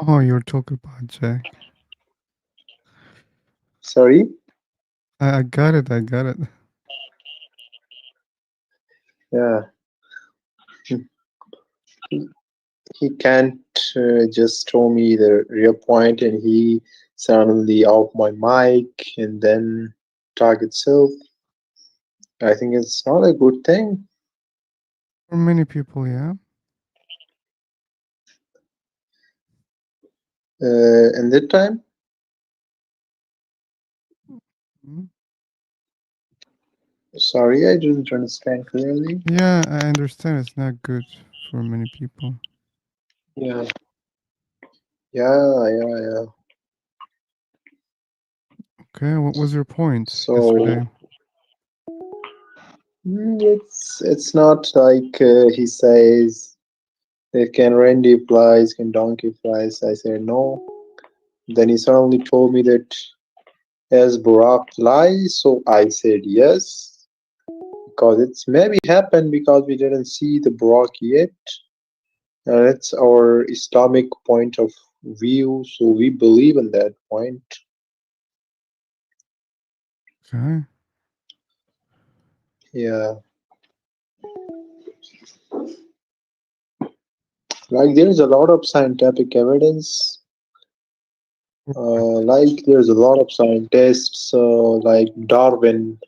Oh, you're talking about Jack. Sorry? I got it. I got it. Yeah. He, he can't just show me the real point and he suddenly off my mic and then talk itself. I think it's not a good thing. For many people, yeah. In that time, Mhm. sorry, I didn't understand clearly. Yeah, I understand it's not good for many people. Yeah, yeah. Okay, what was your point So yesterday? it's not like he says that can Randy flies, can donkey flies. I said no. Then he suddenly told me that as Barack flies, so I said yes because it's maybe happened because we didn't see the Barack yet. And it's our Islamic point of view, so we believe in that point. Okay. Yeah, like there's a lot of scientific evidence. Like there's a lot of scientists like Darwin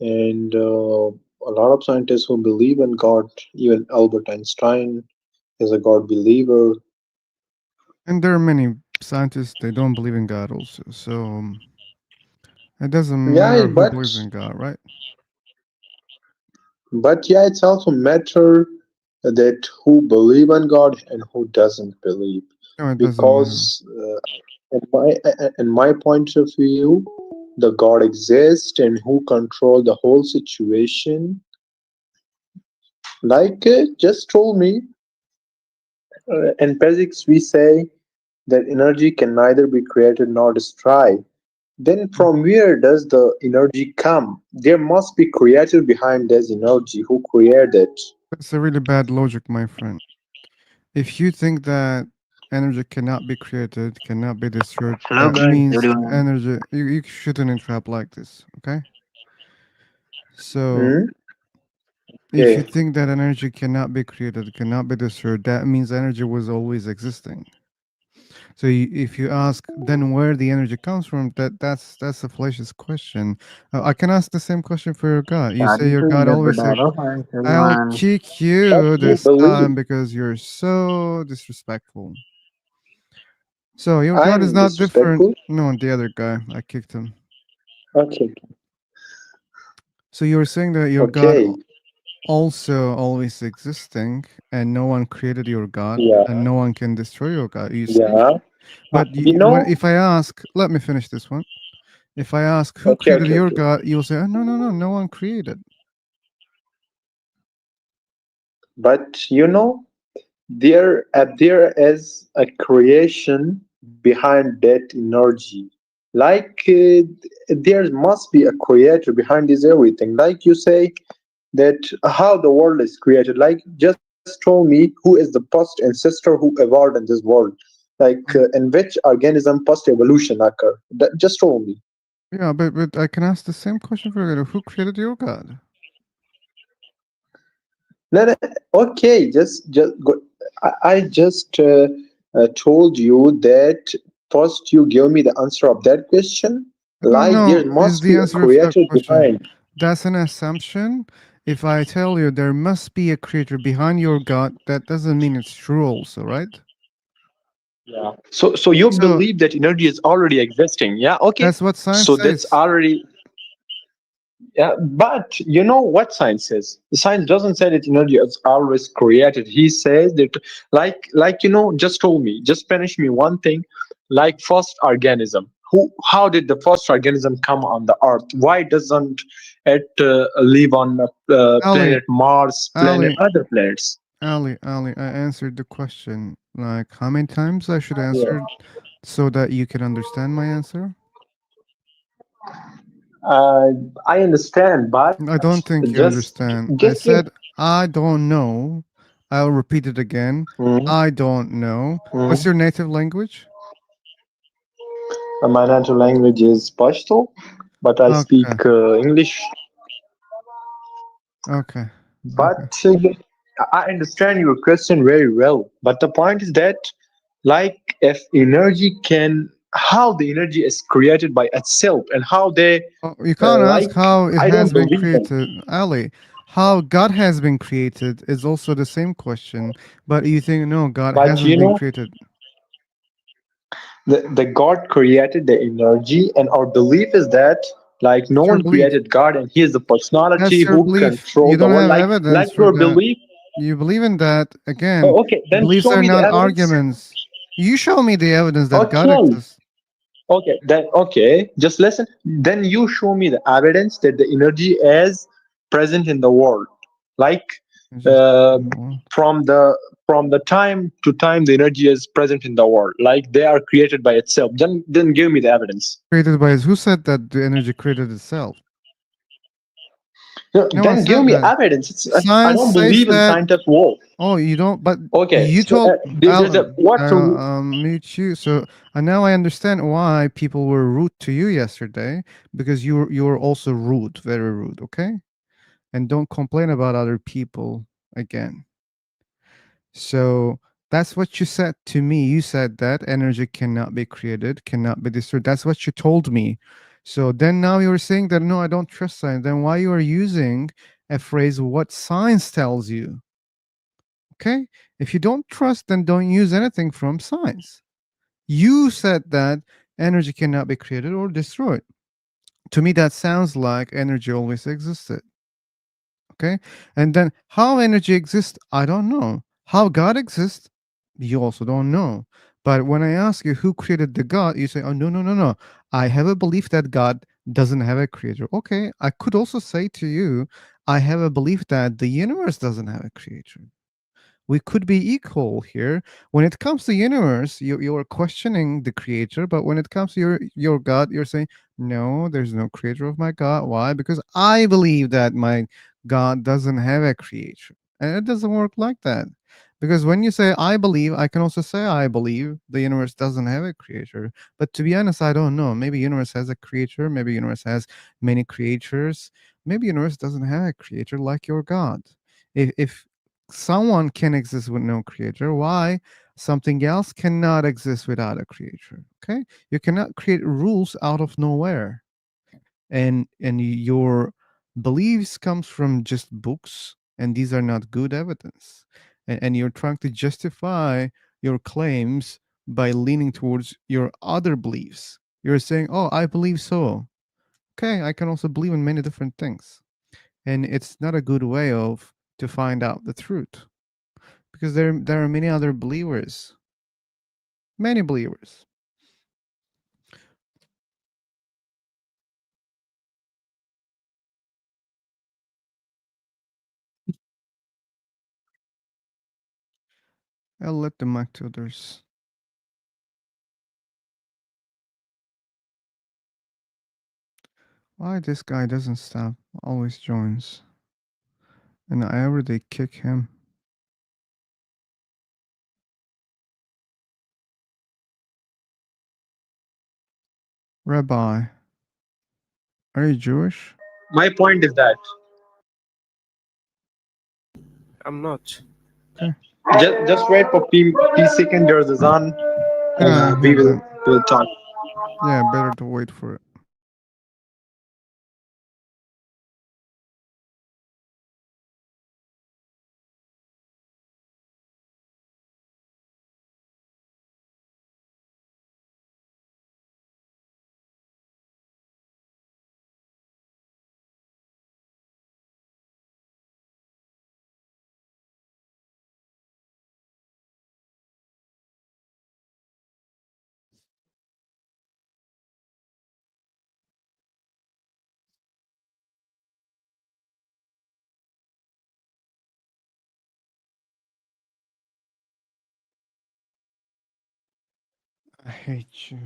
and a lot of scientists who believe in God. Even Albert Einstein is a God believer. And there are many scientists they don't believe in God also. So it doesn't Yeah, matter who believes in God, right? but yeah, it's also matter that who believe in God and who doesn't believe. No, it doesn't matter. Because in my point of view, the God exists and who control the whole situation. Like just told me, in physics we say that energy can neither be created nor destroyed. Then from where does the energy come? There must be creator behind this energy. Who created it? That's a really bad logic, my friend. If you think that energy cannot be created, cannot be destroyed, Hello that guys, means everyone. energy. You shouldn't entrap like this, okay? So Hmm? if you Okay. think that energy cannot be created, cannot be destroyed, that means energy was always existing. So if you ask, then where the energy comes from, that's a fallacious question. I can ask the same question for your God. You say Starting your to God get the always said, data science, "I'll everyone. kick But you you this believe. time because you're so disrespectful." So your God is I'm not different. disrespectful. No, the other guy, I kicked him. Okay. So you're saying that your God Okay. also always existing, and no one created your God, and Yeah. no one can destroy your God. You saying? Yeah. But You know? if I ask, let me finish this one. If I ask who Okay, created okay, your okay. God, you'll say, oh, no, no one created. But there is a creation behind that energy. Like there must be a creator behind this everything. Like you say that how the world is created. Like just told me who is the first ancestor who evolved in this world. Like Mm. in which organism first evolution occur. That just told me. Yeah, but I can ask the same question for you. Who created your God? No, no, okay, just go. I just told you that first you give me the answer of that question. I don't Like know there is must the be a answer of that creator question. behind. That's an assumption. If I tell you there must be a creator behind your God, that doesn't mean it's true also, right? So you So believe that energy is already existing, yeah? Okay, that's what science so that's says. already. Yeah, but you know what science says? The science doesn't say that energy is always created. He says that, just told me, just finish me one thing, like first organism. How did the first organism come on the Earth? Why doesn't it live on Ali, planet Mars, planet Ali, other planets? Ali, I answered the question. Like, how many times I should Yeah. answer so that you can understand my answer? Uh, I understand, but I don't think you just understand. I give. said, I don't know. I'll repeat it again. I don't know. What's Mm-hmm. your native language? My native language is Pashto, but I speak Okay. English. Okay. But Okay. I understand your question very well. But the point is that, like, if energy can, how the energy is created by itself, and how they, Oh, you can't ask like, how it I has don't been believe them. created, Ali. How God has been created is also the same question, but you think no, God But hasn't been created. the God created the energy, and our belief is that, like, no That's your one belief. created God, and He is the personality That's your who belief. control You the don't world. have Like evidence for your that. belief. You believe in that. Again, Oh, okay, then beliefs show are me the not evidence. arguments. You show me the evidence that God Okay, exists. okay, just listen. Then you show me the evidence that the energy is present in the world, like, It's just, uh, from the time to time the energy is present in the world, like they are created by itself. Then give me the evidence. created by who said that the energy created itself? No, No one then give said me that. evidence. I Science don't says believe in that. scientific world. Oh, you don't. But Okay, you so, told. there's a what I'll mute you. So now I understand why people were rude to you yesterday because you were also rude, very rude. Okay, and don't complain about other people again. So that's what you said to me. You said that energy cannot be created, cannot be destroyed. That's what you told me. So then now you're saying that no, I don't trust science. Then why you are using a phrase what science tells you? Okay? If you don't trust, then don't use anything from science. You said that energy cannot be created or destroyed. To me, that sounds like energy always existed. Okay. And then how energy exists, I don't know. How God exists, you also don't know. But when I ask you who created the God, you say, oh, no, no, no, no. I have a belief that God doesn't have a creator. Okay. I could also say to you, I have a belief that the universe doesn't have a creator. We could be equal here. When it comes to universe, you're questioning the creator, but when it comes to your God, you're saying, no, there's no creator of my God. Why? Because I believe that my God doesn't have a creator. And it doesn't work like that. Because when you say I believe, I can also say I believe the universe doesn't have a creator. But to be honest, I don't know. Maybe universe has a creator, maybe universe has many creatures. Maybe universe doesn't have a creator like your God. If someone can exist with no creator, why something else cannot exist without a creator? Okay, you cannot create rules out of nowhere. And your beliefs comes from just books, and these are not good evidence. And you're trying to justify your claims by leaning towards your other beliefs. You're saying, oh, I believe so. Okay, I can also believe in many different things, and it's not a good way of to find out the truth, because there are many other believers, many believers. I'll let the mic to others. Why this guy doesn't stop? Always joins, and I already kick him. Rabbi, are you Jewish? My point is that, I'm not. Okay. just wait for P second. There's a sun, and Yeah, we yeah, will talk. yeah. Better to wait for it. I hate you.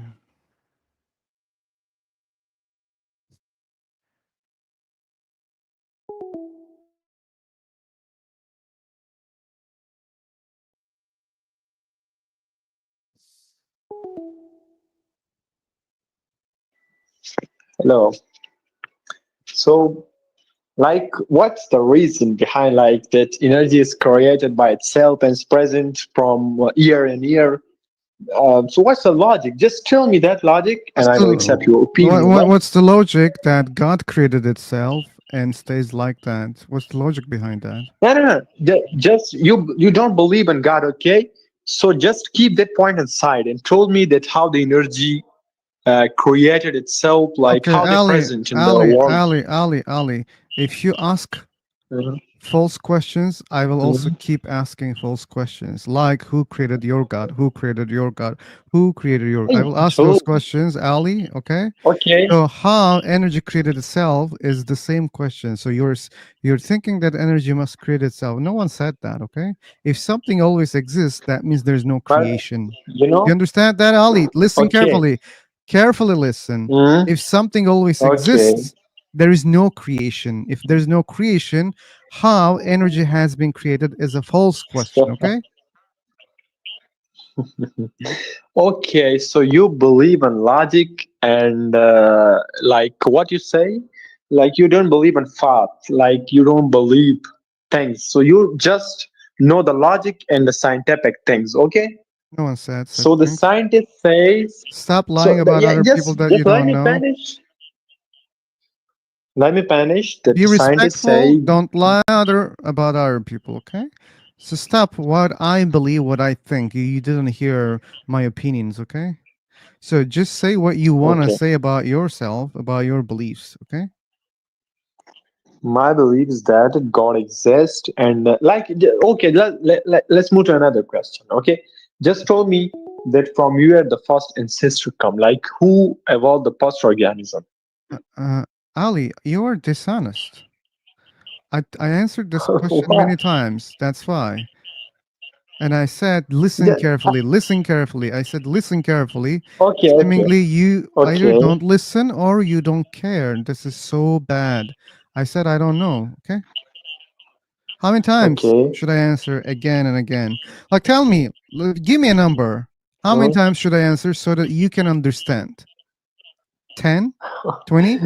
Hello. So, like, what's the reason behind like that energy is created by itself and is present from year and year? So, what's the logic? Just tell me that logic, and What's I will accept the your opinion. what's the logic that God created itself and stays like that? What's the logic behind that? No, no, no. Just you don't believe in God, okay? So just keep that point aside and told me that how the energy created itself, like Okay, how they Ali, present in the Ali, world. Ali, Ali, Ali. If you ask Mhm, false questions, I will also mhm. keep asking false questions, like who created your God? Who created your God? Who created your? I Hey, will ask those so questions, Ali. Okay. okay, So how energy created itself is the same question. So you're thinking that energy must create itself. No one said that. Okay. If something always exists, that means there's no but creation. you You know, understand that, Ali? Listen okay, carefully. Carefully listen. mhm, If something always okay. exists, there is no creation. If there's no creation, how energy has been created is a false question. So Okay. okay, so you believe in logic and like what you say, like you don't believe in fact, like you don't believe things. So you just know the logic and the scientific things. Okay. No one said such So the things. scientist says. Stop lying about Yeah, other people that you just let don't me know. finish. Let me finish. That Be the scientists respectful. say. Don't lie about other people, okay? So stop what I believe, what I think. You didn't hear my opinions, okay? So just say what you want to Okay. say about yourself, about your beliefs, okay? My belief is that God exists, and okay, let's move to another question. Okay, just told me that from where the first ancestor come, like who evolved the first organism? Uh, uh, Ali, you are dishonest. I answered this question What? many times. That's why. And I said, listen Ju- carefully, listen carefully. I said, listen carefully. Okay, okay, Seemingly, you either okay, don't listen or you don't care. This is so bad. I said, I don't know. Okay. How many times okay. should I answer again and again? Like, tell me, give me a number. How many Hmm? times should I answer so that you can understand? 10? 20?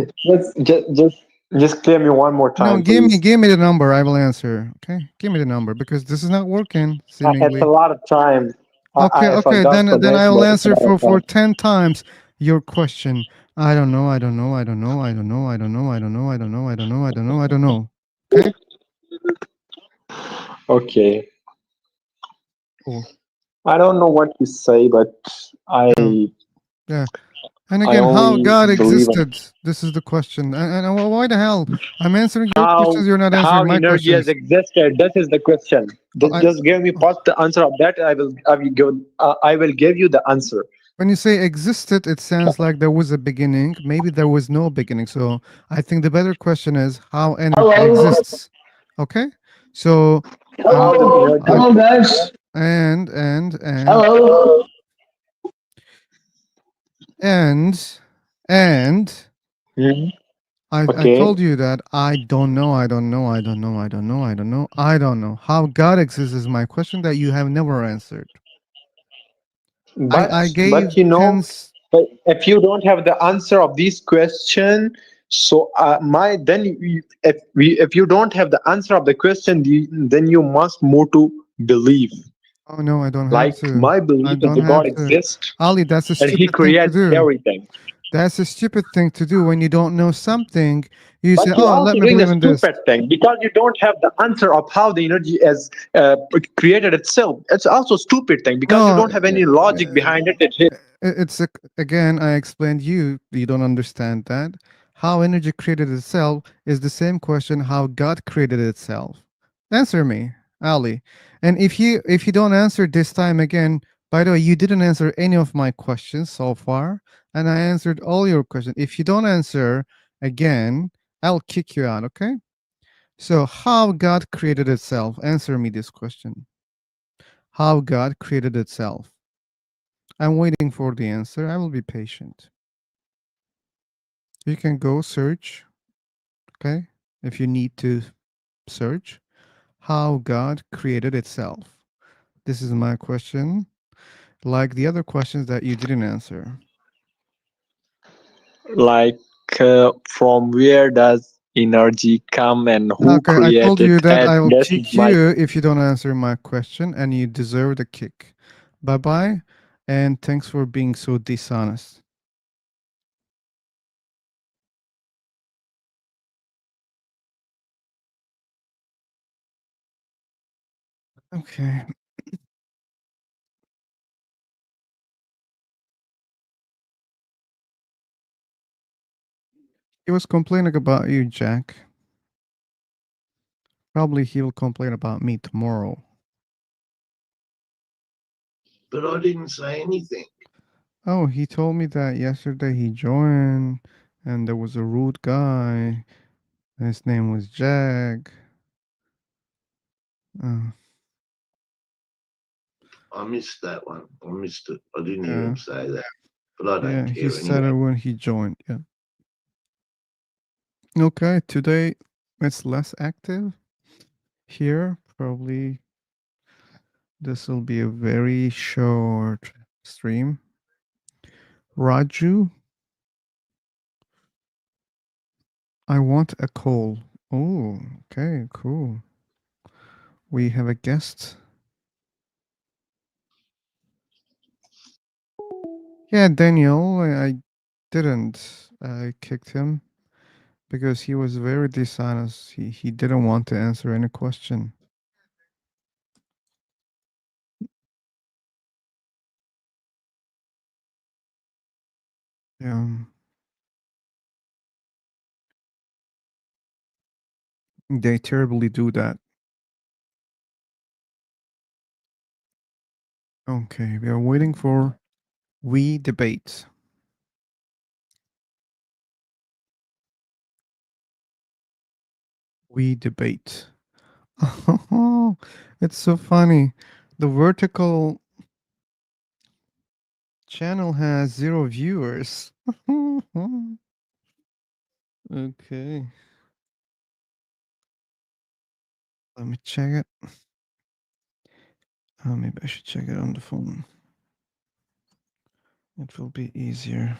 Just clear me one more No, time, please. give me the number. I will answer. Okay. Give me the number because this is not working, It's a seemingly. lot of time. Okay, I okay. forgot for Then that, I will but it's a answer lot of for time. 10 times your question. I don't know. I don't know. I don't know. I don't know. I don't know. I don't know. I don't know. I don't know. I don't know. I don't know. Okay? Okay. Cool. I don't know what you say, but I Yeah. Yeah. And I again, how only God believe in existed? This is the question. And why the hell? I'm answering your how questions. You're not how answering my energy has questions. existed. That is the question. Oh, I, Just give me first the answer of that. I will give you the answer. when you say existed, it sounds like there was a beginning. Maybe there was no beginning. So I think the better question is how energy Hello. exists. Okay? So, How does Hello. energy Hello, exist? guys. and Hello. and and Mhm. I Okay, told you that I don't know, I don't know, I don't know, I don't know, I don't know, I don't know. How God exists is my question that you have never answered. I but gave you know, tens. but if you don't have the answer of this question, so my then if you don't have the answer of the question, then you must move to belief. Oh no, I don't have Like to. my I belief is don't that have God to. exists Ali, that's a and He stupid thing to creates do. everything. That's a stupid thing to do when you don't know something. You But say, you're "Oh, let also me doing a believe in this." stupid thing because you don't have the answer of how the energy is created itself. It's also a stupid thing because you No, don't have any logic behind it. it's again. I explained you don't understand that. How energy created itself is the same question how God created itself. Answer me, Ali. And if you don't answer this time again, by the way, you didn't answer any of my questions so far, and I answered all your questions. If you don't answer again, I'll kick you out. Okay? So how God created itself? Answer me this question. How God created itself. I'm waiting for the answer. I will be patient. You can go search, okay? If you need to search how God created itself. This is my question, like the other questions that you didn't answer. Like from where does energy come and who Okay, I told created you that that? I will That is kick my you if you don't answer my question, and you deserve the kick. Bye bye, and thanks for being so dishonest. Okay. He was complaining about you, Jack. Probably he will complain about me tomorrow. But I didn't say anything. Oh, he told me that yesterday he joined and there was a rude guy. His name was Jack. Uh, I missed that one. I missed it. I didn't hear yeah, him say that. But I don't yeah, he care said anyway. it when he joined. Yeah. Okay, today it's less active here. Probably this will be a very short stream. Raju, I want a call. Oh, okay, cool. We have a guest. Yeah, Daniel, I didn't. I kicked him because he was very dishonest. He didn't want to answer any question. Yeah, they terribly do that. Okay, we are waiting for We Debate. We Debate. It's so funny. The vertical channel has 0 viewers. Okay, let me check it. Maybe I should check it on the phone. It will be easier.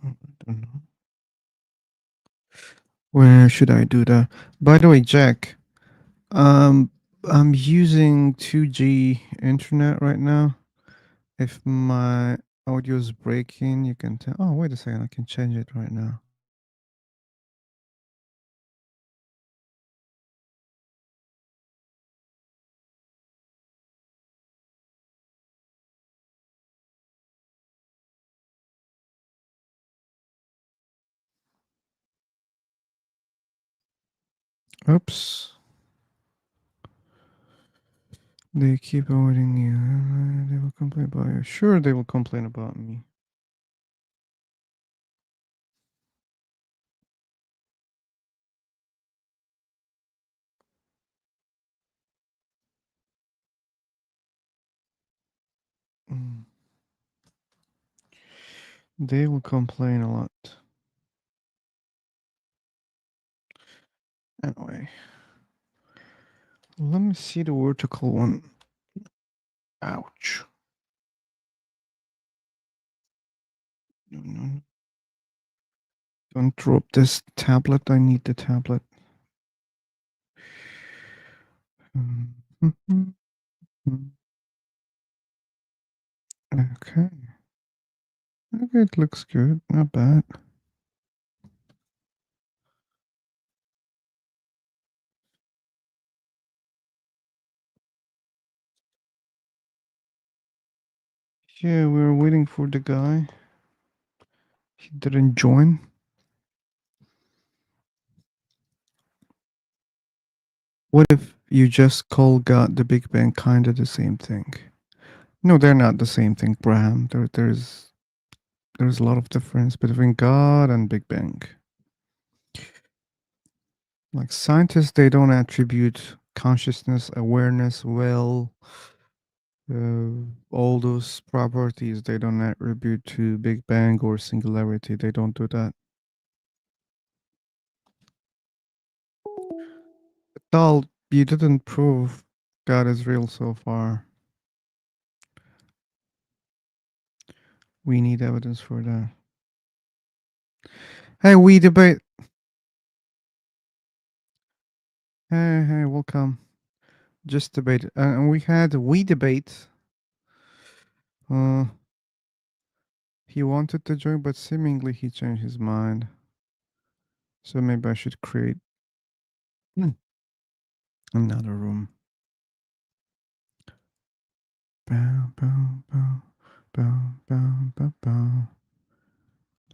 I don't know. Where should I do that? By the way, Jack, um, I'm using 2G internet right now. If my audio is breaking, you can tell. Oh, wait a second, I can change it right now. Oops. They keep avoiding you. They will complain about you. Sure, they will complain about me. Mm. They will complain a lot. Anyway, let me see the vertical one. Ouch. No, no. Don't drop this tablet. I need the tablet. Mhm. Okay. Okay, it looks good. Not bad. Yeah, we were waiting for the guy. He didn't join. What if you just call God the Big Bang kind of the same thing? No, they're not the same thing, Graham. There's a lot of difference between God and Big Bang. Like scientists, they don't attribute consciousness, awareness, will, all those properties. They don't attribute to Big Bang or singularity. They don't do that. Tal, you didn't prove God is real so far. We need evidence for that. Hey, we debate. Hey, welcome. Just debate. And we debate. Uh, he wanted to join, but seemingly he changed his mind. So maybe I should create another room. Bow, bow, bow, bow, bow, bow, bow.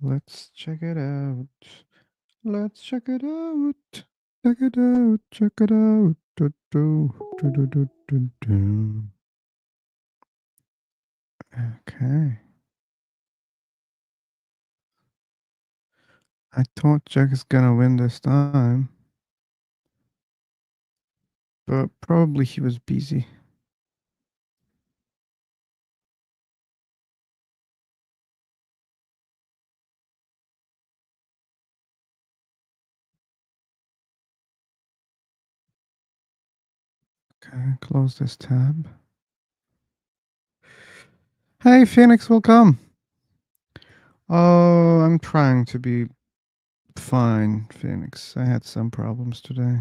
Let's check it out. Let's check it out. Check it out. Check it out. Do, do, do, do, do, do, do. Okay. I thought Jack is gonna win this time, but probably he was busy. Okay, close this tab. Hey, Phoenix, welcome. Oh, I'm trying to be fine, Phoenix. I had some problems today.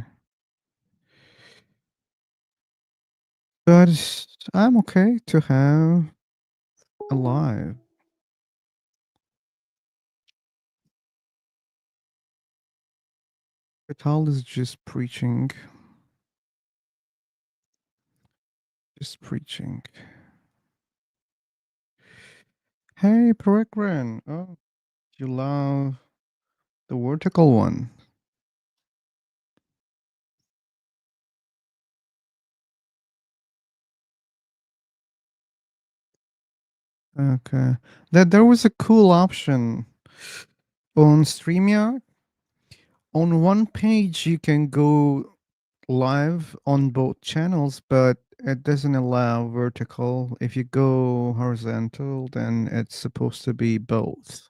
But I'm okay to have alive. Vital is just preaching. Just preaching. Hey, Peregrine. Oh, you love the vertical one. Okay. There was a cool option on StreamYard. On one page, you can go live on both channels, but it doesn't allow vertical. If you go horizontal, then it's supposed to be both.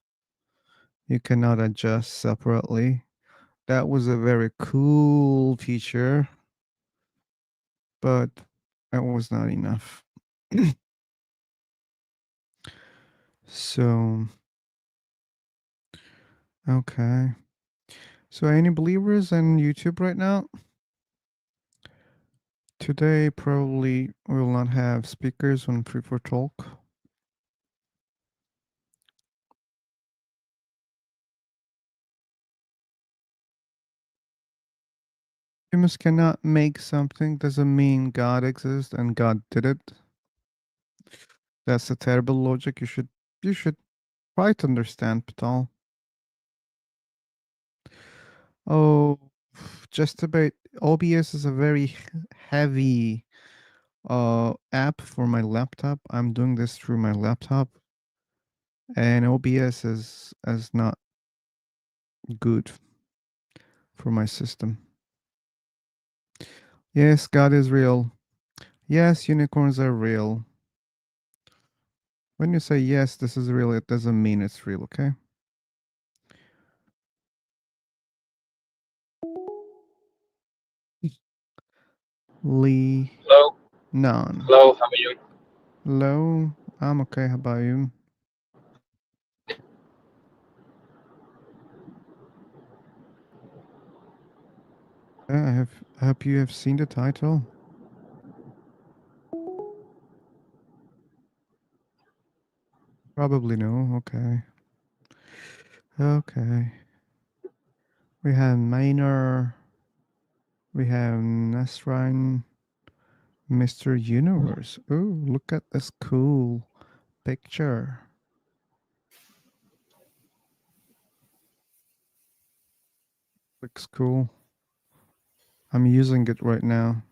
You cannot adjust separately. That was a very cool feature, but that was not enough. So, okay. So, any believers in YouTube right now? Today, probably we will not have speakers on Free for Talk. Humans cannot make something doesn't mean God exists and God did it. That's a terrible logic. You should try to understand, Patal. Oh, just about OBS is a very heavy app for my laptop. I'm doing this through my laptop, and OBS is not good for my system. Yes, God is real. Yes, unicorns are real. When you say yes, this is real, it doesn't mean it's real, okay? Lee Hello, None. hello, how are you? Hello, I'm okay. How about you? I hope you have seen the title. Probably no. Okay. Okay. We have Maynard. We have Nasrine, Mr. Universe. Oh, look at this cool picture. Looks cool. I'm using it right now.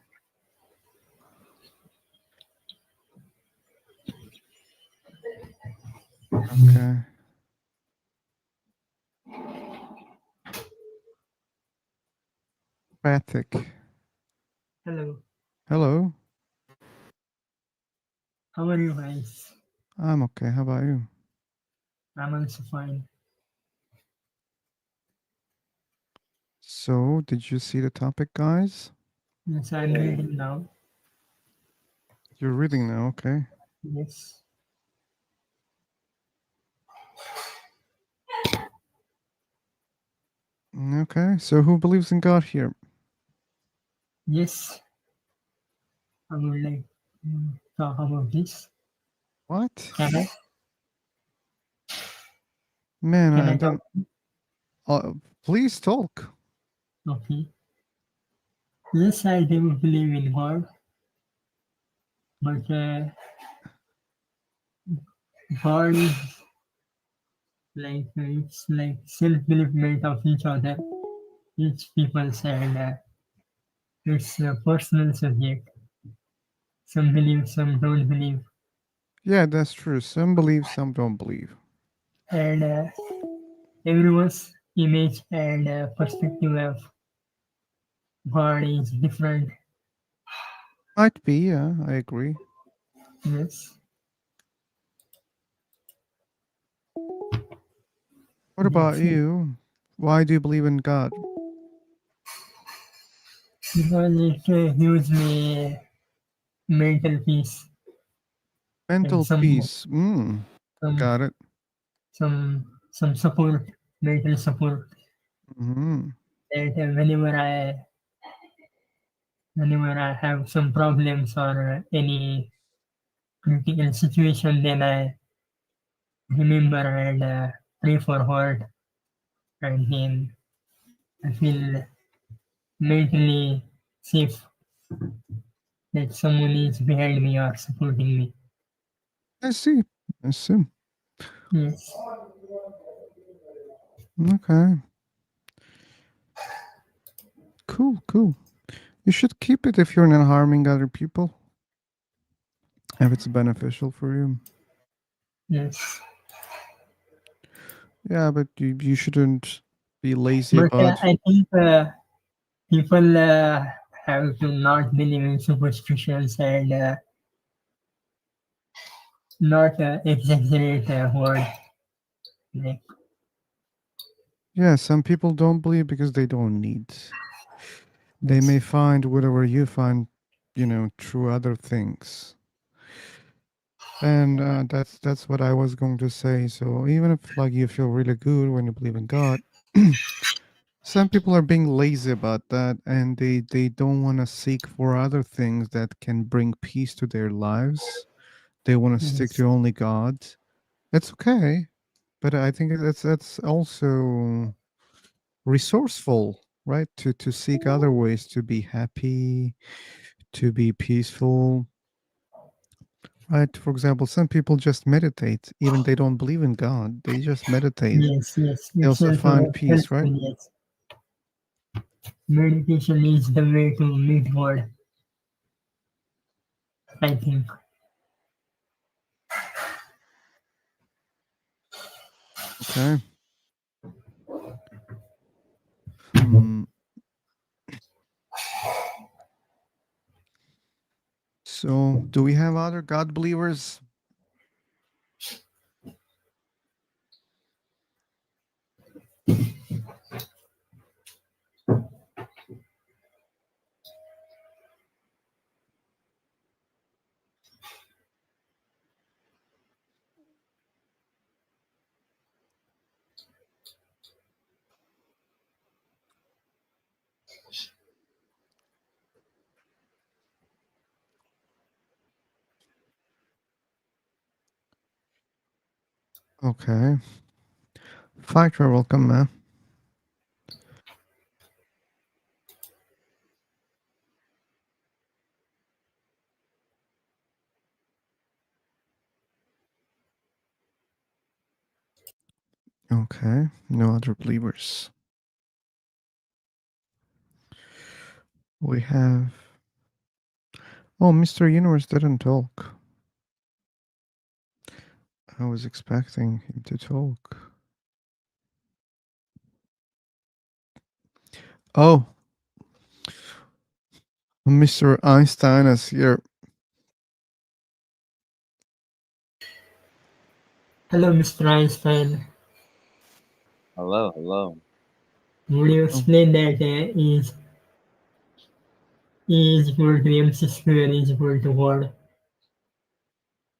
Okay. Patrick. Hello, Hello. how are you guys? I'm okay. How about you? I'm also fine. So, did you see the topic, guys? Yes, I'm reading now. You're reading now, okay? Yes, Okay, so who believes in God here? Yes, I would like to talk about this. What? Can I? Man, Can I I talk? don't. Please talk. Okay. Yes, I do believe in God, but God is it's like self-development of each other, each people, and it's a personal subject. Some believe, some don't believe, Yeah, that's true. Some believe, some don't believe. and everyone's image and perspective of God is different. Might be, yeah, I agree. Yes, What about that's it. you? Why do you believe in God? Because it gives me mental peace and Mental peace. some Got it. some support, mental support. Hmm. That whenever I have some problems or any critical situation, then I remember and pray for God, and then I feel mentally safe that someone is behind me or supporting me. I see. I see. Yes, Okay. Cool, cool. You should keep it if you're not harming other people, if it's beneficial for you. yes. Yeah, but you shouldn't be lazy But about. I think people have to not believe in superstitions and not exaggerate word. Like, Yeah, some people don't believe because they don't need. They yes, may find whatever you find, through other things. And that's what I was going to say. So even if like you feel really good when you believe in God, some people are being lazy about that, and they don't want to seek for other things that can bring peace to their lives. They want to stick yes, to only God. It's okay, but I think that's also resourceful, right? To seek other ways to be happy, to be peaceful, right? For example, some people just meditate, even they don't believe in God. They just meditate. yes, yes. They It's also find peace, right? helpful. Yes, meditation is the way to meet God. I think. Okay. Hmm. So, do we have other God believers? Okay. Fighter, welcome, man. Okay. No other believers. We have. Oh, Mr. Universe didn't talk. I was expecting him to talk. Oh, Mr. Einstein is here. Hello, Mr. Einstein. Hello, hello. Would you Oh, explain that E is equal to MC square is equal to what?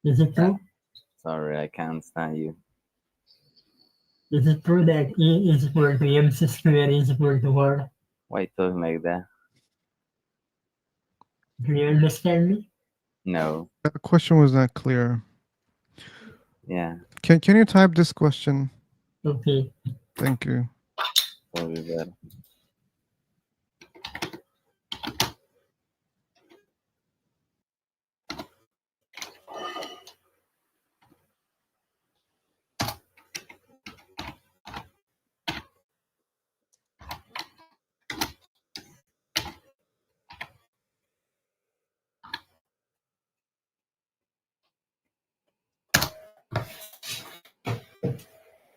Is it true? Sorry, I can't stand you. Is it true that E is equal to MC square is equal to 4? Why you talking like that? Do you understand me? No. The question was not clear. Yeah. Can you type this question? Okay. Thank you. Probably better.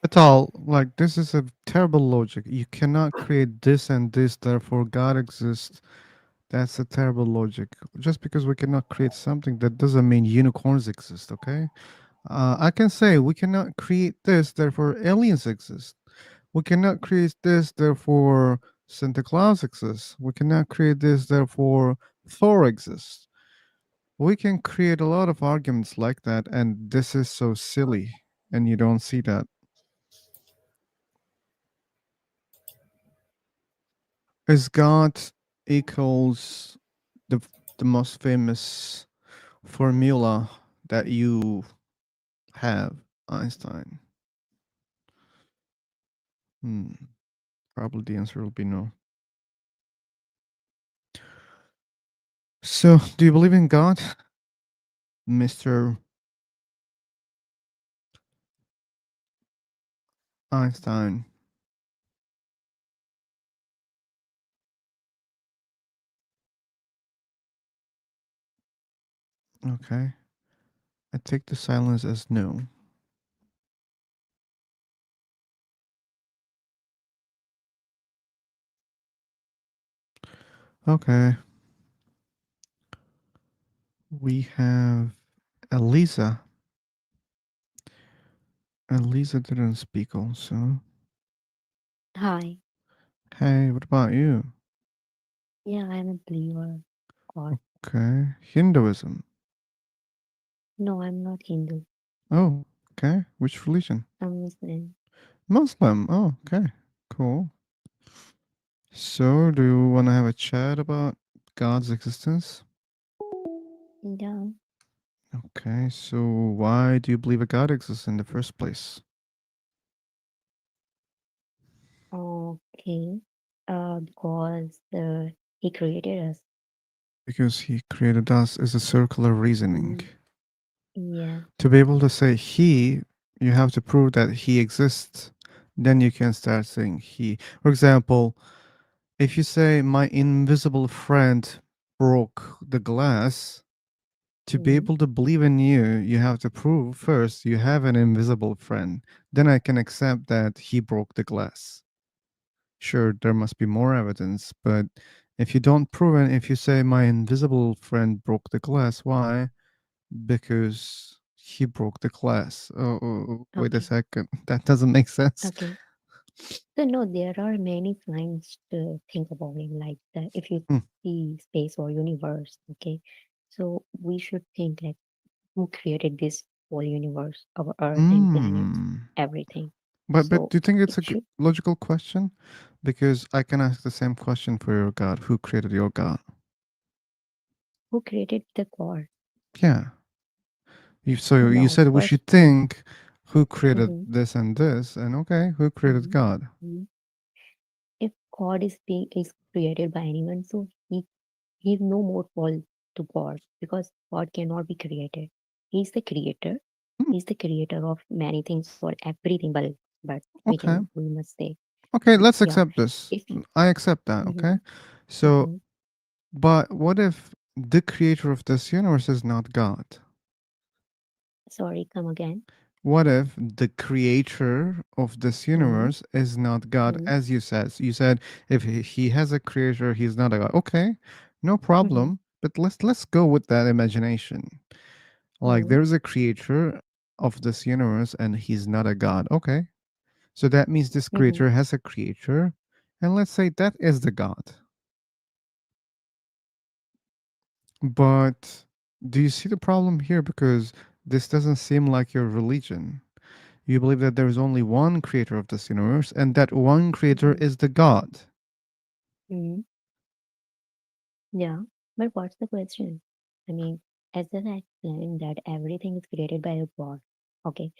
At all, like this is a terrible logic. You cannot create this and this, therefore God exists. That's a terrible logic. Just because we cannot create something, that doesn't mean unicorns exist, okay? I can say we cannot create this, therefore aliens exist. We cannot create this, therefore Santa Claus exists. We cannot create this, therefore Thor exists. We can create a lot of arguments like that, and this is so silly, and you don't see that. Is God equals the the most famous formula that you have, Einstein? Hmm. Probably the answer will be no. So, do you believe in God, Mr. Einstein? Okay. I take the silence as no. Okay. We have Elisa. Elisa didn't speak also. Hi. Hey, what about you? Yeah, I'm a believer. God. Okay. Hinduism. No, I'm not Hindu. Oh, okay. Which religion? I'm Muslim. Muslim. Oh, okay. Cool. So, do you want to have a chat about God's existence? Yeah. Okay, so why do you believe a God exists in the first place? Okay. Because he created us. Because he created us is a circular reasoning. Mm, yeah. To be able to say he, you have to prove that he exists. Then you can start saying he. For example, if you say my invisible friend broke the glass, to be Mm, able to believe in you, you have to prove first you have an invisible friend. Then I can accept that he broke the glass. Sure, there must be more evidence, but if you don't prove it, if you say my invisible friend broke the glass, why? Because he broke the glass. Wait a okay. second. That doesn't make sense. Okay. So no, there are many signs to think about it, like that if you Hmm. see space or universe, okay. So we should think like who created this whole universe, our Earth and planets, Mm. everything. But So do you think it it's a should logical question? Because I can ask the same question for your God. Who created your God? who created the God? Yeah. So you No, said we first should think who created mhm, this and this, and okay, who created mhm, God? mhm. If God is created by anyone, so he's no more fault to God because God cannot be created. He's the creator. Hmm, He's the creator of many things for everything, but okay. we must say, Okay, let's yeah. accept this. If I accept that, hmm okay? So, hmm but what if the creator of this universe is not God? sorry, come again. What if the creator of this hmm universe is not God, hmm as you said? So you said if he has a creator, he's not a God. Okay, no hmm problem. But let's go with that imagination. Like hmm there's a creator of this universe and he's not a God. Okay. So that means this hmm creator has a creator, and let's say that is the God. But do you see the problem here? Because this doesn't seem like your religion. You believe that there is only one creator of this universe, and that one creator Mhm. is the God. Mhm. Yeah, but what's the question? I mean, as I explained that everything is created by a God. Okay,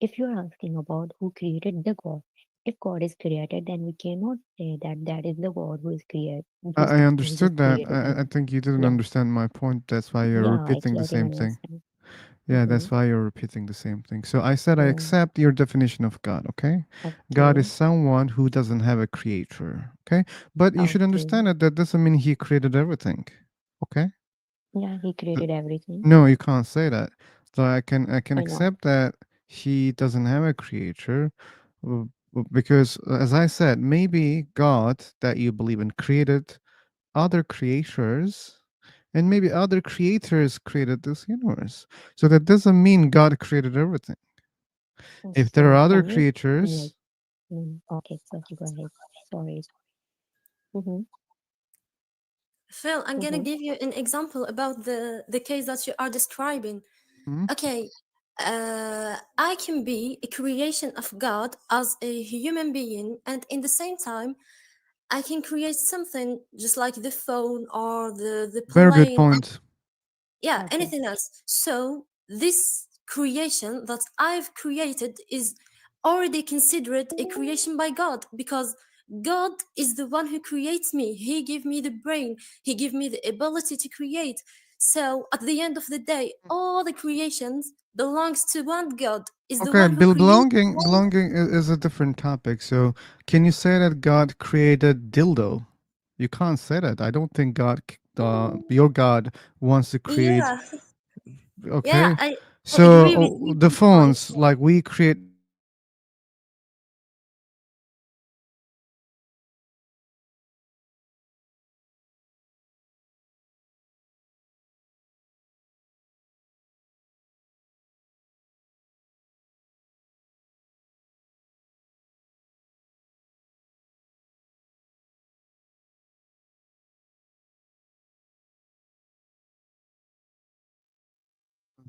if you're asking about who created the God, if God is created, then we cannot say that that is the God who is created, I who just understood that. created I everything. think you didn't Yeah, understand my point. That's why you're yeah, repeating actually, the I same didn't thing. understand. Yeah, Mm-hmm. that's why you're repeating the same thing. So I said I Yeah, accept your definition of God, okay? God is okay, someone who doesn't have a creator, okay? But you should okay. understand that doesn't mean he created everything, okay? Yeah, he Uh, created everything. No, you can't say that. So I can Why not? accept that he doesn't have a creator because as I said, maybe God that you believe in created other creators, and maybe other creators created this universe. So that doesn't mean God created everything. If there are So, other can you like, creatures, okay, so you go ahead. Sorry. Mm-hmm, Phil, I'm gonna mm-hmm, give you an example about the case that you are describing. hmm, Okay, I can be a creation of God as a human being, and in the same time, I can create something just like the phone or the very good plane, point. yeah, okay, anything else. So this creation that I've created is already considered a creation by God, because God is the one who creates me. He gave me the brain, he gave me the ability to create. So at the end of the day, all the creations belongs to one God, is the Okay, one who creates. belonging is a different topic. So can you say that God created dildo? You can't say that. I don't think your God wants to create. Yeah, yeah, Okay, I so agree with you the on this point. phones, like we create everything.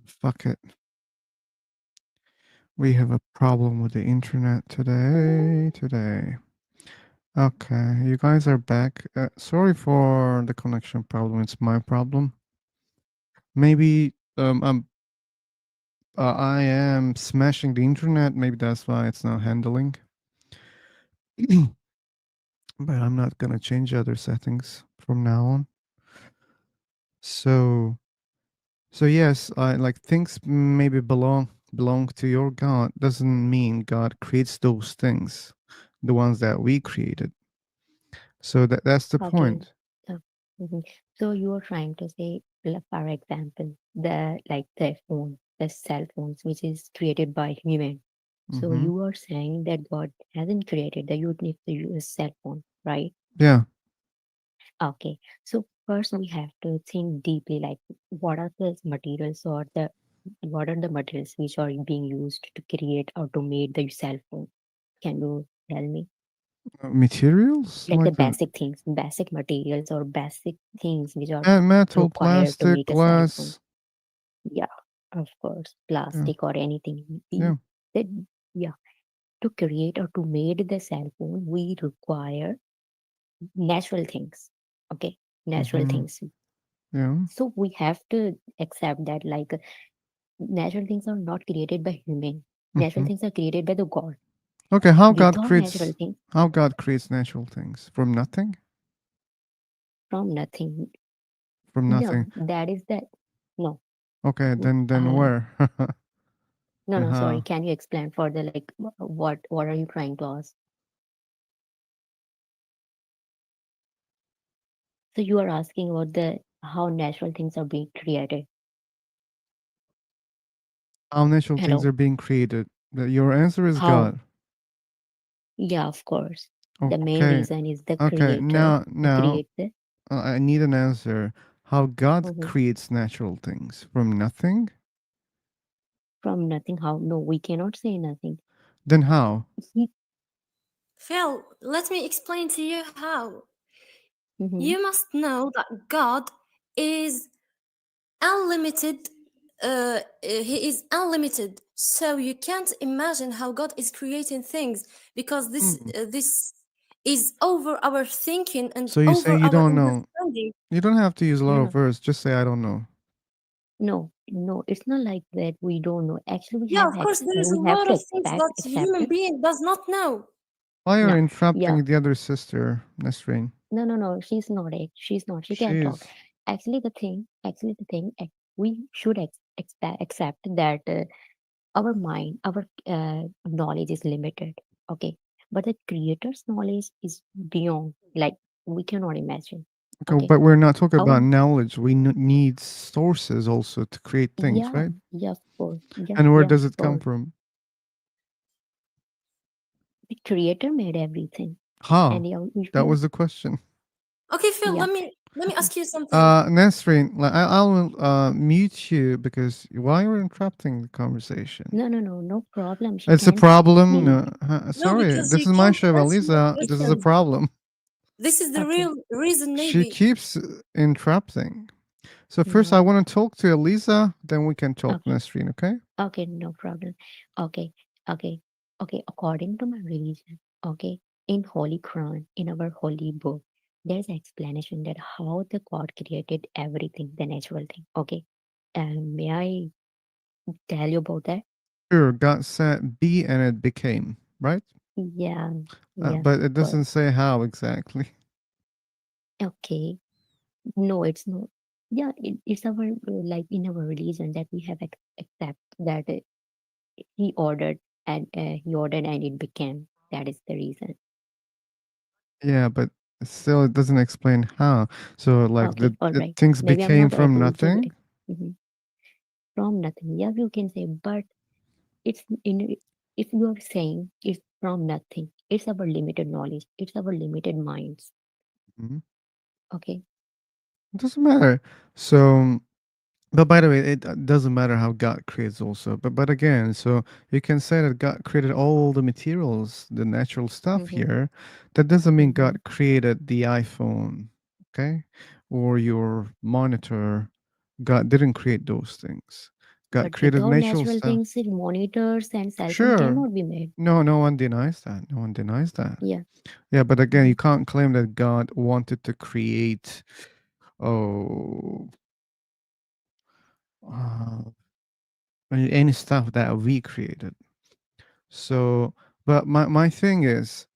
Fuck it. We have a problem with the internet today. Today. Okay, you guys are back. Sorry for the connection problem. It's my problem. Maybe I am smashing the internet. Maybe that's why it's not handling. But I'm not gonna change other settings from now on. So yes, I like things maybe belong to your God doesn't mean God creates those things, the ones that we created. So that's the okay. point. So, mhm. So you are trying to say, like, for example, the like the phone, the cell phones, which is created by human. So Mm-hmm. you are saying that God hasn't created that you need to use cell phone, right? Yeah. Okay. So first we have to think deeply, like what are the materials or the what are the materials which are being used to create or to make the cell phone? Can you tell me? Materials Like the like the basic things, basic materials or basic things which are metal, required to plastic, make a cell phone. glass. Yeah, of course, Yeah. plastic or anything. Yeah. That, yeah, to create or to make the cell phone, we require natural things. Okay, natural Mm-hmm. things. Yeah. So we have to accept that like natural things are not created by human. Natural Mm-hmm. things are created by the God. Okay, Without natural things, how God creates natural things from nothing? from nothing. From No, nothing. that is that. No, Okay, then uh, where? no, And no. Sorry. how? Can you explain further? Like, what are you trying to ask? So you are asking about the how natural things are being created. How natural things Hello. are being created. Your answer is How? God. Yeah, of course. The main Okay. reason is the Okay. creator who Now creates it. I need an answer. How God Mhm. creates natural things from nothing? From nothing. How? No, we cannot say nothing. Then how? He, Phil, let me explain to you how. mhm. You must know that God is unlimited he is unlimited, so you can't imagine how God is creating things, because Mm. this is over our thinking and So you say over you our don't know. understanding. You don't have to use a No, lot no, of words. Just say I don't know. no. It's not like that. We don't know. Actually, Yeah, of course, there is a we have lot to of things that accept human it. being does not know. Why are Yeah, you yeah. interrupting the other sister, Nesreen? No, no, no. She's not it. She's not. She can talk. She's We should accept that our mind, our knowledge is limited. Okay, but the creator's knowledge is beyond. Like we cannot imagine. okay, Okay, but we're not talking our about knowledge. We need sources also to create things, yeah, right? yeah, of course, yeah, And where yeah, does of it come course. from? The creator made everything, and How? yeah, if That you was the question. Okay, Phil, yeah, let me ask you something. Nesreen, like I will mute you because why are you interrupting the conversation? no, no, no, no problem. She It's a can talk. problem. Maybe No, No, sorry, because this you is my can't show, answer my Aliza. This is a question. problem. This is the Okay, real reason, She maybe. keeps interrupting. So first, I no, want to talk to Elisa, then we can talk okay. Nesreen, okay? Okay, no problem. Okay, okay, okay. According to my religion, okay, in Holy Quran, in our holy book, there's explanation that how the God created everything, the natural thing. Okay, and may I tell you about that? Sure, God said be and it became, right? Yeah, yeah. But it But doesn't say how exactly. okay, no, it's not. Yeah, it's our like in our religion that we have accept that he ordered and it became. That is the reason. Yeah, but still, it doesn't explain how. So, like, Okay, all the right. things Maybe I'm became not from able to nothing. mhm, from nothing. Yeah, you can say, but it's in if you are saying it's from nothing, it's our limited knowledge, it's our limited minds. Mhm. Okay. It doesn't matter. So, but by the way, it doesn't matter how God creates also. But again, so you can say that God created all the materials, the natural stuff Mm-hmm, here. That doesn't mean mm-hmm. God created the iPhone, okay, or your monitor. God didn't create those things. God But created without natural natural stuff. things, monitors and cell phone Sure. cannot be made. No, no one denies that. No one denies that. Yeah. Yeah, but again, Mm-hmm. you can't claim that God wanted to create, oh, uh, any stuff that we created. So, but my thing is,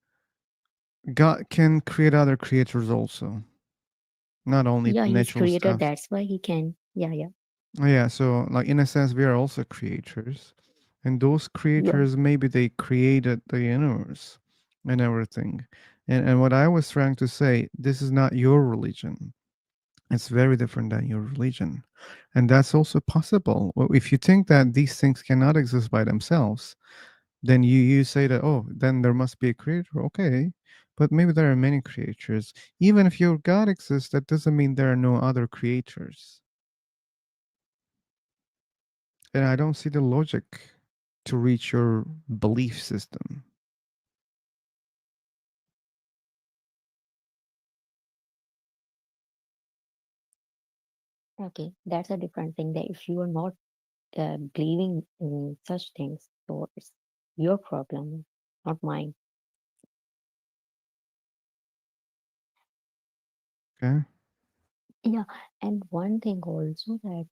God can create other creators also, not only Yeah, the he's natural creator. stuff. That's why he can. Yeah, yeah. Oh, yeah, so like in a sense, we are also creators, and those Yeah. creators maybe they created the universe and everything. And what I was trying to say, this is not your religion. It's very different than your religion. And that's also possible. Well, if you think that these things cannot exist by themselves, then you say that, oh, then there must be a creator. Okay. But maybe there are many creators. Even if your God exists, that doesn't mean there are no other creators. And I don't see the logic to reach your belief system. Okay. That's a different thing. That if you are not believing in such things, so it's your problem, not mine. Okay. Yeah, and one thing also that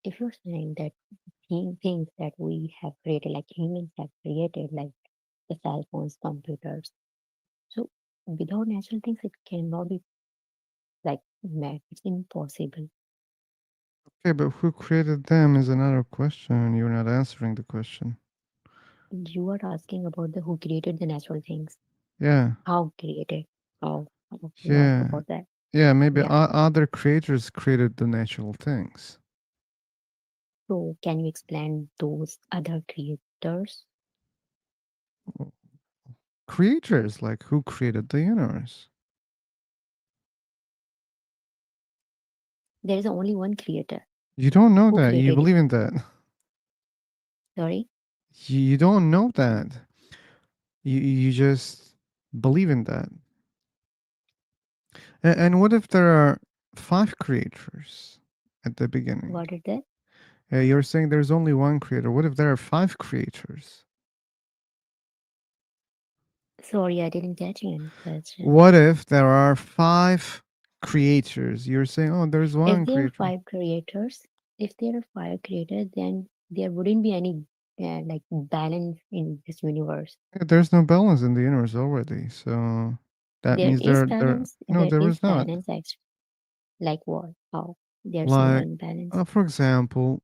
if you're saying that things that we have created, like humans have created, like the cell phones, computers, so without natural things, it cannot be like made. It's impossible. Okay, but who created them is another question. You're not answering the question. You are asking about the who created the natural things, Yeah. how created, how yeah, Yeah. about that. Yeah, maybe Yeah. other creators created the natural things. So can you explain those other creators? Creators, like who created the universe? There is only one creator You don't know who that. You created it. believe in that. Sorry. You don't know that. You just believe in that. And what if there are five creators at the beginning? What is that? You're saying there's only one creator. What if there are 5 creators? Sorry, I didn't get your question. What if there are 5 creators? You're saying, oh, there's If one there are creator. 5 creators, then there wouldn't be any like balance in this universe. Yeah, there's no balance in the universe already, so that There means is there. balance. No, There there is is not. balance actually. Like what? How? There's no Like, imbalance. for example,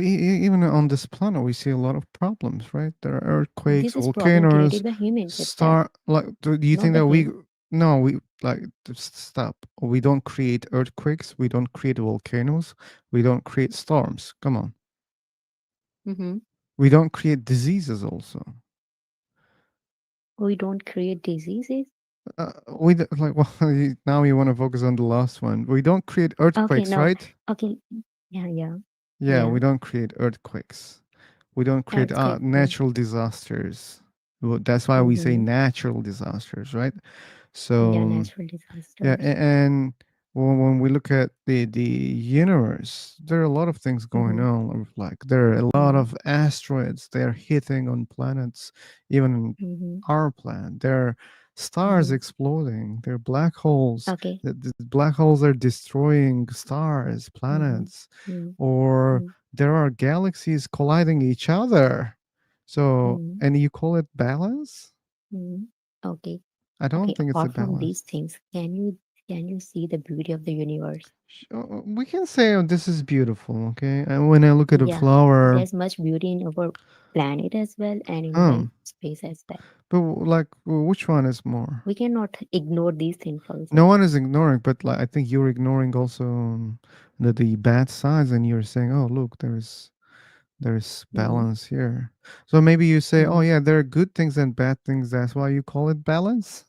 even on this planet, we see a lot of problems, right? There are earthquakes, This is problem volcanoes, created by humans itself, star. Like, do you not think by that we? him. No, we like just stop. We don't create earthquakes. We don't create volcanoes. We don't create storms. Come on. Mm-hmm. We don't create diseases. Also, We don't create diseases. like. Well, now you want to focus on the last one. We don't create Okay, earthquakes, no. right? Okay. Yeah, yeah, Yeah, yeah. we don't create earthquakes. We don't create Earthquake. natural disasters. Well, that's why we say Mm-hmm. natural disasters, right? Yeah, So natural yeah, disasters. and when we look at the universe, there are a lot of things going Mm-hmm. on. Like there are a lot Mm-hmm. of asteroids. They're hitting on planets, even in Mm-hmm. our planet. There are stars Mm-hmm. exploding. There are black holes. Okay. The black holes are destroying stars, Mm-hmm. planets, or Mm-hmm. there are galaxies colliding each other. So, Mm-hmm. and you call it balance? Mm-hmm. Okay. I don't Okay. think it's a Apart from balance. these things, can you see the beauty of the universe? We can say, oh, this is beautiful, okay? And when I look at a Yeah, flower, there's much beauty in our planet as well and in the oh, space as well. but like, which one is more? We cannot ignore these things No also. one is ignoring, but like, I think you're ignoring also the bad sides, and you're saying, oh, look, there's Mm-hmm. balance here. So maybe you say, oh Mm-hmm. yeah, there are good things and bad things. That's why you call it balance.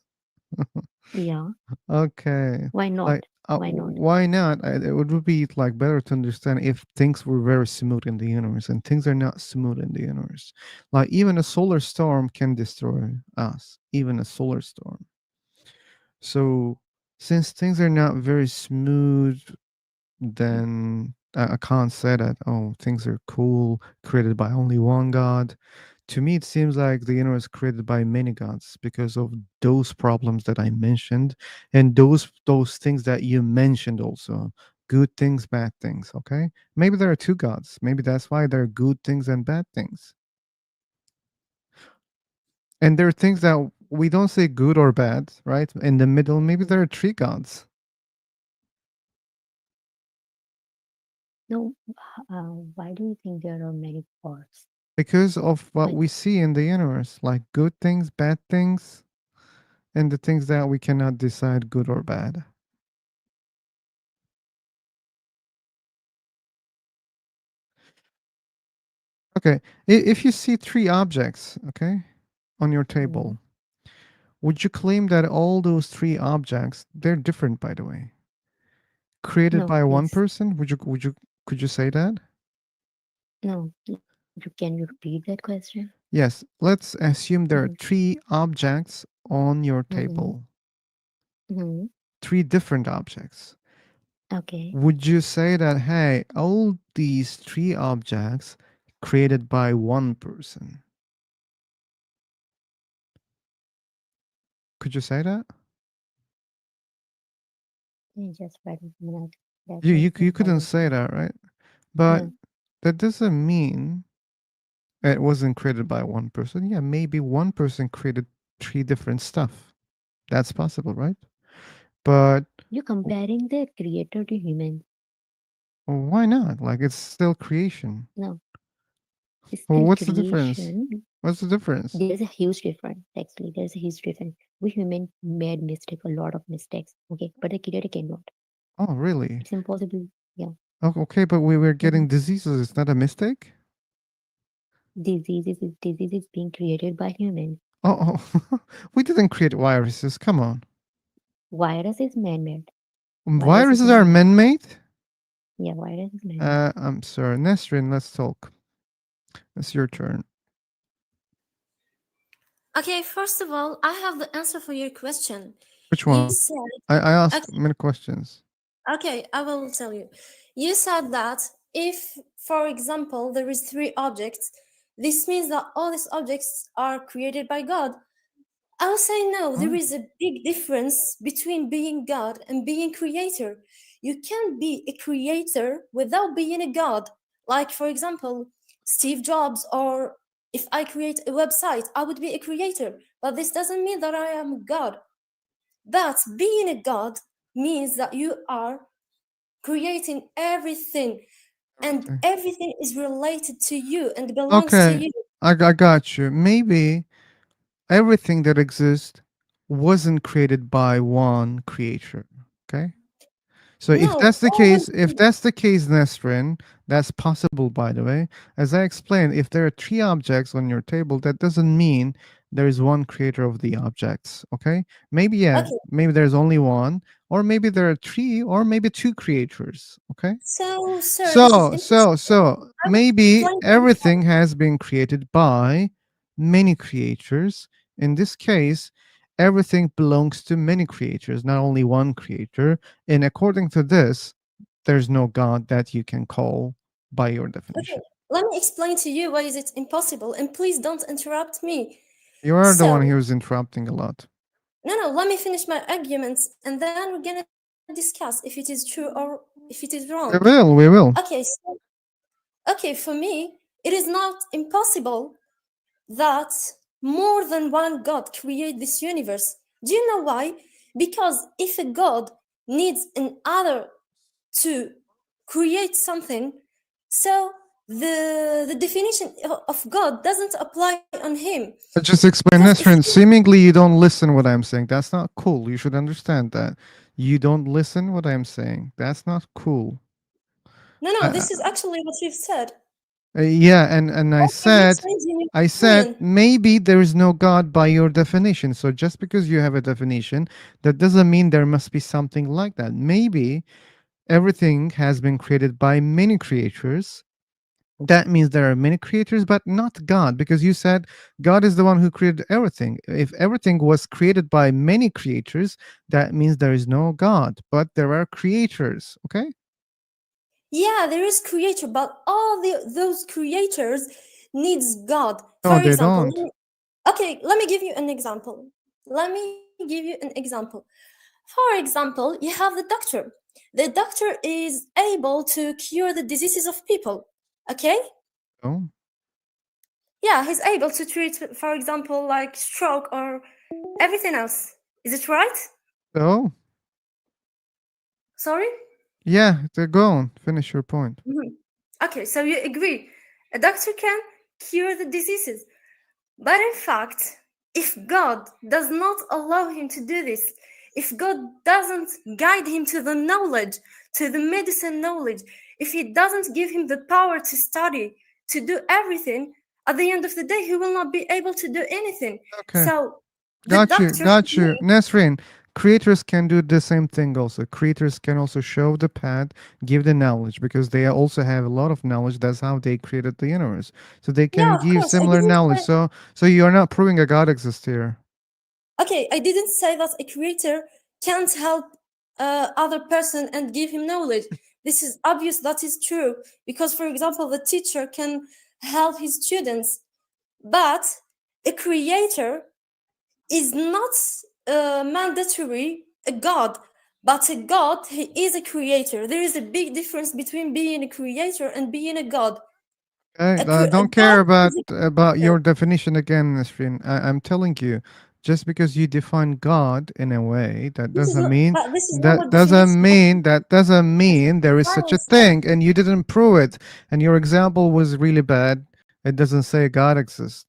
Yeah. Okay. Why not? Like, Why not? why not? It would be like better to understand if things were very smooth in the universe, and things are not smooth in the universe. Like even a solar storm can destroy us. Even a solar storm. So since things are not very smooth, then I can't say that, oh, things are cool, created by only one God. To me, it seems like the universe created by many gods because of those problems that I mentioned, and those things that you mentioned also. Good things, bad things. Okay, maybe there are 2 gods. Maybe that's why there are good things and bad things. And there are things that we don't say good or bad, right? In the middle, maybe there are 3 gods. No, why do you think there are many gods? Because of what Why? we see in the universe, like good things, bad things, and the things that we cannot decide good or bad. Okay, if you see 3 objects, okay, on your Mm-hmm. table, would you claim that all those 3 objects, they're different, by the way, created No, by one please. person? Could you say that? No. Can you repeat that question? Yes, let's assume there are Mm-hmm. 3 objects on your Mm-hmm. table, Mm-hmm. 3 different objects. Okay. Would you say that, hey, all these 3 objects created by one person? Could you say that? Just wait a minute. That You question couldn't hasn't say come. that, right? But No, that doesn't mean it wasn't created by one person. Yeah, maybe one person created 3 different stuff. That's possible, right? But you're comparing the creator to human. why not? Like it's still creation. No, it's Well, still what's the difference? creation. What's the difference? There's a huge difference. Actually, there's a huge difference. We human made mistake, a lot of mistakes. Okay, but the creator cannot. Oh, really? It's impossible. Yeah. Oh, okay, but we were Mm-hmm. getting diseases. It's not a mistake? Disease is being created by human. Oh, oh. We didn't create viruses. Come on. Virus is man-made. Virus is Viruses are man-made. man-made? Yeah, virus is man-made. I'm sorry. Nesrin, let's talk. It's your turn. Okay, first of all, I have the answer for your question. Which You one? said, I asked okay, many questions. okay, I will tell you. You said that if, for example, there is three objects, this means that all these objects are created by God. I'll say no, there is a big difference between being God and being creator. You can't be a creator without being a God. Like, for example, Steve Jobs, or if I create a website, I would be a creator. But this doesn't mean that I am God. But being a God means that you are creating everything, and Okay. everything is related to you and belongs to Okay, you. I got you. Maybe everything that exists wasn't created by one creator. Okay. So No, all if that's the case, Nesrin, that's possible, by the way. As I explained, if there are three objects on your table, that doesn't mean there is one creator of the objects. Okay. Maybe, yeah, okay. maybe there's only one, or maybe there are three, or maybe two creators. Okay. So, sir, this is So I will maybe explain to you. everything has been created by many creators. In this case, everything belongs to many creators, not only one creator. And according to this, there's no God that you can call by your Okay, definition. let me explain to you why is it impossible, and please don't interrupt me. You are the one So, who's interrupting a lot. no, let me finish my arguments, and then we're gonna discuss if it is true or if it is wrong. We will. Okay, for me, it is not impossible that more than one God create this universe. Do you know why? Because if a God needs another to create something, so the definition of God doesn't apply on him. I just explain, Because if Nesrin. he, Seemingly, you don't listen what I'm saying. That's not cool. You should understand that. You don't listen what I'm saying. That's not cool. no, I, this is actually what you've said. Yeah, and Okay, you're changing your I said opinion. maybe there is no God by your definition. So just because you have a definition, that doesn't mean there must be something like that. Maybe everything has been created by many creators. That means there are many creators, but not God, because you said God is the one who created everything. If everything was created by many creators, that means there is no God, but there are creators. Okay? Yeah, there is creator, but all those creators needs God. No, For they example, don't. okay, let me give you an example. Let me give you an example. For example, you have the doctor. The doctor is able to cure the diseases of people. Okay? No. Yeah, he's able to treat, for example, like stroke or everything else. Is it right? So Sorry? yeah, go on. Finish your point. Mhm. Okay, so you agree. A doctor can cure the diseases. But in fact, if God does not allow him to do this, if God doesn't guide him to the knowledge, to the medicine knowledge, if he doesn't give him the power to study, to do everything, at the end of the day, he will not be able to do anything. Okay. So the Got you, doctor for got you. me, Nesrin, creators can do the same thing also. Creators can also show the path, give the knowledge, because they also have a lot of knowledge. That's how they created the universe. So they yeah, can of give course, I similar didn't knowledge. say, So you're not proving a God exists here. okay, I didn't say that a creator can't help other person and give him knowledge. This is obvious that is true because, for example, the teacher can help his students, but a creator is not mandatory a god. But a god, he is a creator. There is a big difference between being a creator and being a god. A Don't god care is a about creator. your definition again, Nesrin. I'm telling you, just because you define God in a way, that This is doesn't not. mean But this is not what definition. there is such a Science says. thing, and you didn't prove it. And your example was really bad. It doesn't say God exists.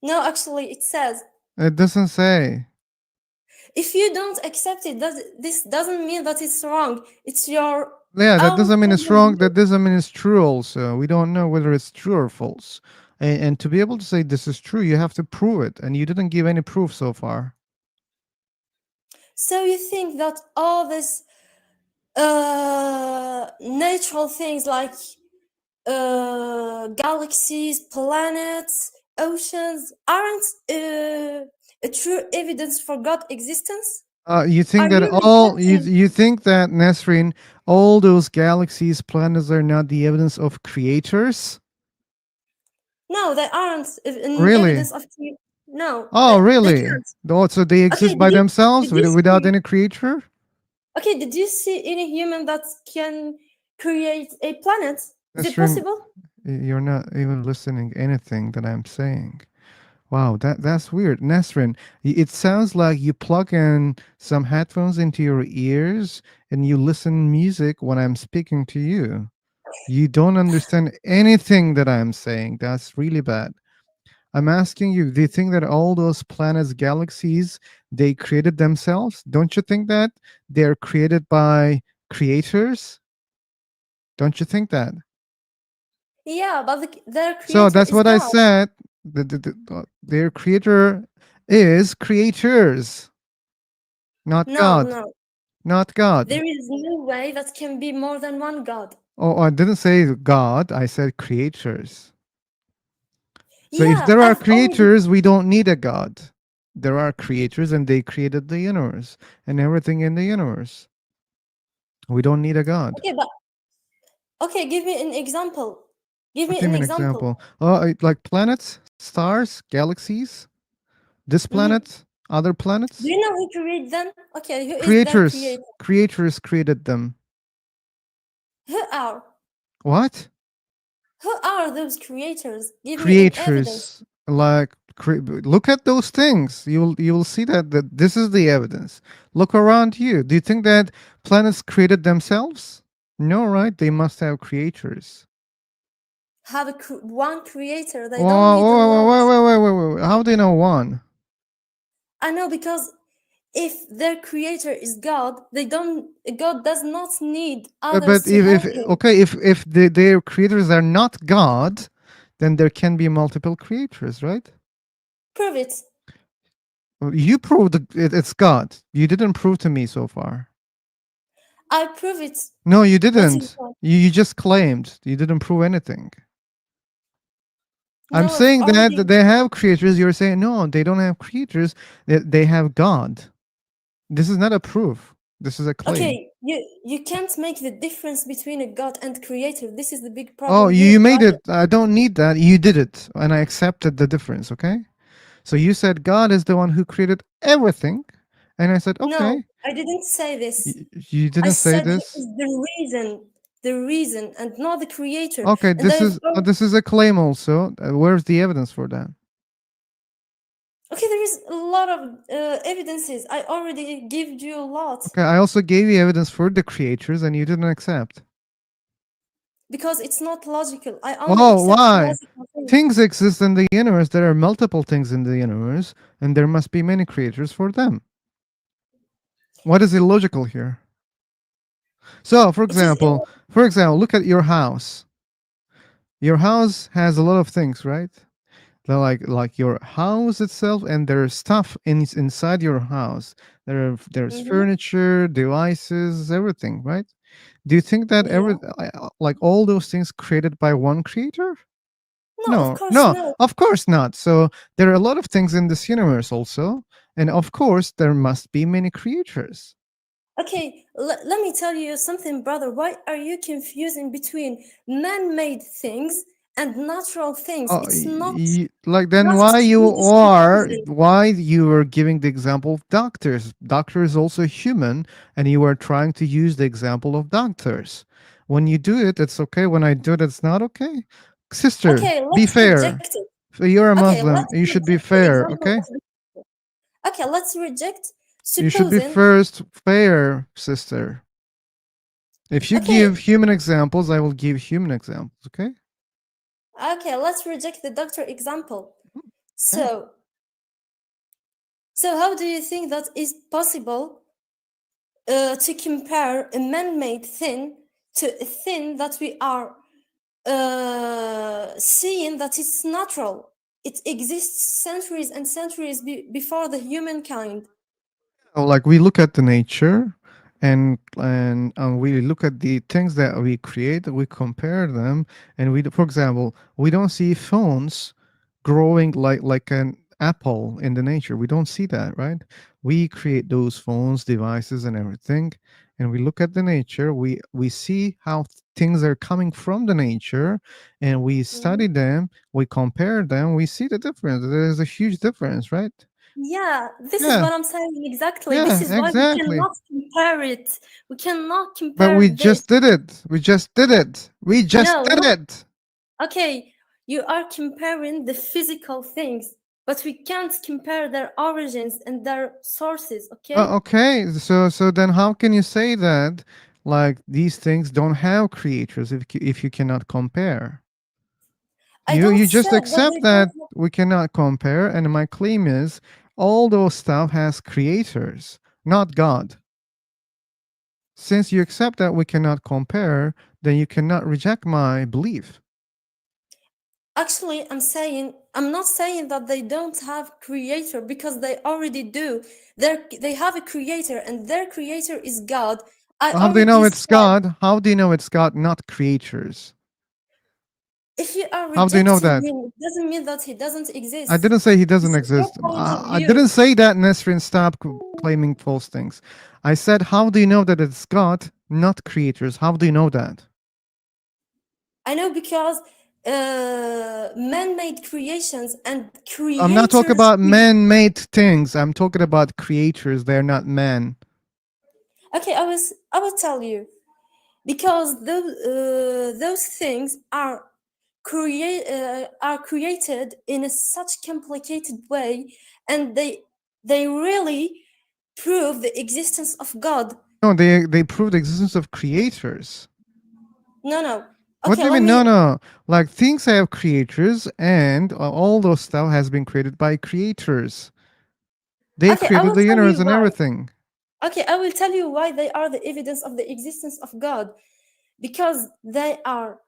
No, actually, it says. It doesn't say. If you don't accept it, this doesn't mean that it's wrong. It's your Yeah, that own doesn't mean point it's of wrong. view. That doesn't mean it's true. Also, we don't know whether it's true or false. And to be able to say this is true, you have to prove it, and you didn't give any proof so far. So you think that all these natural things like galaxies, planets, oceans aren't a true evidence for God existence? You think Are that you all rejecting? you think that Nasrin, all those galaxies, planets are not the evidence of creators? No, they aren't an Really? evidence of no, Oh, they really? can't. Oh, so they Okay, exist by themselves did you without see any creature? okay, did you see any human that can create a planet? Is it Nasrin, possible? you're not even listening anything that I'm saying. Wow, that's weird. Nasrin, it sounds like you plug in some headphones into your ears and you listen music when I'm speaking to you. You don't understand anything that I'm saying. That's really bad. I'm asking you, do you think that all those planets, galaxies, they created themselves? Don't you think that they're created by creators? Don't you think that? Yeah, but their So creator that's is what I God. said. Their creator is creators, not No, God. no. Not God. There is no way that can be more than one God. Oh, I didn't say God. I said creatures. So if Yeah, there are I've already. creators, we don't need a God. There are creators and they created the universe and everything in the universe. We don't need a God. Okay, but okay, give me an example. Give What me do you an mean example. example? Oh, like planets, stars, galaxies, this Hmm. planet, other Do planets? you know who created them? Okay, who is their Creators. creator? Creators created them. Who are? What? Who are those creators? Give me an evidence. Creators. Like look at those things. You'll see that this is the evidence. Look around you. Do you think that planets created themselves? No, right? They must have creators. Have one creator. They don't need a lot. Wait. How do you know one? I know because if their creator is God, they don't. God does not need But others to if help him. okay, if their creators are not God, then there can be multiple creators, right? Prove it. Well, you proved it's God. You didn't prove to me so far. I prove it. No, you What's your didn't. point? You just claimed. You didn't prove anything. I'm No, I've saying that already. they have creators. You're saying no, they don't have creators. They have God. This is not a proof. This is a claim. Okay, you can't make the difference between a God and creator. This is the big Oh, problem you here, made brother. it. I don't need that. You did it, and I accepted the difference. Okay. So you said God is the one who created everything, and I said No, okay. I didn't say this. You I didn't say said he this. is the reason, and not the creator. Okay, And I've this is a claim also. Where's the evidence for that? okay, there is a lot of evidences. I already gave you a lot Okay, I also gave you evidence for the creators, and you didn't accept. because it's not logical. I only Oh, accept why? logical things. Things exist in the universe. There are multiple things in the universe, and there must be many creators for them. What is illogical here? So, It is for example, look at your house. Your house has a lot of things, right? They're like your house itself, and there's stuff inside your house. There's mhm. furniture, devices, everything, right? Do you think that Yeah. like all those things created by one creator? No, of No, course no, no. of course not. So there are a lot of things in this universe also, and of course there must be many creatures. Okay, let me tell you something, brother. Why are you confusing between man-made things and natural things? Oh, It's not like then just in this comparison. why you were giving the example of doctors? Doctor is also human, and you are trying to use the example of doctors. When you do it, it's okay. When I do it, it's not okay. Sister, Okay, be let's fair. reject it. So you're a Okay, Muslim. let's You should be reject the fair, example okay? of the. Okay, let's reject You should be supposing. first fair, sister. If you Okay, give human examples, I will give human examples, okay? okay, let's reject the doctor example. Okay. So, so how do you think that is possible to compare a man-made thing to a thing that we are seeing that it's natural? It exists centuries and centuries before the humankind. Oh, like we look at the nature and we look at the things that we create, we compare them, and for example, we don't see phones growing like an apple in the nature. We don't see that, right? We create those phones, devices, and everything, and we look at the nature. We see how things are coming from the nature, and we Mhm. study them. We compare them. We see the difference. There is a huge difference, right? Yeah, this is Yeah, what I'm saying exactly. This yeah, is why we exactly. cannot compare it. We cannot But compare we this. just did it. We just did it. We just No, did not it. okay. You are comparing the physical things, but we can't compare their origins and their sources, okay? Okay, so then how can you say that like these things don't have creators if you cannot compare? I You don't just say that accept they don't that have. we cannot compare, and my claim is all those stuff has creators, not God. Since you accept that we cannot compare, then you cannot reject my belief. Actually, I'm not saying that they don't have creator because they already do. They have a creator and their creator is God. I How do you already know it's said God? How do you know it's God, not creatures? if you are How do you know rejecting that? him, it doesn't mean that he doesn't I exist. didn't say he This doesn't is your exist. point of I didn't view. say that, Nesrin. Stop claiming false things. I said, how do you know that it's God, not creators? How do you know that? I know because man-made creations and I'm not talking creators. about man-made things. I'm talking about creators. They're not man. Okay, I will tell you because those things are created in a such complicated way, and they really prove the existence of God. No, they prove the existence of creators. No, no. What Okay, do you let mean? me. No, no. Like things have creators, and all those stuff has been created by creators. They Okay, I created will the tell universe you and why. everything. Okay, I will tell you why they are the evidence of the existence of God. Because they are,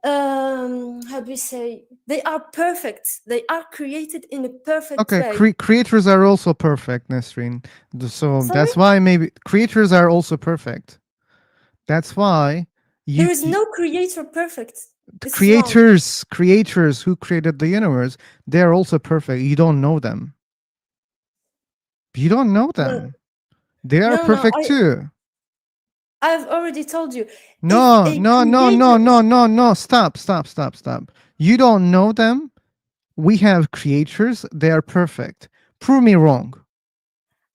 how do we say? They are perfect. They are created in a perfect Okay, way. creators are also perfect, Nesreen. So Sorry, that's why maybe creators are also perfect. That's why there is no creator perfect. This is wrong. creators who created the universe, they're also perfect. You don't know them. You don't know No, them. They are no, no. perfect too. I've already told you. If No, a no, no, no, creator no, is no, no. Stop, stop, stop, stop. You don't know them. We have creators. They are perfect. Prove me wrong.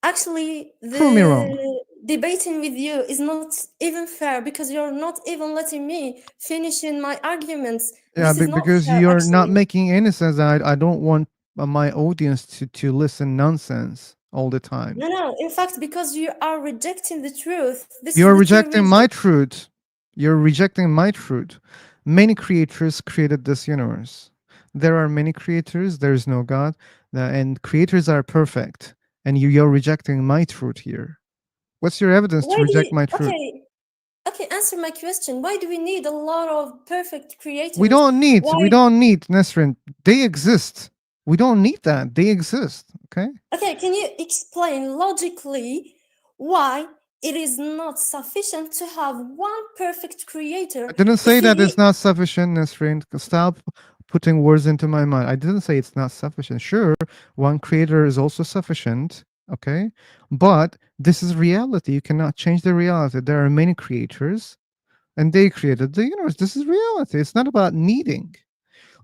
actually Prove me wrong. the debating with you is not even fair because you're not even letting me finish in my arguments. Yeah, This is not because fair, you're not actually. making any sense. I don't want my audience to listen nonsense all the time. No, no. In fact, because you are rejecting the truth. This is You're the true rejecting reason. my truth. You're rejecting my truth. Many creators created this universe. There are many creators. There is no God, and creators are perfect. And you're rejecting my truth here. What's your evidence Why to do reject we? my truth? Okay, okay. Answer my question. Why do we need a lot of perfect We creators? don't need. Why? We don't need Nesrin. They exist. We don't need that. They exist. Okay. Okay, can you explain logically why it is not sufficient to have one perfect I creator didn't say if that it's he? not sufficient, Nesrin. Stop putting words into my mind. I didn't say it's not sufficient. Sure, one creator is also sufficient, okay? But this is reality. You cannot change the reality. There are many creators and they created the universe. This is reality. It's not about needing.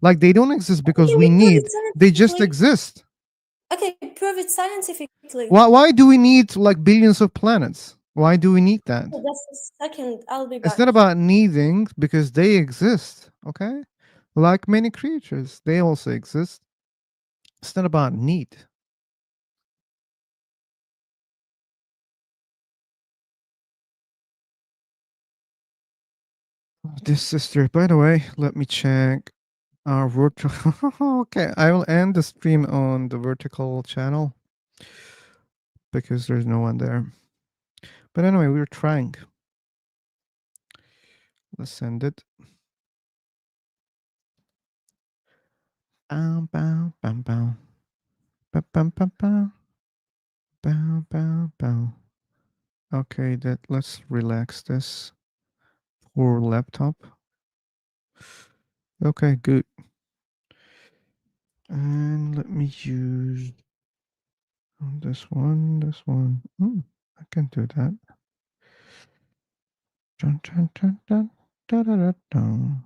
Like they don't exist because Can we we prove need, it they just scientifically? exist. Okay, prove it scientifically. Why do we need like billions of planets? Why do we need that? Okay, just a second. I'll be It's back. not about needing because they exist, okay? Like many creatures, they also exist. It's not about need. This sister, by the way, let me check our vertical. Okay, I will end the stream on the vertical channel because there's no one there. But anyway, we're trying. Let's send it. Bow, bow, bam, bow. Ba, bam, bam, bow. Bow, bow, bow. Okay, let's relax this poor laptop. Okay, good. And let me use This one, this one. I can do that. Dun, dun, dun, dun, da, da, da, dun.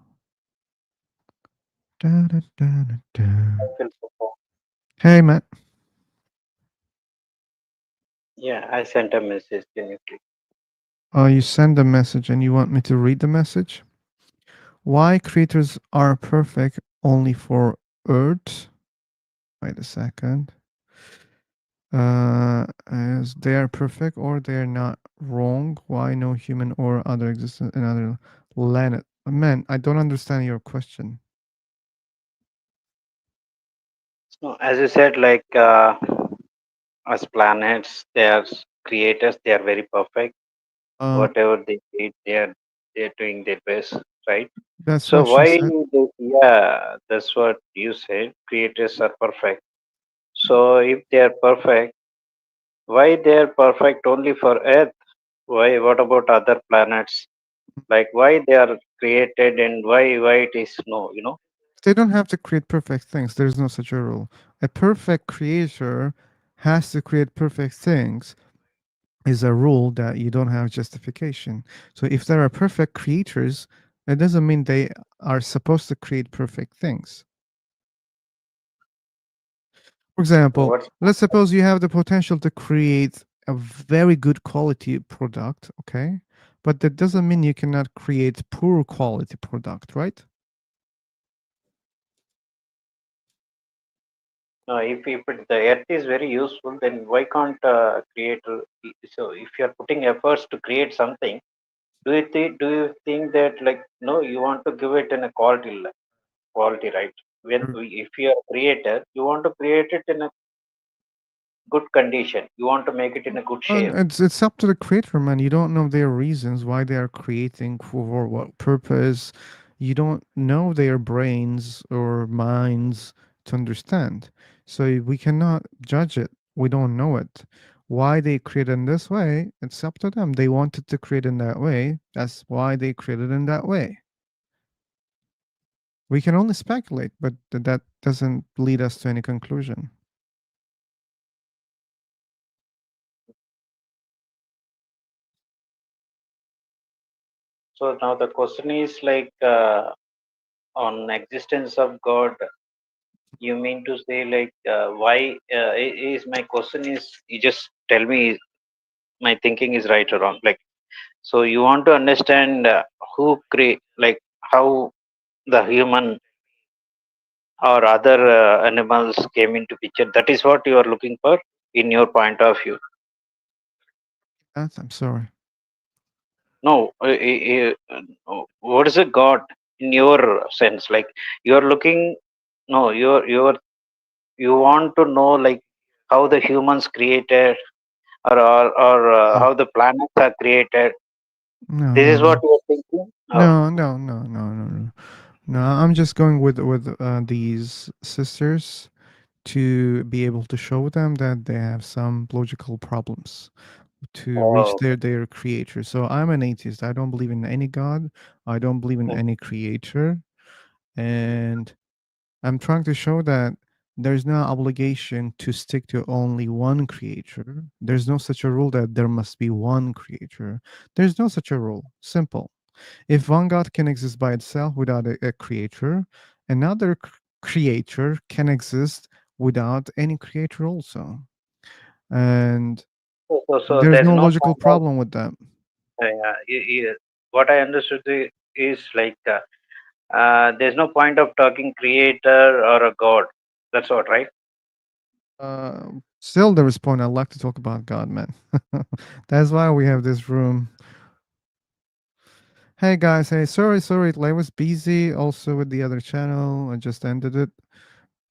Da, da, da, da, da. Hey, Matt. Yeah, I sent a message. Can you click? Oh, you send a message and you want me to read the message? Why creators are perfect only for Earth? Wait a second. As they are perfect or they are not wrong. Why no human or other existence in other planet? Man, I don't understand your question. So, as you said, like as planets, they are creators. They are very perfect. Uh, Whatever they did, they're doing their best, right? that's So what she why? said. Yeah, that's what you said. Creators are perfect. So if they are perfect, why they are perfect only for Earth? Why? What about other planets? Like why they are created and why it is no? They don't have to create perfect things. There's no such a rule. A perfect creator has to create perfect things is a rule that you don't have justification. So if there are perfect creators, it doesn't mean they are supposed to create perfect things. For So example, what's let's suppose you have the potential to create a very good quality product, okay? But that doesn't mean you cannot create poor quality product, right? the Earth is very useful, then why can't create? So if you are putting efforts to create something, do you think that like no, you want to give it in a quality, right? If you are a creator, you want to create it in a good condition. You want to make it in a good shape. It's up to the creator, man. You don't know their reasons why they are creating for what purpose. You don't know their brains or minds to understand. So we cannot judge it. We don't know it. Why they create in this way, it's up to them. They wanted to create in that way. That's why they created in that way. We can only speculate, but that doesn't lead us to any conclusion. So now the question is like on existence of God. You mean to say like why is my question is you just tell me my thinking is right or wrong. Like so you want to understand who create like how the human or other animals came into picture. That is what you are looking for in your point of view. I'm sorry. No, what is a God in your sense? Like you are looking. No, you want to know like how the humans created or Oh, how the planets are created. no, This no, is what no. you are thinking. Oh, No, no, no, no, no, no. No, I'm just going with these sisters to be able to show them that they have some logical problems to reach oh, their creator. So I'm an atheist. I don't believe in any god. I don't believe in okay. any creator, and I'm trying to show that there's no obligation to stick to only one creator. There's no such a rule that there must be one creator. There's no such a rule. Simple. If one God can exist by itself without a creator, another creator can exist without any creator also. And So there's there's no no logical point of problem with that. what I understood is like there's no point of talking creator or a god. That's what, right? Still, there is point. I like to talk about God, man. That's why we have this room. Hey guys, hey, sorry, I was busy also with the other channel. I just ended it.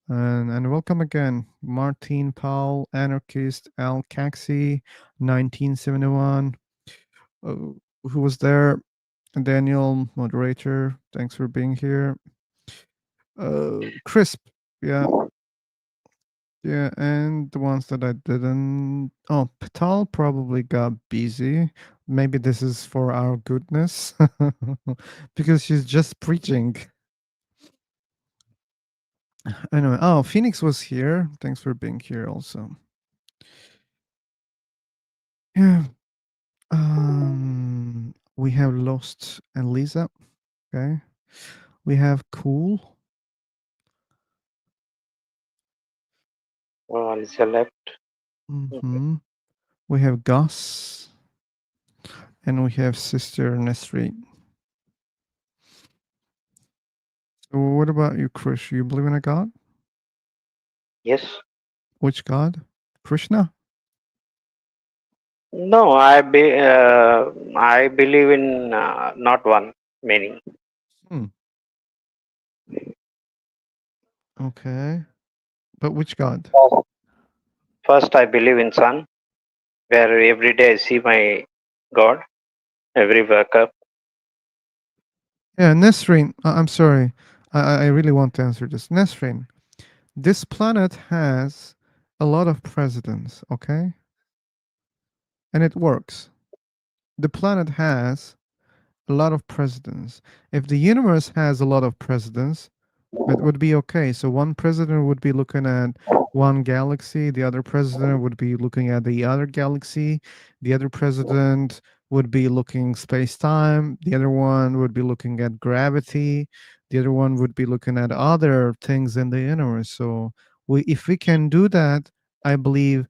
And welcome again, Martin Paul, Anarchist, Al Caxi, 1971. Uh, who was there? Daniel, moderator. Thanks for being here. Crisp, yeah, yeah, and the ones that I didn't. Oh, Patal probably got busy. Maybe this is for our goodness, because she's just preaching. Anyway, oh, Phoenix was here. Thanks for being here also. Yeah. We have lost Elisa. Okay. We have Cool. Lisa left. Okay. Hmm. We have Gus. And we have Sister Nesreen. So what about you, Krish? You believe in a God? Yes. Which God? Krishna? No, I believe in not one, many. Hmm. Okay. But which God? First, I believe in sun, where every day I see my God. Every wake up. Yeah, Nesreen. I'm sorry. I really want to answer this. Nesreen, this planet has a lot of presidents, okay? And it works. The planet has a lot of presidents. If the universe has a lot of presidents, it would be okay. So one president would be looking at one galaxy, the other president would be looking at the other galaxy, the other president would be looking space time, the other one would be looking at gravity, the other one would be looking at other things in the universe. So if we can do that, I believe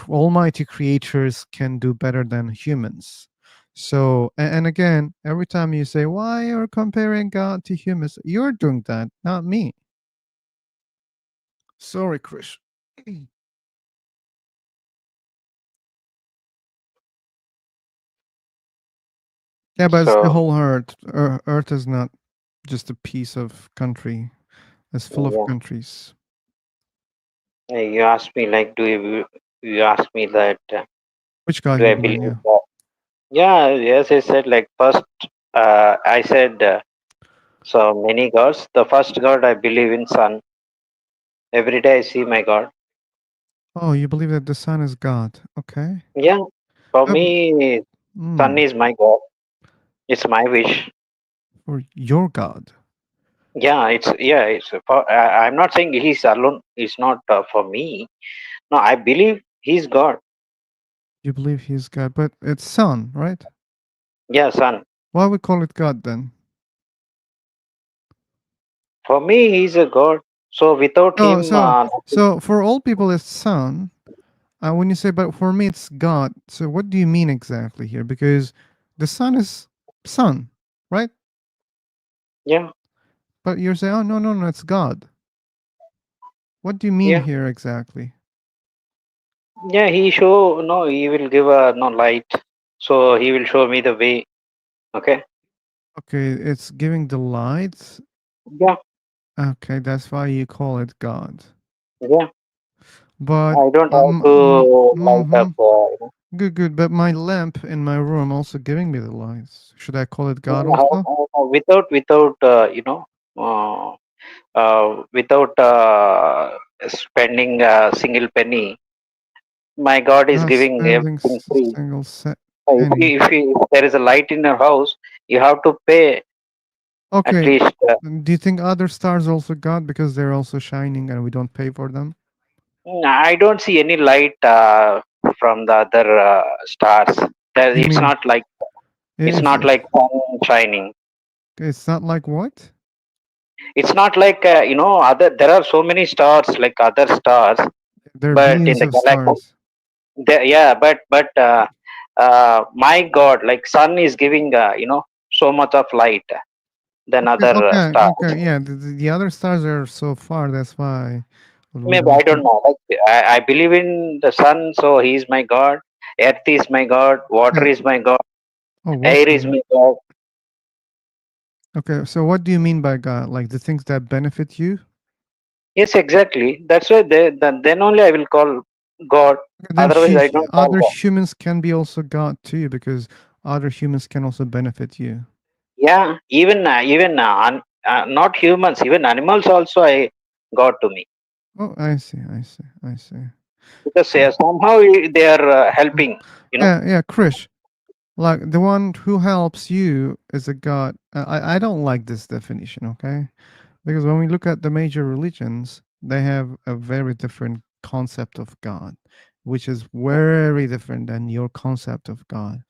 almighty creatures can do better than humans. So, and again, every time you say, why you're comparing God to humans, you're doing that, not me. Sorry, Chris. Yeah, but it's the So whole earth. Earth is not just a piece of country. It's full of yeah, countries. you asked me like, you asked me that Which God do you I believe? believe Yeah. that? Yeah, yes, I said like first. I said so many gods. The first God I believe in sun. Every day I see my God. Oh, you believe that the sun is God. Okay. Yeah, for But, me, sun mm, is my God. It's my wish. for your God. Yeah, it's for. I'm not saying he's alone. It's not for me. No, I believe he's God. You believe he's God, but it's sun, right? Yeah, sun. Why we call it God then? For me, he's a God. So without Oh, him, so for all people it's sun. When you say, but for me it's God. So what do you mean exactly here? Because the sun is sun, right? yeah, But you're saying, oh no, no, no, it's God. What do you mean yeah, here exactly? yeah. He show no. He will give a no light. So he will show me the way. Okay. Okay, it's giving the light. Yeah, Okay, that's why you call it God. yeah. But I don't have to light up. good, good. But my lamp in my room also giving me the lights. Should I call it God also? Without without spending a single penny, my God is Not giving spending everything free. single cent penny. If there is a light in your house, you have to pay at Okay. least. Do you think other stars also God because they're also shining and we don't pay for them? I don't see any light from the other stars. That You mean it's it's not like sun shining. it's not like what? It's not like other. There are so many stars like other stars, There are but in billions the of galaxy, stars. yeah, but my God, like sun is giving so much of light than Okay, other okay, stars. okay. Yeah, the other stars are so far. That's why we Maybe don't I don't pay. know. Like I believe in the sun, so he is my God. Earth is my God. Water Okay. is my God. Oh, Air is water. my God. Okay, so what do you mean by God? Like the things that benefit you? Yes, exactly. That's why then only I will call God. Okay, then Otherwise, I don't call other God. humans can be also God too, because other humans can also benefit you. Yeah, not humans, even animals also I God to me Oh, I see, I see, I see. because Uh, somehow they are helping. You know. Yeah, yeah, Krish. Like the one who helps you is a God. I don't like this definition, okay? Because when we look at the major religions, they have a very different concept of God. which is very different than your concept of God.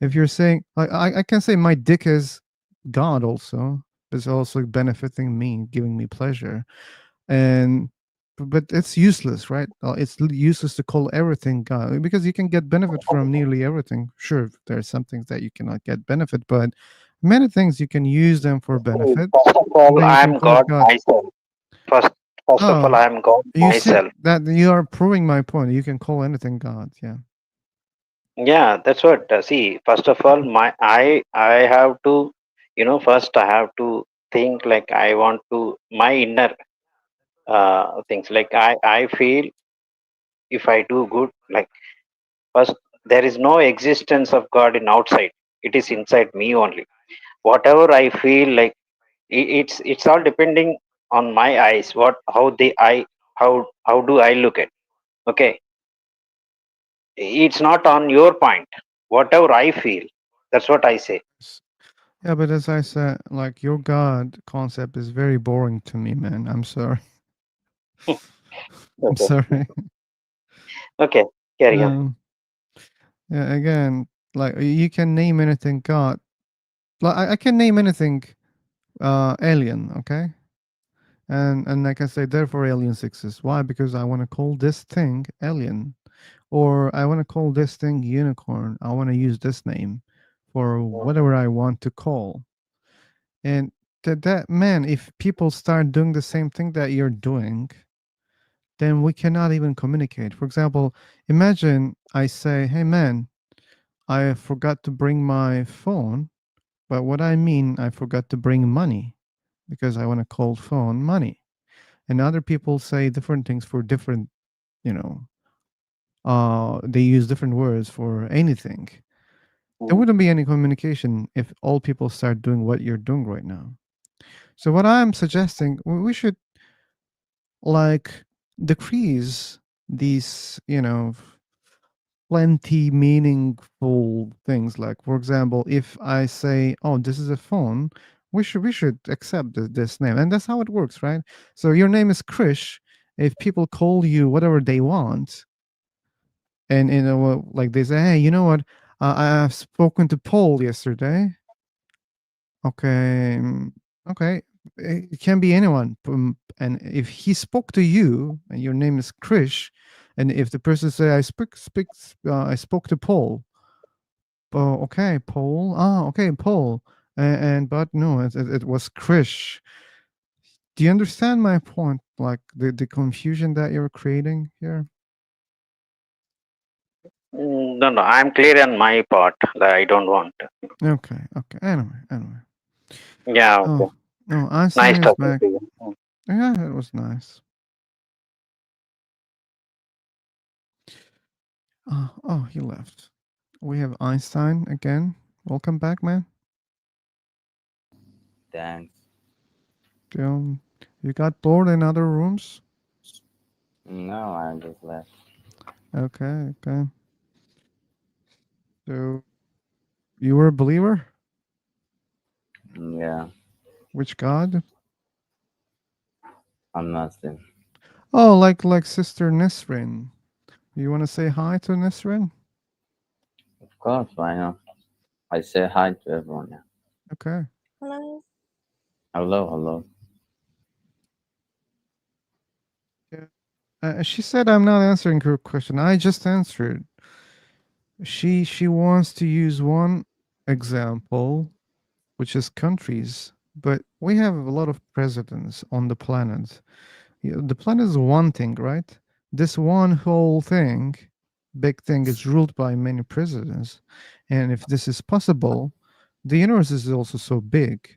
If you're saying, like, I can say my dick is God also, is also benefiting me, giving me pleasure. And but it's useless, right? It's useless to call everything God because you can get benefit from nearly everything. Sure, there are some things that you cannot get benefit, but many things you can use them for benefit, First of and all, then you I can am call it God God. myself. First, first of all, Oh, I am God you see myself. that you are proving my point. You can call anything God. Yeah. Yeah, that's what. See, first of all, I have to, first I have to think like I want to my inner things. Like I feel if I do good, like first there is no existence of God in outside. It is inside me only. Whatever I feel like it's all depending on my eyes. What how they I how do I look at? Okay, it's not on your point. Whatever I feel, that's what I say. Yeah, but as I said, like your God concept is very boring to me, man. I'm sorry. I'm Okay. sorry. Okay, carry on. Um, yeah, again, like you can name anything God. Like I can name anything alien, okay? And I can say therefore aliens exist. Why? Because I want to call this thing alien. Or I want to call this thing unicorn. I want to use this name for whatever I want to call. And that man, if people start doing the same thing that you're doing, then we cannot even communicate. For example, imagine I say, "Hey man, I forgot to bring my phone," but what I mean, I forgot to bring money because I want to call phone money. And other people say different things for different, you know, they use different words for anything. There Mm. wouldn't be any communication if all people start doing what you're doing right now. So what I'm suggesting, we should like decrease these, plenty meaningful things. Like for example, if I say, "Oh, this is a phone," we should accept this name, and that's how it works, right? So your name is Krish. If people call you whatever they want, and like they say, "Hey, you know what? I have spoken to Paul yesterday." Okay, okay. It can be anyone. And if he spoke to you and your name is Krish, and if the person say I spoke to Paul. Oh, okay, Paul. Ah, okay, Paul. And but no, it was Krish. Do you understand my point? Like the confusion that you're creating here? No, no, I'm clear on my part. That I don't want. Okay, okay. Anyway. Yeah, okay. Oh, no, Einstein Nice is talking back. to you. Mm. Yeah, it was nice. Oh, he left. We have Einstein again. Welcome back, man. Thanks. Um, you got bored in other rooms? No, I just left. Okay, okay. So you were a believer? Yeah, Which god? I'm Muslim. Oh, like Sister Nisrin. You want to say hi to Nisrin? Of course, why not? I say hi to everyone. Yeah. Okay. Hello. Hello, hello. Yeah. She said I'm not answering her question. I just answered. She wants to use one example, which is countries, but we have a lot of presidents on the planet. The planet is one thing, right? This one whole thing, big thing, is ruled by many presidents. And if this is possible, the universe is also so big,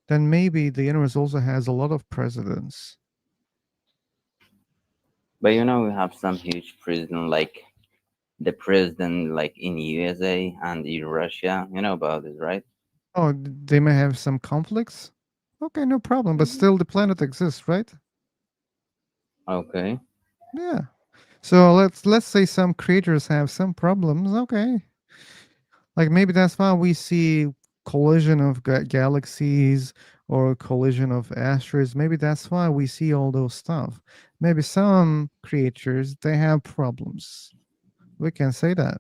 then maybe the universe also has a lot of presidents. But you know, we have some huge president, like the president, like in USA and in Russia. You know about this, right? Oh, they may have some conflicts. Okay, no problem. But still, the planet exists, right? Okay. Yeah. So let's say some creatures have some problems. Okay, like maybe that's why we see collision of galaxies or collision of asteroids. Maybe that's why we see all those stuff. Maybe some creatures they have problems. We can say that.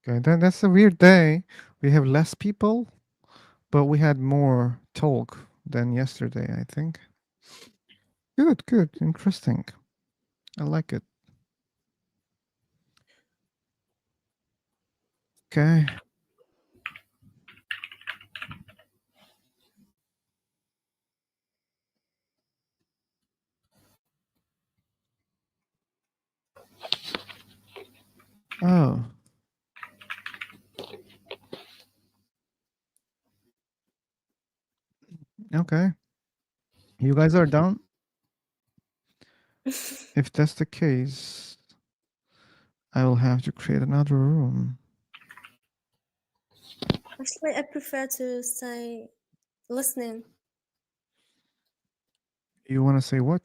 Okay, that's a weird day. We have less people, but we had more talk than yesterday, I think. Good, good, interesting. I like it. Okay. Oh, okay. You guys are done? If that's the case, I will have to create another room. Actually, I prefer to stay listening. You want to say what?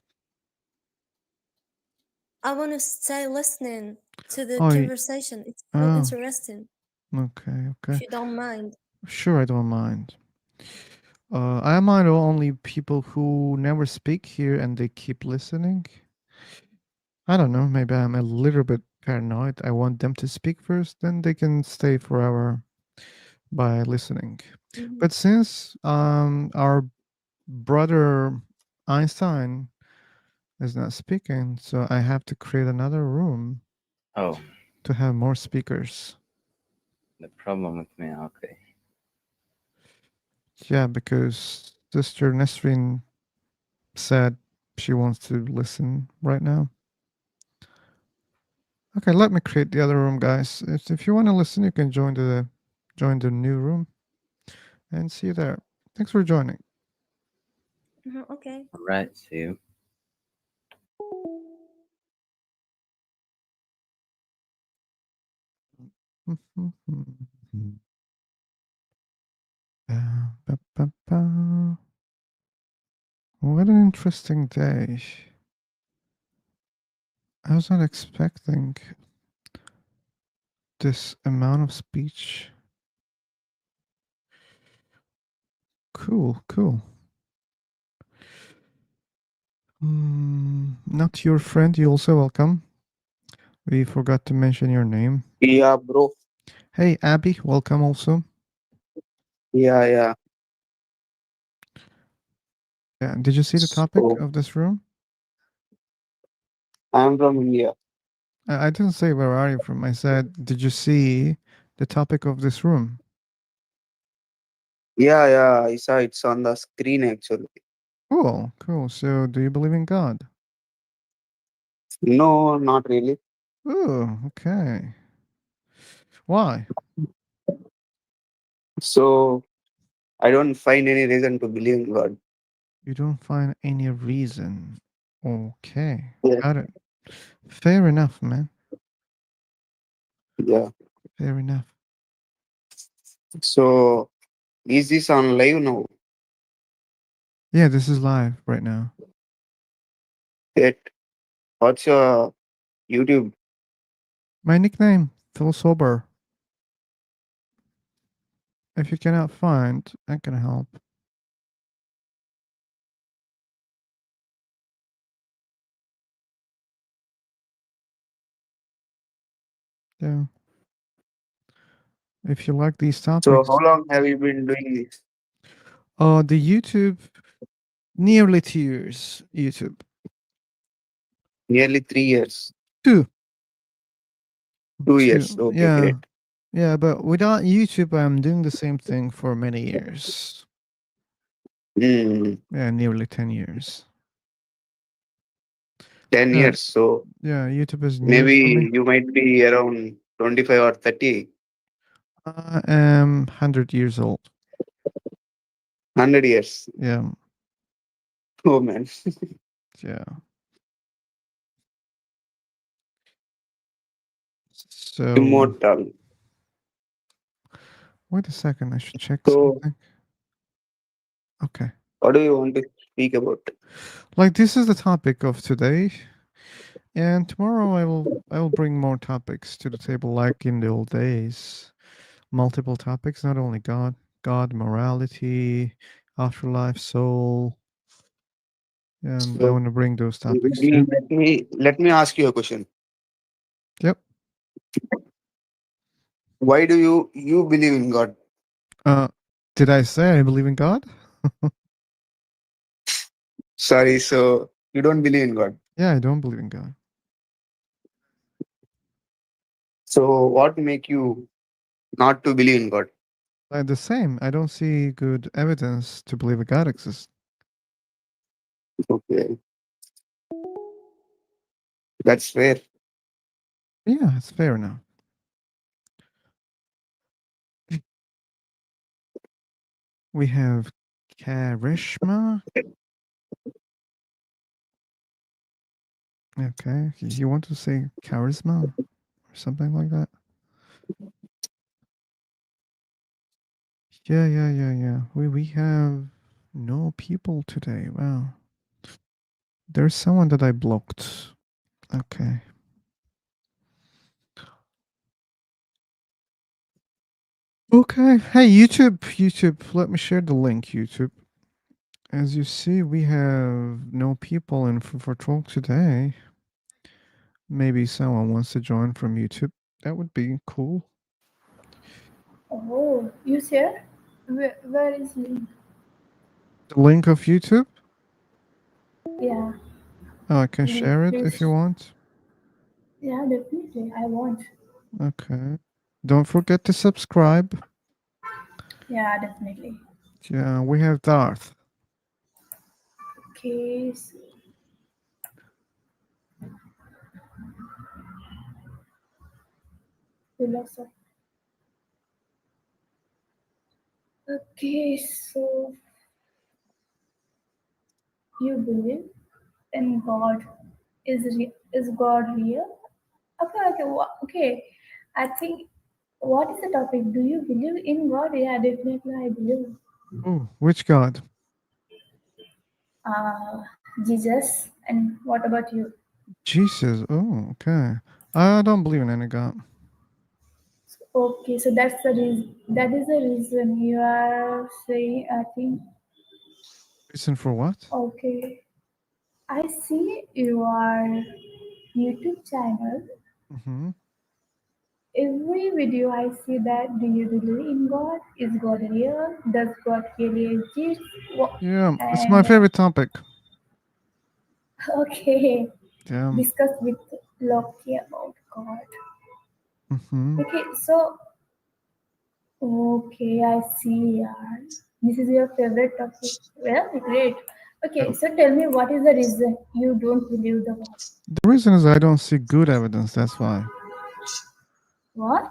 I want to stay listening to the Oh, conversation. It's so oh, interesting. okay, If okay. you don't mind. Sure, I don't mind. I mind only people who never speak here and they keep listening. I don't know. Maybe I'm a little bit paranoid. I want them to speak first, then they can stay forever by listening. Mhm. But since our brother Einstein is not speaking, so I have to create another room Oh, to have more speakers. the problem with me. Okay. Yeah, because Sister Nesreen said she wants to listen right now. Okay, let me create the other room, guys. If you want to listen, you can join the new room and see you there. Thanks for joining. Okay. All right. See you. Ba, ba, ba. What an interesting day. I was not expecting this amount of speech. Cool, cool. Not your friend, you also welcome. We forgot to mention your name. Yeah, bro. Hey, Abby, welcome also. Yeah, yeah. Yeah, did you see the topic So of this room? I'm from India. I didn't say where are you from. I said, did you see the topic of this room? Yeah, yeah. I saw it's on the screen actually. Cool, cool. So, do you believe in God? No, not really. Oh, okay. Why? So I don't find any reason to believe in God. You don't find any reason. Okay, Yeah, got it. Fair enough, man. yeah. Fair enough. So is this on live now? Yeah, this is live right now. That what's your YouTube? My nickname, Phil Sober. If you cannot find, I can help. Yeah. If you like these So topics, how long have you been doing this? the YouTube, nearly 2 years. YouTube. Nearly 3 years. Two. 2 years. Two. Okay, Yeah. great. Yeah, but without YouTube, I'm doing the same thing for many years. Hmm. Yeah, nearly 10 years. 10 Yeah, years. So yeah, YouTube is new for me. maybe you might be around 25 or 30. I am 100 years old. 100 years. Yeah, Oh man. yeah. So, Immortal. wait a second, I should check So something. Okay. what do you want to speak about? Like this is the topic of today, and tomorrow I will bring more topics to the table like in the old days. multiple topics, not only God, morality, afterlife, soul. And I So want to bring those topics too. let me ask you a question. Yep. Why do you believe in God? Uh, did I say I believe in God? Sorry, so you don't believe in God. Yeah, I don't believe in God. So what make you not to believe in God? Like the same. I don't see good evidence to believe a God exists. Okay, that's fair. Yeah, it's fair enough. We have Karishma. Okay. You want to say charisma or something like that? Yeah. We have no people today. Wow. There's someone that I blocked. Okay. Okay. Hey, YouTube, let me share the link, YouTube. As you see, we have no people in for talk today. Maybe someone wants to join from YouTube. That would be cool. Oh, you share? Where is link? The link of YouTube? Yeah, I can link, share it if you please. want. Yeah, definitely. I want. Okay. Don't forget to subscribe. Yeah, definitely. Yeah, we have Darth. Okay. So, philosophy. Okay, so you believe in God? Is God real? Okay. I think. What is the topic? Do you believe in God? Yeah, definitely. I believe. Oh, which God? Jesus. And what about you? Jesus. Oh, okay. I don't believe in any God. Okay, so that's the reason. That is the reason you are saying. I think. Reason for what? Okay, I see your YouTube channel. Mm-hmm. Every video I see that. Do you believe in God? Is God real? Does God really exist? Yeah, it's my And favorite topic. okay, Yeah. discuss with Loki about God. Mm-hmm. Okay, so okay, I see. This is your favorite topic. Well, great. Okay, Yeah. so tell me what is the reason you don't believe the God? The reason is I don't see good evidence. That's why. What?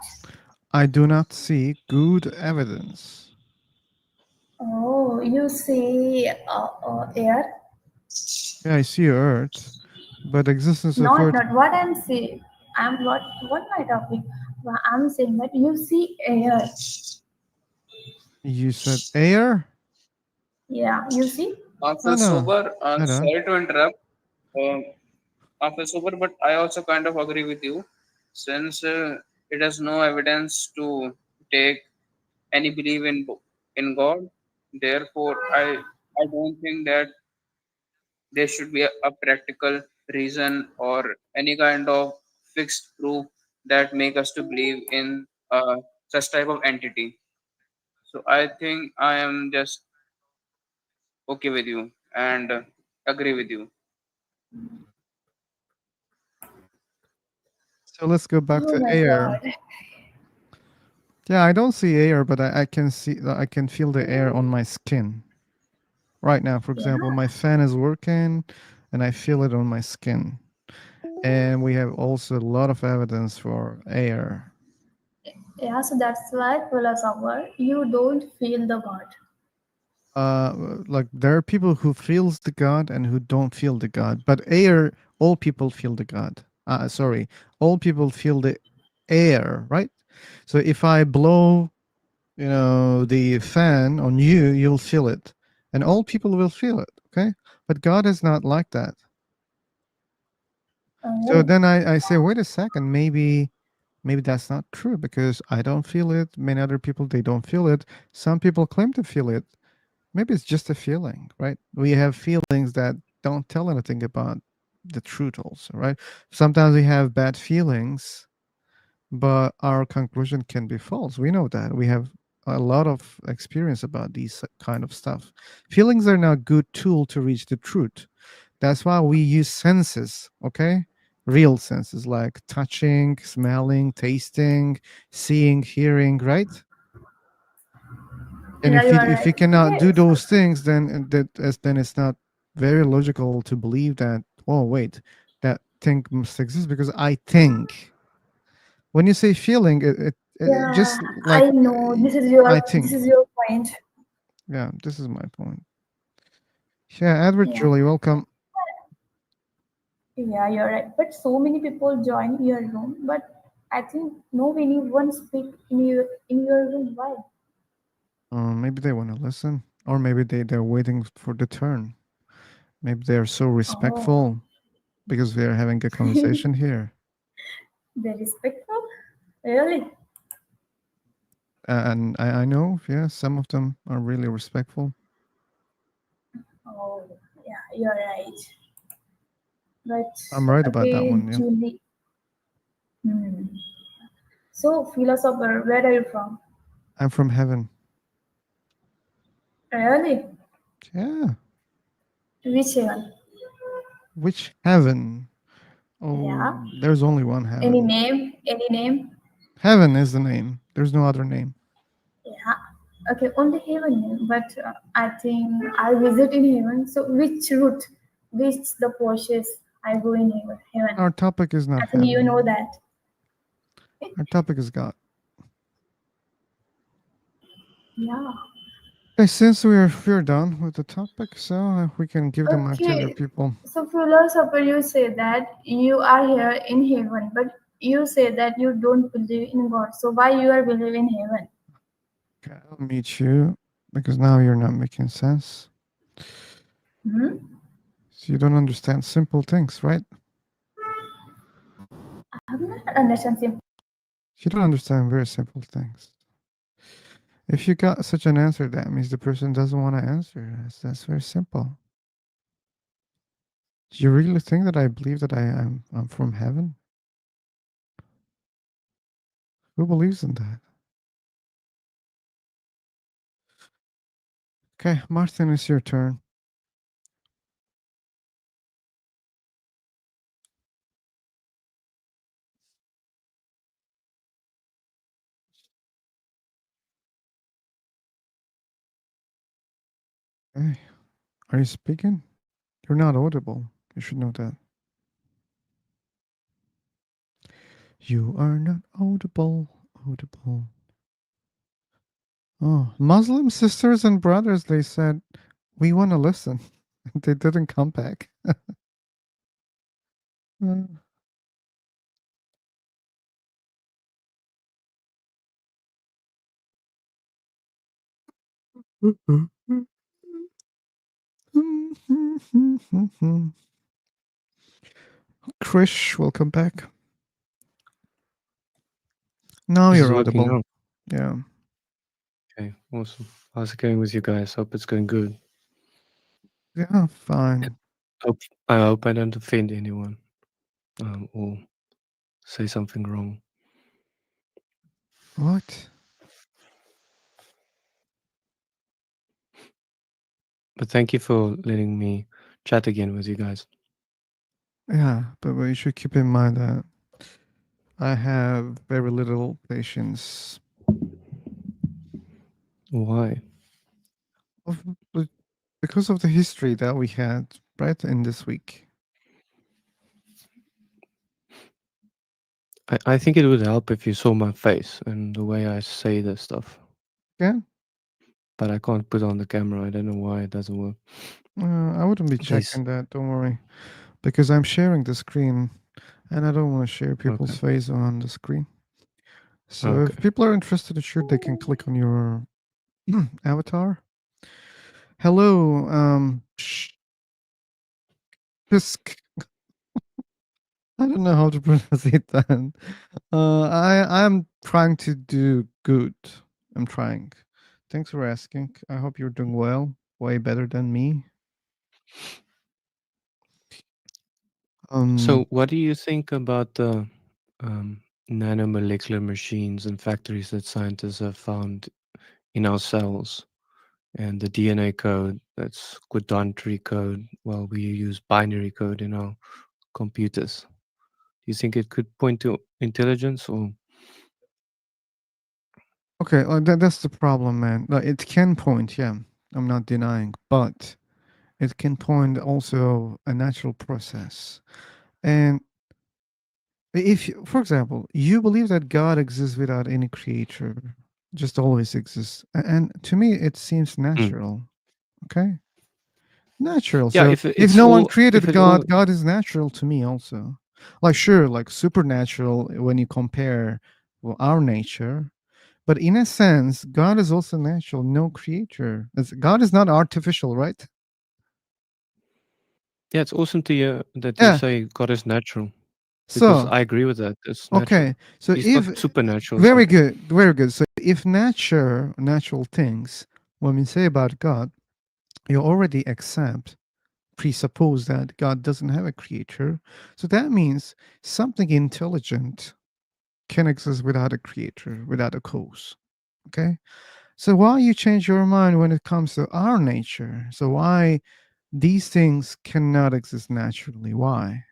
I do not see good evidence. Oh, you see air? Yeah, I see Earth, but existence of Not Earth. not what I'm saying. I'm what my topic. I'm saying that you see air. You said air? Yeah, you see. I know. I don't. Sorry to interrupt. Um, Sober, but I also kind of agree with you, since it has no evidence to take any belief in God. Therefore, I don't think that there should be a practical reason or any kind of fixed proof that make us to believe in such type of entity. So I think I am just okay with you and agree with you. So let's go back Oh to my air. God. Yeah, I don't see air, but I can see. I can feel the air on my skin right now. For example, Yeah. my fan is working, and I feel it on my skin. And we have also a lot of evidence for air. Yeah, so that's why philosopher, you don't feel the God. Like there are people who feels the God and who don't feel the God, but air, all people feel the God. Sorry, all people feel the air, right? So if I blow, the fan on you, you'll feel it, and all people will feel it. Okay, but God is not like that. So Oh, then I say, wait a second, maybe Maybe that's not true because I don't feel it. Many other people, they don't feel it. Some people claim to feel it. Maybe it's just a feeling, right? We have feelings that don't tell anything about the truth, also, right? Sometimes we have bad feelings, but our conclusion can be false. We know that. We have a lot of experience about these kind of stuff. Feelings are not a good tool to reach the truth. That's why we use senses, okay? Real senses like touching, smelling, tasting, seeing, hearing, right? And Yeah, you are if right. we cannot Okay, do those things, then it's not very logical to believe that. Oh wait, that thing must exist because I think. When you say feeling, it yeah, just like I know. I This think. is your point. Yeah, this is my point. Yeah, Edward, Yeah, Julie, welcome. yeah, you're right. But so many people join your room, but I think no anyone speak in your room. Why? Maybe they want to listen, or maybe they're waiting for the turn. Maybe they're so Oh, respectful because we are having a conversation here. they respectful. Really? And I know, yeah, some of them are really respectful. Oh, yeah, you're right. But I'm right about that okay, one. Yeah, Julie. Hmm. So, philosopher, where are you from? I'm from heaven. Really? Yeah, Which heaven? which heaven? Oh, Yeah. there's only one Any heaven. name? Any name? Heaven is the name. There's no other name. Yeah. Okay, only heaven name. But I think I visit in heaven. So, which route? Which the process I go in heaven? Heaven. Our topic is not I think you know heaven. that. Our topic is God. Yeah. Okay, since we're done with the topic, so we can give the mic to other Okay. people. So, philosopher, you say that you are here in heaven, but you say that you don't believe in God. So, why you are believe in heaven? Okay, I'll meet you because now you're not making sense. Hmm? So you don't understand simple things, right? I do not understand simple. You don't understand very simple things. If you got such an answer, that means the person doesn't want to answer. That's very simple. Do you really think that I believe that I'm from heaven? Who believes in that? Okay, Martin, it's your turn. Hey, are you speaking? You're not audible. You should know that. You are not audible. Audible. Oh, Muslim sisters and brothers, they said, we want to listen. They didn't come back. Mm. Krish, welcome back. Now This is you're working audible. out. Yeah. Okay, awesome. How's it going with you guys? Hope it's going good. Yeah, fine. Hope I hope I don't offend anyone, or say something wrong. What? But thank you for letting me chat again with you guys. Yeah, but you should keep in mind that I have very little patience. Why? Of- Because of the history that we had right in this week. I think it would help if you saw my face and the way I say this stuff. Yeah. But I can't put on the camera. I don't know why it doesn't work. I wouldn't be Please. checking that, don't worry. Because I'm sharing the screen and I don't want to share people's Okay. face on the screen. So if Okay. people are interested, sure, they can click on your avatar. Hello, Pisk. I don't know how to pronounce it then. I'm trying to do good. I'm trying. Thanks for asking. I hope you're doing well. Way better than me. So, what do you think about the nanomolecular machines and factories that scientists have found in our cells, and the DNA code that's quadrantary code, while we use binary code in our computers? Do you think it could point to intelligence, or Okay, that's the problem, man. Like, it can point, yeah. I'm not denying, but it can point also a natural process. And if, for example, you believe that God exists without any creator, just always exists, and to me, it seems Mm. natural. Okay, natural. Yeah, So if if it's no one all, if created it all, God, God is natural to me also. Like sure, like supernatural when you compare well, our nature, but in a sense, God is also natural, no creator. God is not artificial, right? yeah, it's awesome to hear that you Yeah. say God is natural, because So I agree with that. It's natural. okay, so He's not if supernatural or very something. good, very good. So if natural things, when we say about God, you already accept, presuppose that God doesn't have a creator. So that means something intelligent can exist without a creator, without a cause. Okay. So why you change your mind when it comes to our nature? So why these things cannot exist naturally? Why?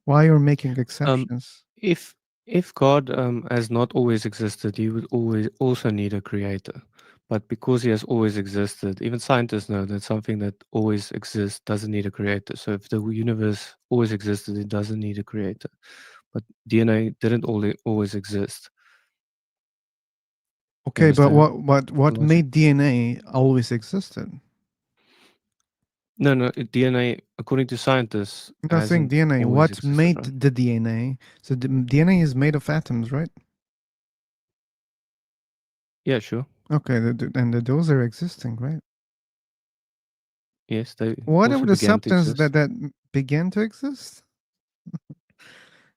Why you're making Um, exceptions? if if God has not always existed, he would always also need a creator. But because he has always existed, even scientists know that something that always exists doesn't need a creator. So if the universe always existed, it doesn't need a creator. But DNA didn't always exist. You Okay, but understand the what logic? made DNA always existed? No, no. DNA, according to scientists, I'm not saying hasn't DNA. always What existed, made right? the DNA? So the DNA is made of atoms, right? Yeah, sure. Okay, those are existing, right? Yes, they Whatever also the began to substance exist. that began to exist.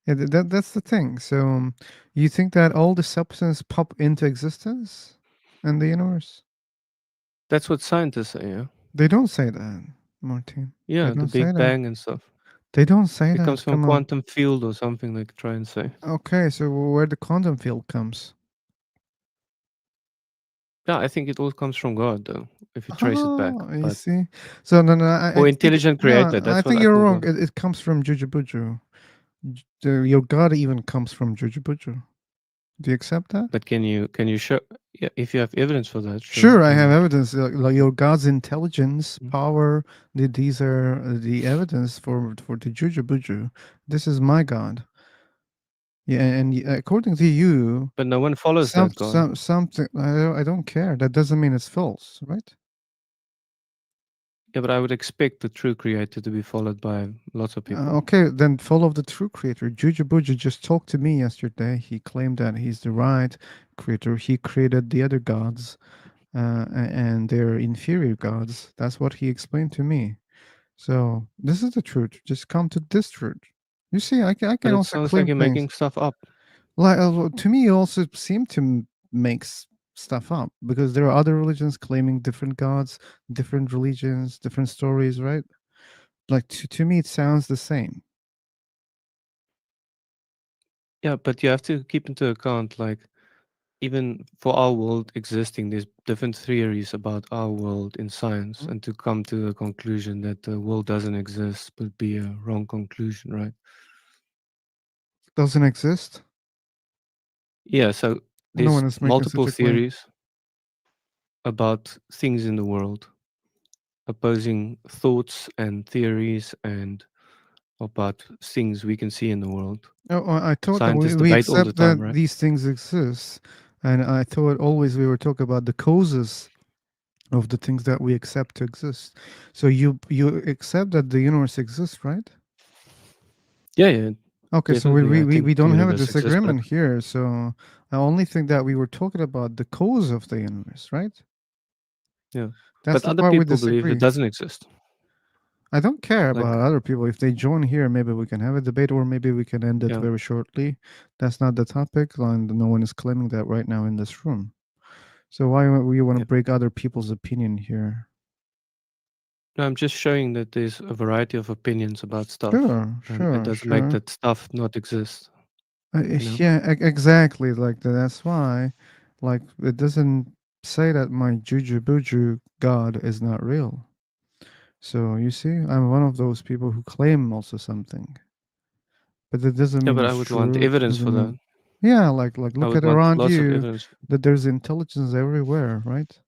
Yeah, that's the thing. So you think that all the substance pop into existence in the universe? That's what scientists say, yeah. They don't say that, Martin. They Yeah, the don't say Big that. Bang and stuff. They don't say It comes that. from Come on. quantum field or something, like try and say. Okay, so where the quantum field comes? Yeah, I think it all comes from God, though, if you trace it back. Oh, you But see. So no, I or think intelligent no, creator, I that's what think I you're call wrong. God. It comes from Jujubuju. Your God even comes from Jujubuju. Do you accept that? But can you show? Yeah, if you have evidence for that, sure. Sure, I Why have not? evidence. Like your God's intelligence, Mm. power. These are the evidence for the Jujubuju. This is my God. Yeah, and according to you, But no one follows that God. something. I don't care. That doesn't mean it's false, right? Yeah, but I would expect the true creator to be followed by lots of people. Okay, then follow the true creator. Jujubuju just talked to me yesterday. He claimed that he's the right creator. He created the other gods, and they're inferior gods. That's what he explained to me. So this is the truth. Just come to this truth. You see, I But can it also sounds like claim you're things. making stuff up. Like to me, you also seem to make stuff up because there are other religions claiming different gods, different religions, different stories, right? Like to me, it sounds the same. Yeah, but you have to keep into account, like, even for our world existing, there's different theories about our world in science, Mhm. and to come to the conclusion that the world doesn't exist would be a wrong conclusion, right? Doesn't exist. Yeah, so No there's one is making multiple such a claim. theories about things in the world, opposing thoughts and theories, and about things we can see in the world. Oh, I thought that Scientists we debate all the accept time, that right? these things exist, and I thought always we were talking about the causes of the things that we accept to exist. So you accept that the universe exists, right? Yeah, yeah, Okay, so definitely. I think we the don't have a universe exists, but disagreement here. So I only think that we were talking about the cause of the universe, right? yeah, That's but the other part we people believe it disagree. doesn't exist. I don't care Like, about other people. If they join here, maybe we can have a debate, or maybe we can end it yeah, very shortly. That's not the topic, and no one is claiming that right now in this room. So why would we want to yeah. break other people's opinion here? No, I'm just showing that there's a variety of opinions about stuff, Sure, and it sure, doesn't make sure. that stuff not exist. You know. Yeah, exactly. Like that's why, like it doesn't say that my juju buju god is not real. So you see, I'm one of those people who claim also something, but it doesn't Yeah, mean but I it's would want true. It evidence doesn't for that. mean, yeah, like I look would at want around lots of you, evidence. that there's intelligence everywhere, right?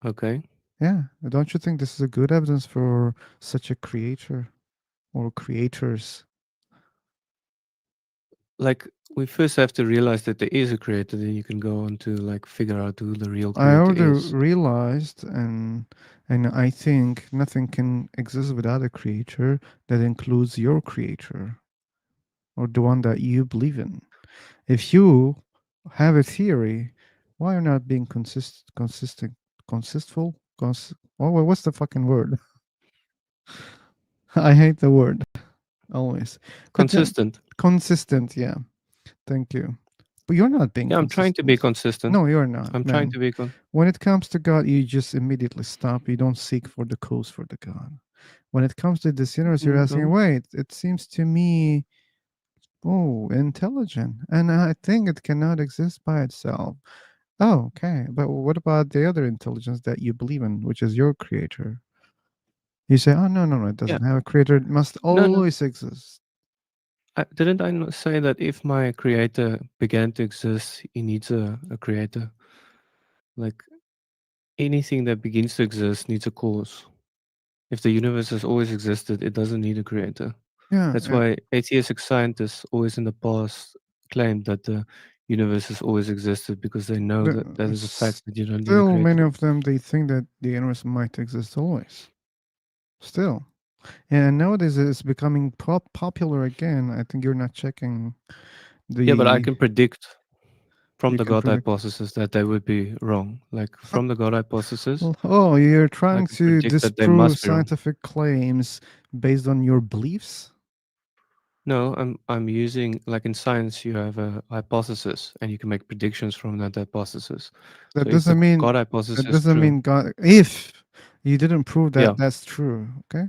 Okay. Yeah, don't you think this is a good evidence for such a creator or creators? Like, we first have to realize that there is a creator, then you can go on to like figure out who the real I creator already is. realized, and I think nothing can exist without a creator that includes your creator or the one that you believe in. If you have a theory, why are you not being consistful? What's the fucking word? I hate the word always. But then Consistent. consistent, yeah. Thank you. But you're not being Yeah, I'm trying to be consistent. consistent. No, you're not, I'm trying man. to be When it comes to God, you just immediately stop. You don't seek for the cause for the God. When it comes to this universe, you're asking, no. wait, it seems to me, oh, intelligent. And I think it cannot exist by itself. Oh, okay. But what about the other intelligence that you believe in, which is your creator? You say, oh, no, no, no, it Yeah. doesn't have a creator. It must No. always exist. Didn't I not say that if my creator began to exist, he needs a creator? Like, anything that begins to exist needs a cause. If the universe has always existed, it doesn't need a creator. Yeah. That's why atheistic scientists always in the past claimed that the universe has always existed, because they know that that is a fact that you don't need a Still, creator. many of them, they think that the universe might exist always. Still. And nowadays it's becoming popular again. I think you're not checking Yeah, but I the. can predict from You the can God predict. hypothesis that they would be wrong. Like, from the God hypothesis, Oh, you're I trying can to predict that they disprove must be wrong. scientific claims based on your beliefs? No, I'm using, like in science, you have a hypothesis and you can make predictions from that hypothesis. That So if the doesn't mean God hypothesis that is doesn't true, mean God. If you didn't prove yeah, that, that's true. Okay.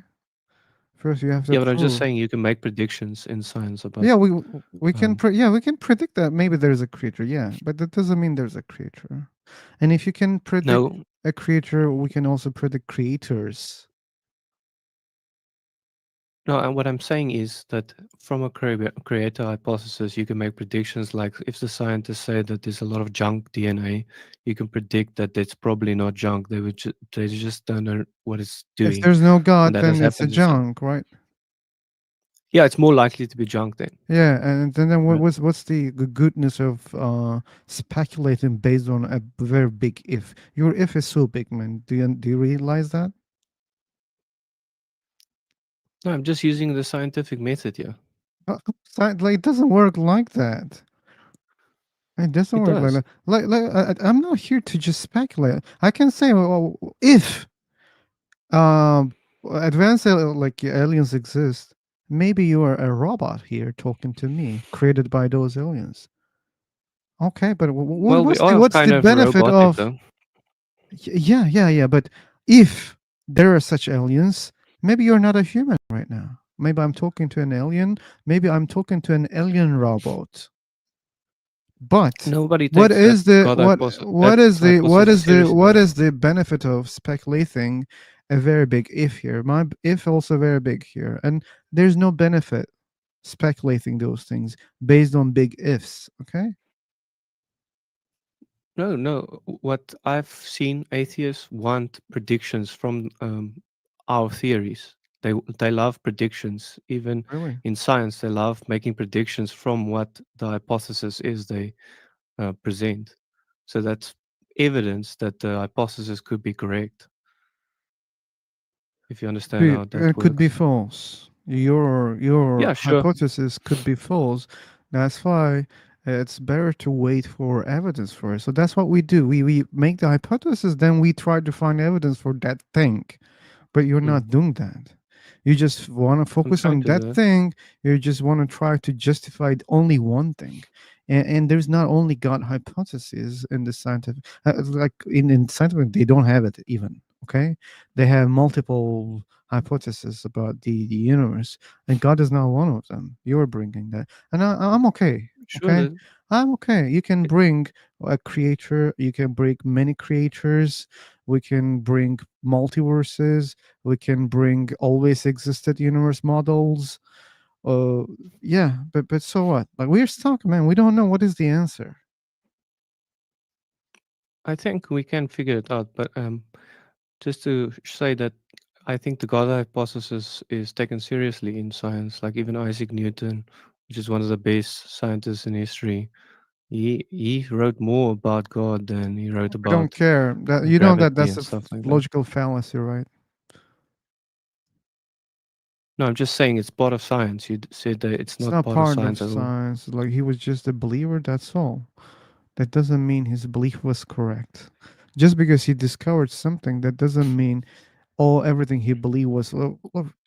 First, you have to yeah, but I'm just prove. saying you can make predictions in science about Yeah, we can um, yeah, we can predict that maybe there's a creator. Yeah, but that doesn't mean there's a creator. And if you can predict no, a creator, we can also predict creators. no. And what I'm saying is that from a creator hypothesis, you can make predictions. Like, if the scientists say that there's a lot of junk DNA, you can predict that it's probably not junk. They just don't know what it's If doing, there's no and God, that has then it's a happened in science. junk, right? Yeah, it's more likely to be junk then. Yeah, and then Right? what's the goodness of speculating based on a very big if? Your if is so big, man. Do you realize that? No, I'm just using the scientific method here. Like it doesn't work like that. It doesn't It work like does. that. I'm not here to just speculate. I can say, well, if um advanced like aliens exist, maybe you are a robot here talking to me, created by those aliens. Okay, but Well, we are what's kind the of benefit robotic, of? though. Yeah. But if there are such aliens, maybe you're not a human right now. Maybe I'm talking to an alien. Maybe I'm talking to an alien robot. But Nobody what takes that is the God hypothesis, that hypothesis what seriously. is the benefit of speculating a very big if here? My if also very big here, and there's no benefit speculating those things based on big ifs. Okay. No. What I've seen, atheists want predictions from our theories. They love predictions. Even Really? in science, they love making predictions from what the hypothesis is they present. So that's evidence that the hypothesis could be correct, if you understand how that It could be works. false. Your Yeah, sure. hypothesis could be false. That's why it's better to wait for evidence for it. So that's what we do. We make the hypothesis, then we try to find evidence for that thing. but you're Mm. not doing that. You just want to I'm focus trying on to that do that. thing. You just want to try to justify only one thing. And there's not only God hypothesis in the scientific, like in scientific, they don't have it even. Okay, they have multiple hypotheses about the universe, and God is not one of them. You're bringing that, and I'm okay. Sure, Okay, that I'm okay. You can bring a creator. You can bring many creators. We can bring multiverses. We can bring always existed universe models. uh yeah, but so what? Like, we're stuck, man. We don't know what is the answer. I think we can figure it out. But just to say that I think the God hypothesis is taken seriously in science. Like even Isaac Newton, which is one of the best scientists in history, he wrote more about God than he wrote We don't about care that, that gravity that's and a stuff like that. logical fallacy, right? No, I'm just saying it's part of science. Said that it's It's not not part of part of science at all. science. Like, he was just a believer, that's all. That doesn't mean his belief was correct. Just because he discovered something, that doesn't mean everything he believed was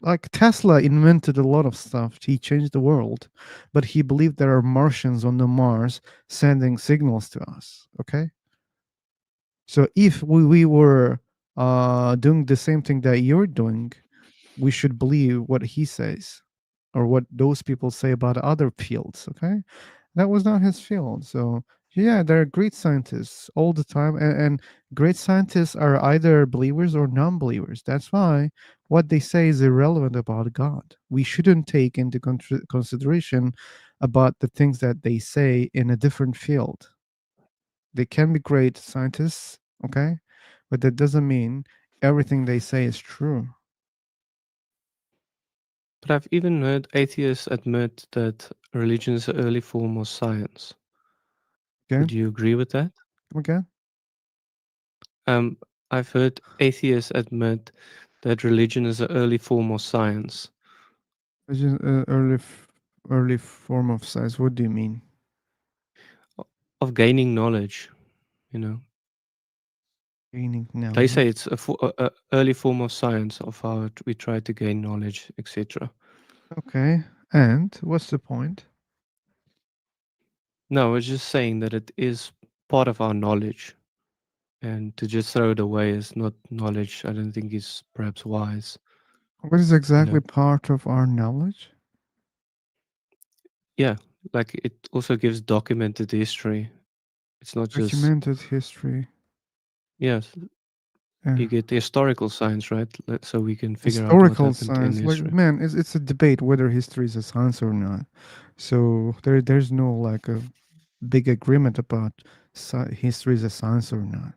like Tesla invented a lot of stuff. He changed the world, but he believed there are Martians on the Mars sending signals to us. Okay, so if we were doing the same thing that you're doing, we should believe what he says or what those people say about other fields. Okay, that was not his field. So yeah, there are great scientists all the time, and great scientists are either believers or non-believers. That's why what they say is irrelevant about God. We shouldn't take into consideration about the things that they say in a different field. They can be great scientists, okay, but that doesn't mean everything they say is true. But I've even heard atheists admit that religion is an early form of science. Okay, Would you agree with that? come again. Um, I've heard atheists admit that religion is an early form of science, Which is early form of science. What do you mean? of gaining knowledge. You know, Gaining they say knowledge. it's a early form of science of how we try to gain knowledge, etc. Okay, and what's the point? No, I was just saying that it is part of our knowledge, and to just throw it away as not knowledge, I don't think is perhaps wise. What is You exactly know, part of our knowledge? yeah, like it also gives documented history. It's not just Documented history. yes, Yeah. you get the historical science, right? So we can figure out what Historical happened in science. Like, history. man, it's a debate whether history is a science or not. So there's no like a big agreement about history is a science or not.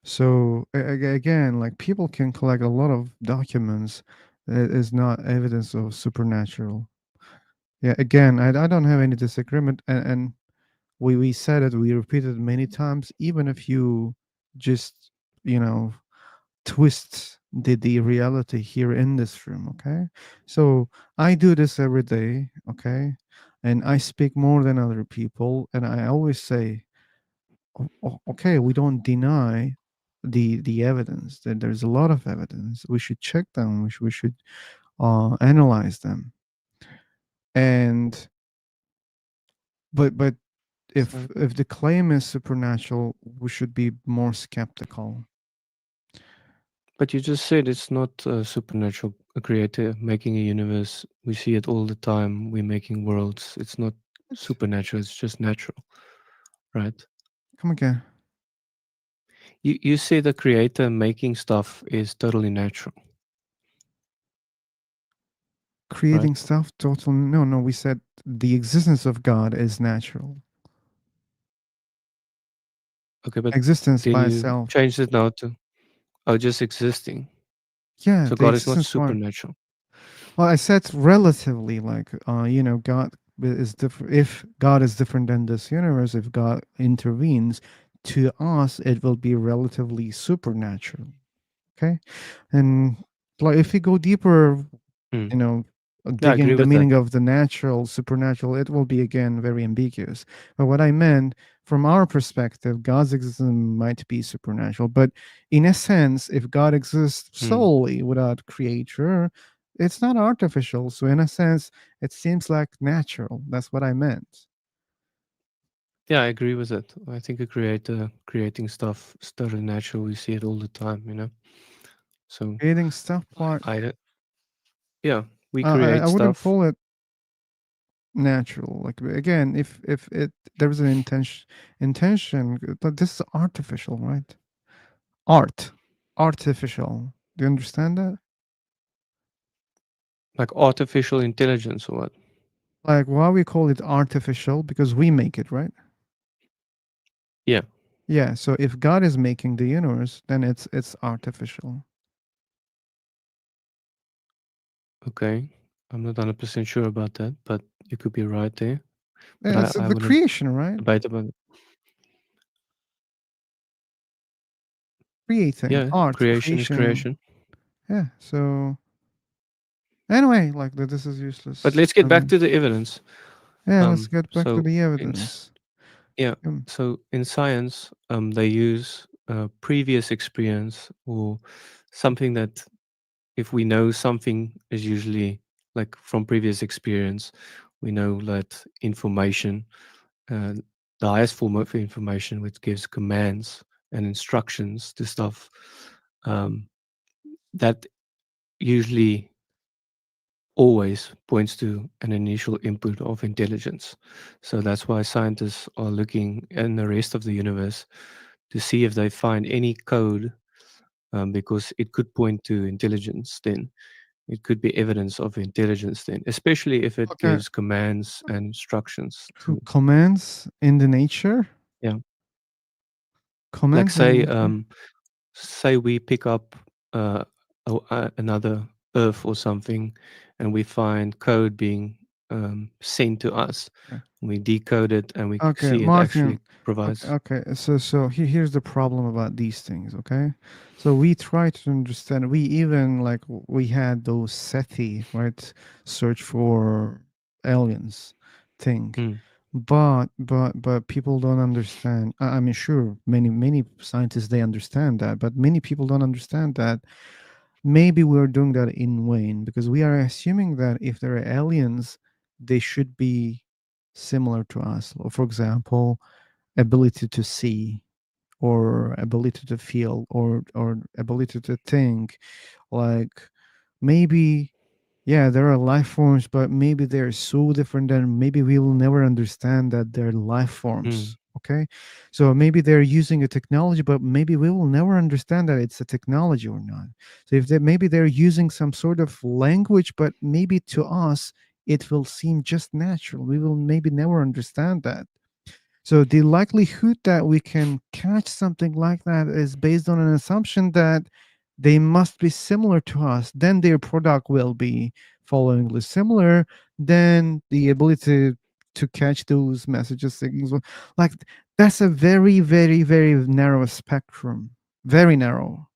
So again, like, people can collect a lot of documents that is not evidence of supernatural. Yeah, again, I don't have any disagreement, and we said it, we repeated it many times. Even if you just, you know, twist the reality here in this room, okay? So I do this every day, okay? And I speak more than other people, and I always say, okay, we don't deny the evidence, that there's a lot of evidence. We should check them. We should analyze them. And but if So, the claim is supernatural, we should be more skeptical. but you just said it's not supernatural, a creator making a universe. We see it all the time. We're making worlds. It's not What? supernatural. It's just natural, right? Come again. You say the creator making stuff is totally natural, right? Creating stuff, total, no, we said the existence of God is natural. Okay, but Existence then by you itself. changed it now to oh, just existing. Yeah, So the God is not existence part. supernatural. Well, I said relatively, like, God is different. If God is different than this universe, if God intervenes, to us, it will be relatively supernatural. Okay, and like, if we go deeper, Mm. you know, Yeah, I agree digging the with that. meaning of the natural, supernatural, it will be again very ambiguous. But what I meant from our perspective, God's existence might be supernatural, but in a sense, if God exists Hmm. solely without creator, it's not artificial. So in a sense, it seems like natural. That's what I meant. Yeah, I agree with it. I think a creator creating stuff is totally natural. We see it all the time, you know. So Creating stuff part, I don't. Yeah, we I create wouldn't stuff. call it natural. Like again, if it there's an intention, but this is artificial, right? Art, artificial. Do you understand that? Like artificial intelligence or what? Like why we call it artificial? Because we make it, right? Yeah. Yeah. So if God is making the universe, then it's artificial. Okay. I'm not 100% sure about that, but you could be right there. But Yeah, it's I the wouldn't creation, right? debate about it. Creating Yeah, art, creation is creation. creation. Yeah. So anyway, like this is But useless. let's get I back mean, to the evidence. yeah. Let's get back to So the in evidence. yeah, Mm. so in science, they use previous experience or something that if we know something is usually like from previous experience, we know that information, uh, the highest form of information, which gives commands and instructions to stuff, um, that usually always points to an initial input of intelligence. So that's why scientists are looking in the rest of the universe to see if they find any code, because it could point to intelligence then. It could be evidence of intelligence then, especially if it Okay. gives commands and instructions to, Commands in the nature. yeah. Like Commands in say, nature. say we pick up another Earth or something, and we find code being sent to us. Okay. We decode it, and we Okay, see it actually Martin. Okay, provides. okay. So here's the problem about these things. Okay, so we try to understand. We even like we had those SETI, right? Search for aliens thing, Mm, but people don't understand. I mean, sure, many scientists they understand that, but many people don't understand that. Maybe we're doing that in vain because we are assuming that if there are aliens, they should be similar to us. Or for example, ability to see or ability to feel or ability to think, like maybe, yeah, there are life forms, but maybe they're so different that maybe we will never understand that they're life mm, forms. Okay, so maybe they're using a technology, but maybe we will never understand that it's a technology or not. So if they maybe they're using some sort of language, but maybe to us it will seem just natural, we will maybe never understand that. So the likelihood that we can catch something like that is based on an assumption that they must be similar to us. Then their product will be followingly similar. Then the ability to catch those messages signals, like that's a very, very, very narrow spectrum, very narrow.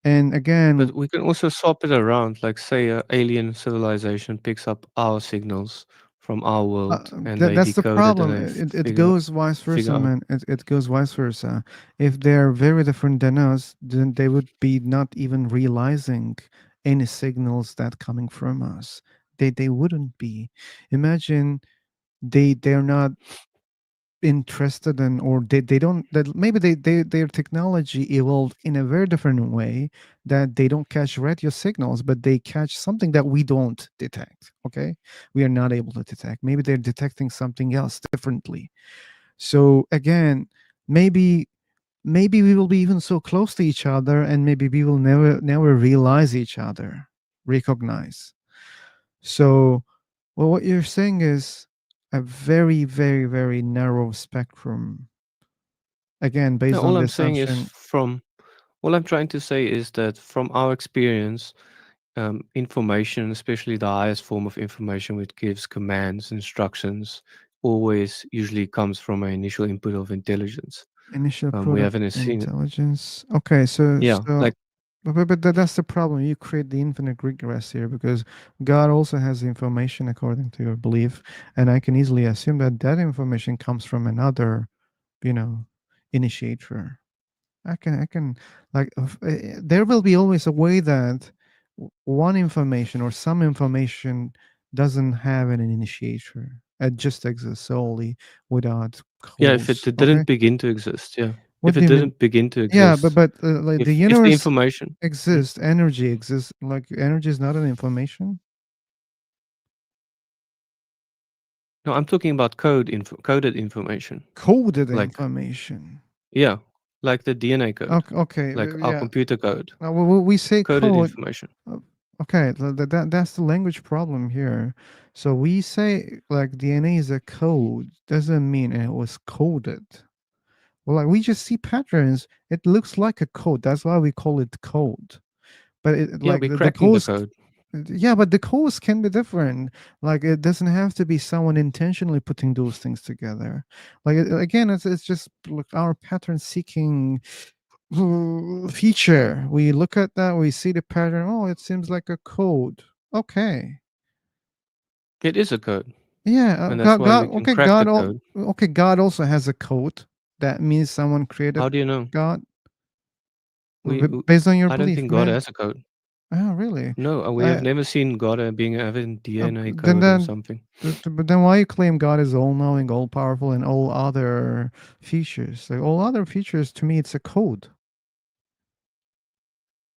And again, but we can also swap it around. Like say, a alien civilization picks up our signals from our world, and they that's the decode it, and problem. they It figure goes vice figure versa, out. man. It goes vice versa. If they're very different than us, then they would be not even realizing any signals that coming from us. They wouldn't be. Imagine they're not interested in, or they don't, that maybe their technology evolved in a very different way, that they don't catch radio signals but they catch something that we don't detect. Okay, we are not able to detect. Maybe they're detecting something else differently. So again, maybe we will be even so close to each other and maybe we will never realize each other, recognize. So, well, what you're saying is a very, very, very narrow spectrum. Again, No, based on all the I'm saying is assumption, from all I'm trying to say is that from our experience, information, especially the highest form of information, which gives commands, instructions, always usually comes from an initial input of intelligence. initial We product haven't seen it. intelligence. Okay, so Yeah, like that's the problem. You create the infinite regress here because God also has the information according to your belief, and I can easily assume that that information comes from another you know, initiator. I can, like, there will be always a way that one information or some information doesn't have an initiator. It just exists solely without Yeah, if it cause. Okay, didn't begin to exist, yeah. what If do it you mean? didn't begin to Yeah, exist, but like the if the universe information. Hmm? exists, energy exists. Like energy is not an information. No, I'm talking about coded information. Coded Like, information. yeah, like the DNA code, Okay, okay, like our yeah. computer code, We say coded code. information. uh, Okay, that's the language problem here. So we say like DNA is a code, doesn't mean it was coded. Well, like we just see patterns. It looks like a code. That's why we call it code. But Yeah, like we're the cracking the codes, code. yeah, but the codes can be different. Like it doesn't have to be someone intentionally putting those things together. Like again, it's just like our pattern seeking feature. We look at that, we see the pattern. Oh, it seems like a code. Okay. It is a code, Yeah. and that's why we can Okay. crack the code. Okay. God also has a code. That means someone created How do you know? God We, w- based on your I don't belief, think God man. has a code. Oh, really? No, we have I, never seen God having DNA then code or then something. but then why you claim God is all knowing, all powerful, and all other features? Like all other features, to me, it's a code.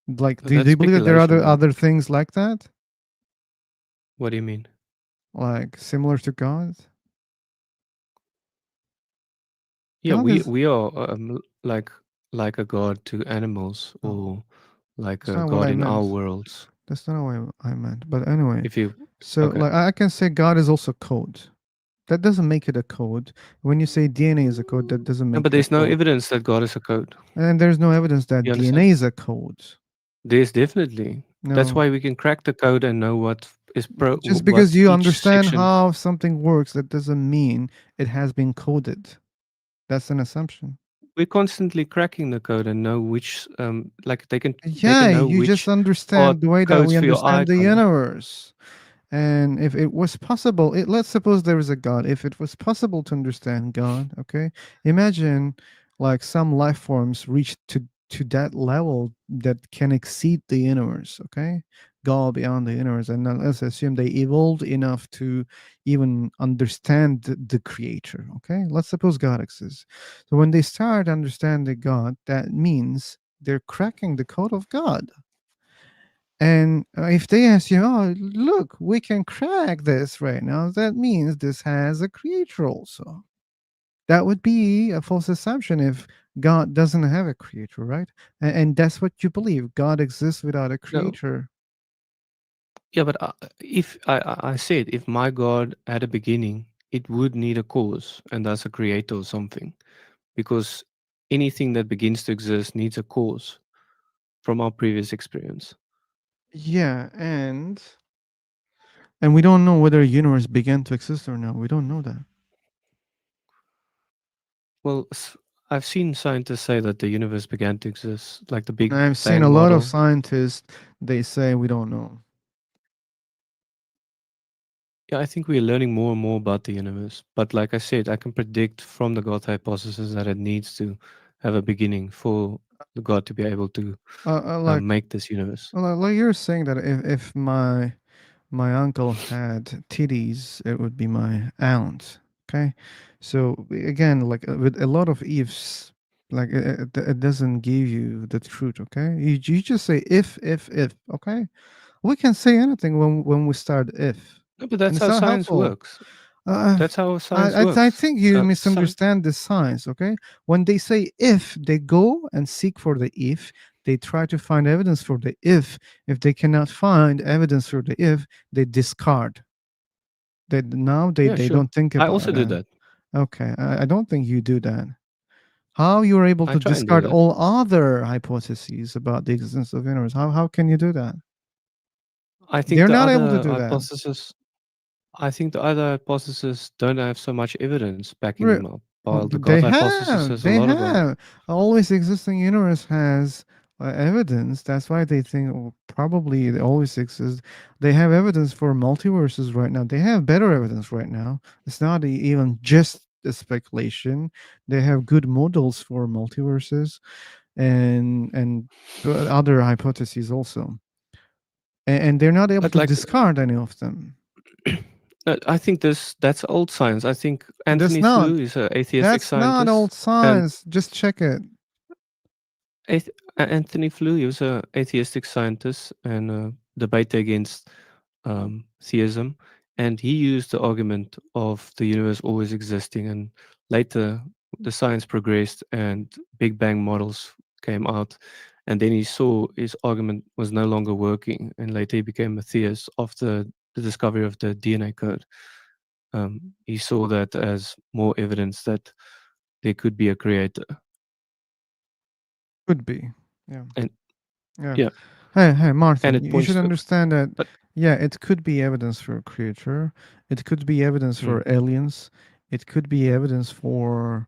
Like, But do that's you believe that there are speculation, though. other things like that, What do you mean? like similar to God? Yeah, God is we are like a god to animals, no, or like that's a not what god I in our meant. worlds. That's not what I meant. But anyway, If you so Okay. like I can say God is also code. That doesn't make it a code. When you say DNA is a code, that doesn't No, make but it a there's no code. evidence that God is a code. And there's no evidence You that understand? DNA is a code. There's definitely. That's No. why we can crack the code and know Just because what you each understand section. how something works, that doesn't mean it has been coded. That's an assumption. We're constantly cracking the code and know which like they Yeah, can know you just which part understand the way that codes we for your eye understand the color. universe. And if it was possible, let's suppose there is a God. If it was possible to understand God, okay, imagine like some life forms reach to that level that can exceed the universe, okay, go beyond the universe, and then let's assume they evolved enough to even understand the creator. Okay, let's suppose God exists. So when they start understanding God, that means they're cracking the code of God. And if they ask you, oh, look, we can crack this right now, that means this has a creator also. That would be a false assumption if God doesn't have a creator, right? And that's what you believe. God exists without a No. creator. Yeah, but if I said if my God had a beginning, it would need a cause, and that's a creator or something, because anything that begins to exist needs a cause from our previous experience. Yeah, and we don't know whether a universe began to exist or not. We don't know that. Well, I've seen scientists say that the universe began to exist, like the Big I've seen Bang a lot of model. scientists, they say we don't know. Yeah, I think we're learning more and more about the universe. But like I said, I can predict from the God hypothesis that it needs to have a beginning for the God to be able to Like, make this universe. like you're saying that if my uncle had titties, it would be my aunt. Okay, so again, like with a lot of ifs, like it doesn't give you the truth. Okay, you just say if. Okay, we can say anything when we start if, No, but and that's it's how not science helpful. works. Uh, That's how science I works. think you misunderstand the science, okay? When they say if, they go and seek for the if, they try to find evidence for the if. If they cannot find evidence for the if, they discard. Now Yeah, they sure. don't think I about also do that. that. Okay, I don't think you do that. How you're able I to try and do discard that. all other hypotheses about the existence of universe? How can you do that? I think They're the not able to other do that. hypothesis. I think the other hypothesis don't have so much evidence backing Re- them up, while the God They hypothesis have, has a they lot of them. have. Always existing universe has evidence. That's why they think, oh, probably they always exist. They have evidence for multiverses right now. They have better evidence right now. It's not even just the speculation. They have good models for multiverses and other hypotheses also, and they're not able But to like, discard any of them. I think that's old science. I think That's Anthony not. Flew is an atheistic That's not scientist, old and science. Just check it. Anthony Flew, he was a atheistic scientist and a debater against theism, and he used the argument of the universe always existing. And later, the science progressed, and Big Bang models came out, and then he saw his argument was no longer working, and later he became a theist after the discovery of the DNA code. He saw that as more evidence that there could be a creator, Could be. Yeah. and Yeah. yeah, Hey, and Martin, it you should points to, understand that, but yeah, it could be evidence for a creator. It could be evidence mm, for aliens. It could be evidence for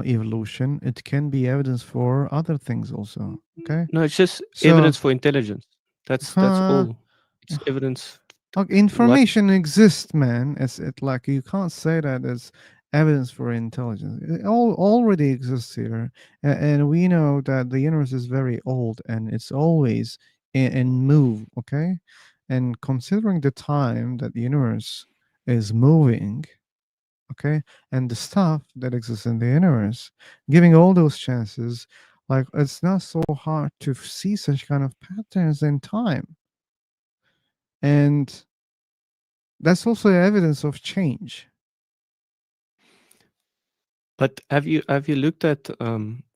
evolution. It can be evidence for other things also. Okay. no, it's just So, evidence for intelligence. That's uh, all. It's evidence. okay, What? information exists, man. It's it like you can't say that as evidence for intelligence. It all already exists here, and we know that the universe is very old and it's always in move. Okay, and considering the time that the universe is moving, okay, and the stuff that exists in the universe, giving all those chances, like it's not so hard to see such kind of patterns in time, and that's also evidence of change. But have you looked at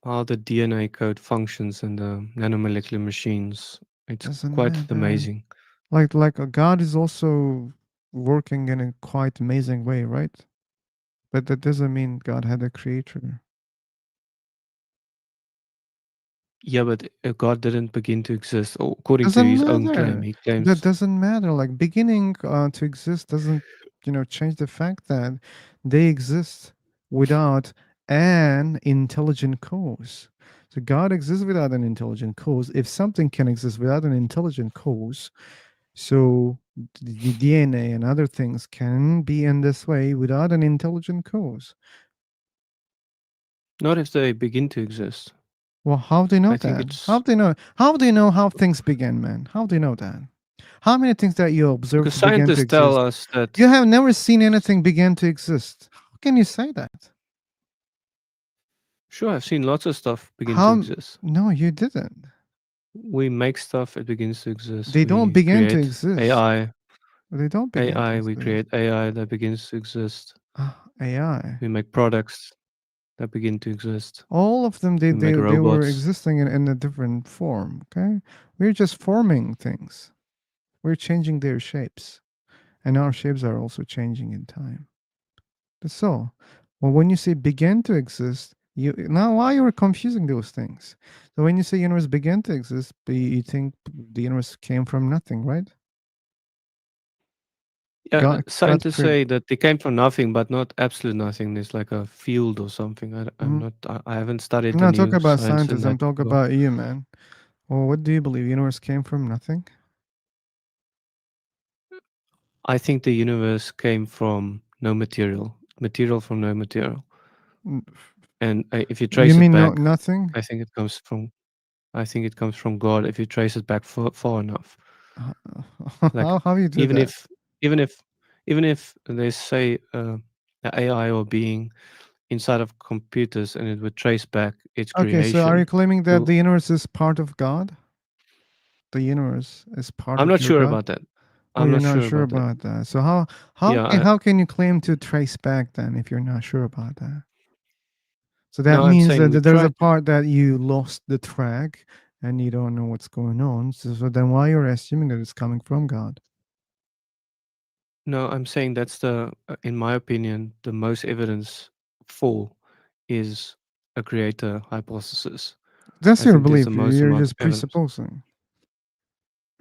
how the DNA code functions in the nanomolecular machines? It's Doesn't quite matter. amazing. Like a God is also working in a quite amazing way, right? But that doesn't mean God had a creator. Yeah, but God didn't begin to exist, according to Doesn't his own claim. matter. He That claims. doesn't matter. Like beginning to exist doesn't, change the fact that they exist without an intelligent cause. So God exists without an intelligent cause. If something can exist without an intelligent cause, so the DNA and other things can be in this way without an intelligent cause. Not if they begin to exist. Well, how do you know I think that? How it's do you know? How do you know how things begin, man? How do you know that? How many things that you observe because to begin to scientists tell exist? us that. You have never seen anything begin to exist. How can you say that? Sure, I've seen lots of stuff begin to How? exist. No, you didn't. We make stuff, it begins to exist. They don't We begin to create exist. AI, They don't begin to we exist. create AI that begins to exist. AI. We make products that begin to exist. All of them, they, We make they, they were robots. existing in a different form. Okay, we're just forming things. We're changing their shapes, and our shapes are also changing in time. That's all. Well, when you say begin to exist, you now why you are confusing those things. So when you say universe began to exist, you think the universe came from nothing, right? Yeah, God scientists created. say that they came from nothing, but not absolute nothing. There's like a field or something. I'm Mhm. not. I haven't studied I'm the not talking new about science in scientists. I'm that talking well. about you, man. Well, what do you believe? Universe came from nothing. I think the universe came from no material, material from no material. Mm, And if you You trace it mean no back, nothing? I think it comes from. I think it comes from God. If you trace it back far enough, like How you do even that? if even if even if they say a AI or being inside of computers and it would trace back its Okay, so are you creation. claiming that you- the universe is part of God? The universe is part I'm of not your sure God? about that. Oh, I'm you're not not sure sure about that. about that. So how Yeah, can how can you claim to trace back then if you're not sure about that? So that no, I'm means saying that we there's a tried. part that you lost the track and you don't know what's going on. So then why you're assuming that it's coming from God? No, I'm saying that's in my opinion, the most evidence for is a creator hypothesis. That's I your think there's the belief. most You're amount of just evidence. presupposing.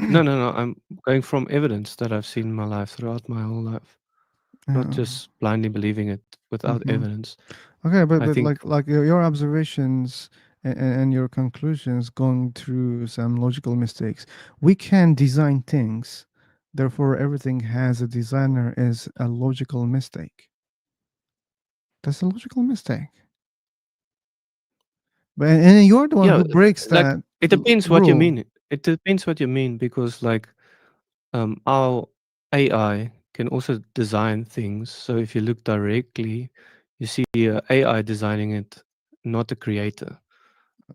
No, no, no. I'm going from evidence that I've seen in my life throughout my whole life, not Yeah. just blindly believing it without Mhm. evidence. Okay, but I think like your observations and your conclusions going through some logical mistakes. We can design things, therefore everything has a designer is a logical mistake. That's a logical mistake. But and you're the one Yeah, who breaks like that it depends what you rule. mean. It depends what you mean because like our AI can also design things. So if you look directly, you see AI designing it, not a creator.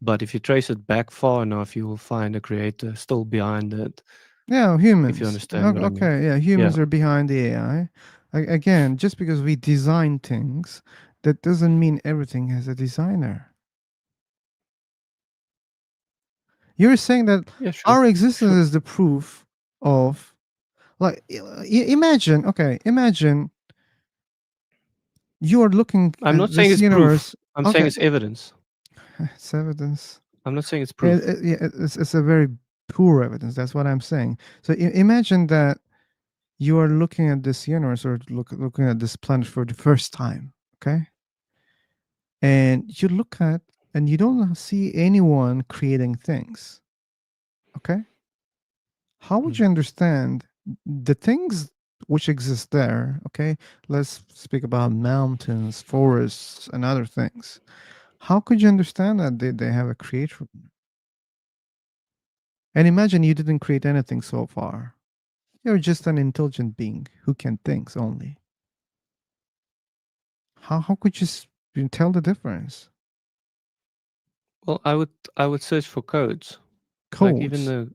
But if you trace it back far enough, you will find a creator still behind it. Yeah, If you humans. understand what I mean. Okay, yeah, Yeah. humans are behind the AI. Again, just because we design things, that doesn't mean everything has a designer. You're saying that Yeah. Sure. our existence Sure. is the proof of, like, imagine, okay, imagine you are looking I'm at not saying this it's proof. universe. I'm saying Okay, it's evidence. it's evidence. I'm not saying it's Yeah, proof. it's a very poor evidence. That's what I'm saying. So imagine that you are looking at this universe or looking at this planet for the first time. Okay, and you look at and you don't see anyone creating things. Okay, how would Mm. you understand the things which exist there? Okay, let's speak about mountains, forests, and other things. How could you understand that they have a creator? And imagine you didn't create anything so far. You're just an intelligent being who can think only. How could you tell the difference? Well, I would search for codes. Like even Codes. the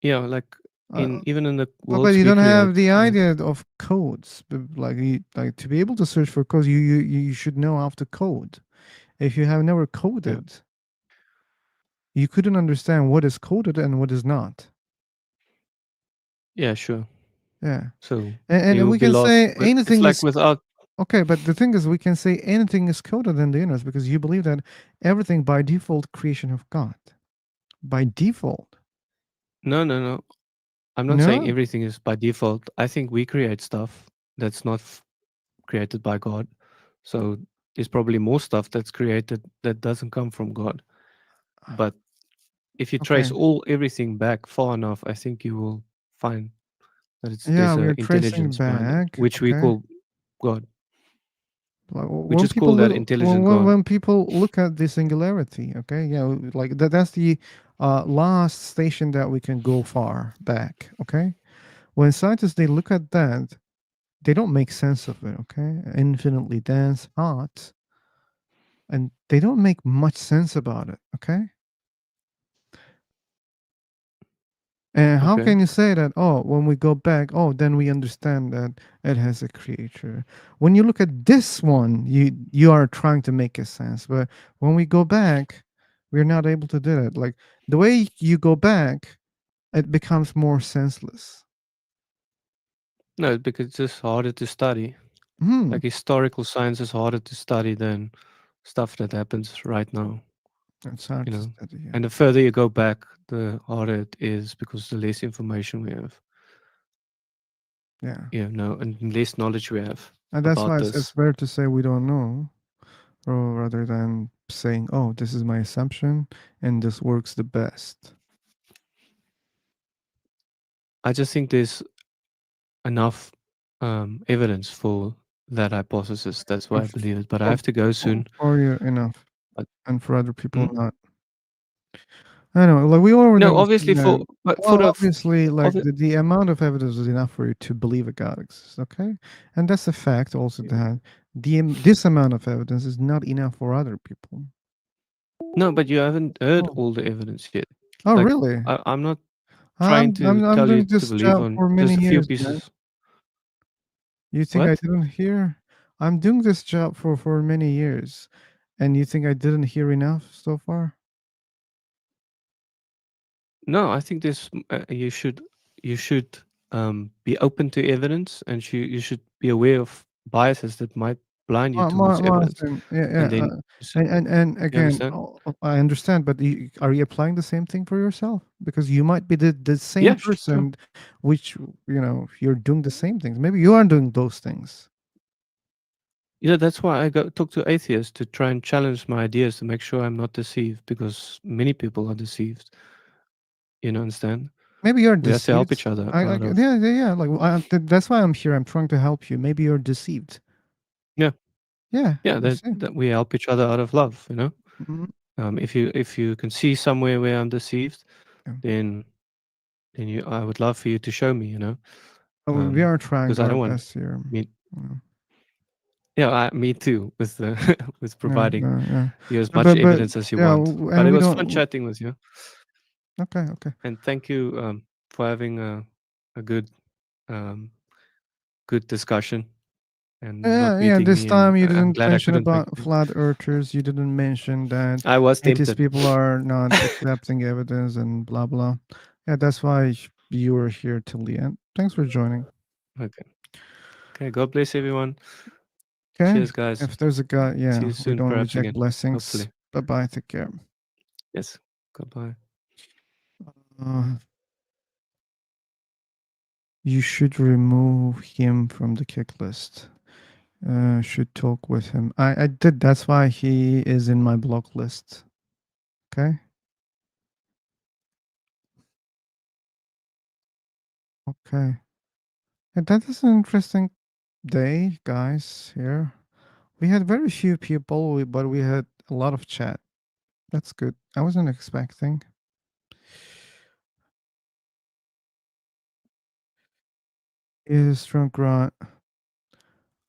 yeah, like Uh, even in the but worlds you we don't create. have the Like, idea of codes. Like like to be able to search for codes, you should know how to code. If you have never yeah. coded, you couldn't understand what is coded and what is not. Yeah, sure. Yeah, So and you'll we be can lost. say But it's anything like is without okay. But the thing is, we can say anything is coded in the universe because you believe that everything by default creation of God. By default, no. I'm not saying no. everything is by default. I think we create stuff that's not created by God. So there's probably more stuff that's created that doesn't come from God. But if you trace Okay. all everything back far enough, I think you will find that Yeah, there's a we're tracing intelligence behind it, back. which we Okay. call God. Like, We just call that intelligent God. when people look at the singularity, okay, yeah, like that's the last station that we can go far back. Okay, when scientists they look at that, they don't make sense of it. Okay, infinitely dense, hot, and they don't make much sense about it. Okay. And how Okay. can you say that, oh, when we go back, oh, then we understand that it has a creator? When you look at this one, you are trying to make a sense. But when we go back, we're not able to do it. Like the way you go back, it becomes more senseless. No, because it's just harder to study. Hmm. Like historical science is harder to study than stuff that happens right now. It's hard You to know, study, yeah. and the further you go back, the harder it is because the less information we have. Yeah. You know, and less knowledge we have And that's about why it's this. better to say we don't know, or rather than saying, oh, this is my assumption and this works the best. I just think there's enough evidence for that hypothesis. That's why I If- believe it. But I For, have to go soon. for you, enough. But And for other people, hmm? not. I know, like we already No, understand obviously that. but for Well, the obviously, like obvi- the amount of evidence is enough for you to believe a God exists, okay? And that's a fact also that this amount of evidence is not enough for other people. no, but you haven't heard Oh, all the evidence yet. oh Like really? I'm not trying to I'm tell you doing to this believe job on for many just a few years, man. pieces. You think I What? didn't hear? I'm doing this job for many years, and you think I didn't hear enough so far? No, I think this you should be open to evidence, and you should be aware of biases that might blind you towards evidence, Martin, yeah, and yeah, then and you again, understand? I understand, but are you applying the same thing for yourself? Because you might be the same Yeah, sure. person, which you're doing the same things. Maybe you are doing those things. Yeah, that's why I go talk to atheists to try and challenge my ideas to make sure I'm not deceived, because many people are deceived. You know, understand? Maybe you're We have to help deceived. each other I out of yeah, yeah, yeah. Like that's why I'm here. I'm trying to help you. Maybe you're deceived. yeah. Yeah, Yeah, you see. that we help each other out of love. Mhm. If you can see somewhere where I'm deceived, Yeah. then I would love for you to show me. We are trying Because I our don't want best here. me. Yeah, Yeah, me too. With the with yeah, providing yeah. you as But much but evidence as you yeah, want. But and it we was fun don't. chatting with you, Okay, okay. and thank you for having a um, good discussion and not Yeah, yeah. beating This me. And time you I'm didn't glad I mention couldn't make about you. flat earthers. You didn't mention that I was atheist tempted. people are not accepting evidence and blah blah. Yeah, that's why you were here till the end. Thanks for joining. Okay. Okay. God bless everyone. Okay. Cheers, guys. If there's a God, See yeah, you we soon, don't perhaps reject again. blessings. Hopefully. Bye bye. Take care. Yes. Goodbye. Uh, you should remove him from the kick list. Should talk with him. I did. That's why he is in my block list. Okay. Okay. And that is an interesting day, guys. Here we had very few people, but we had a lot of chat. That's good. I wasn't expecting. Is strong grunt.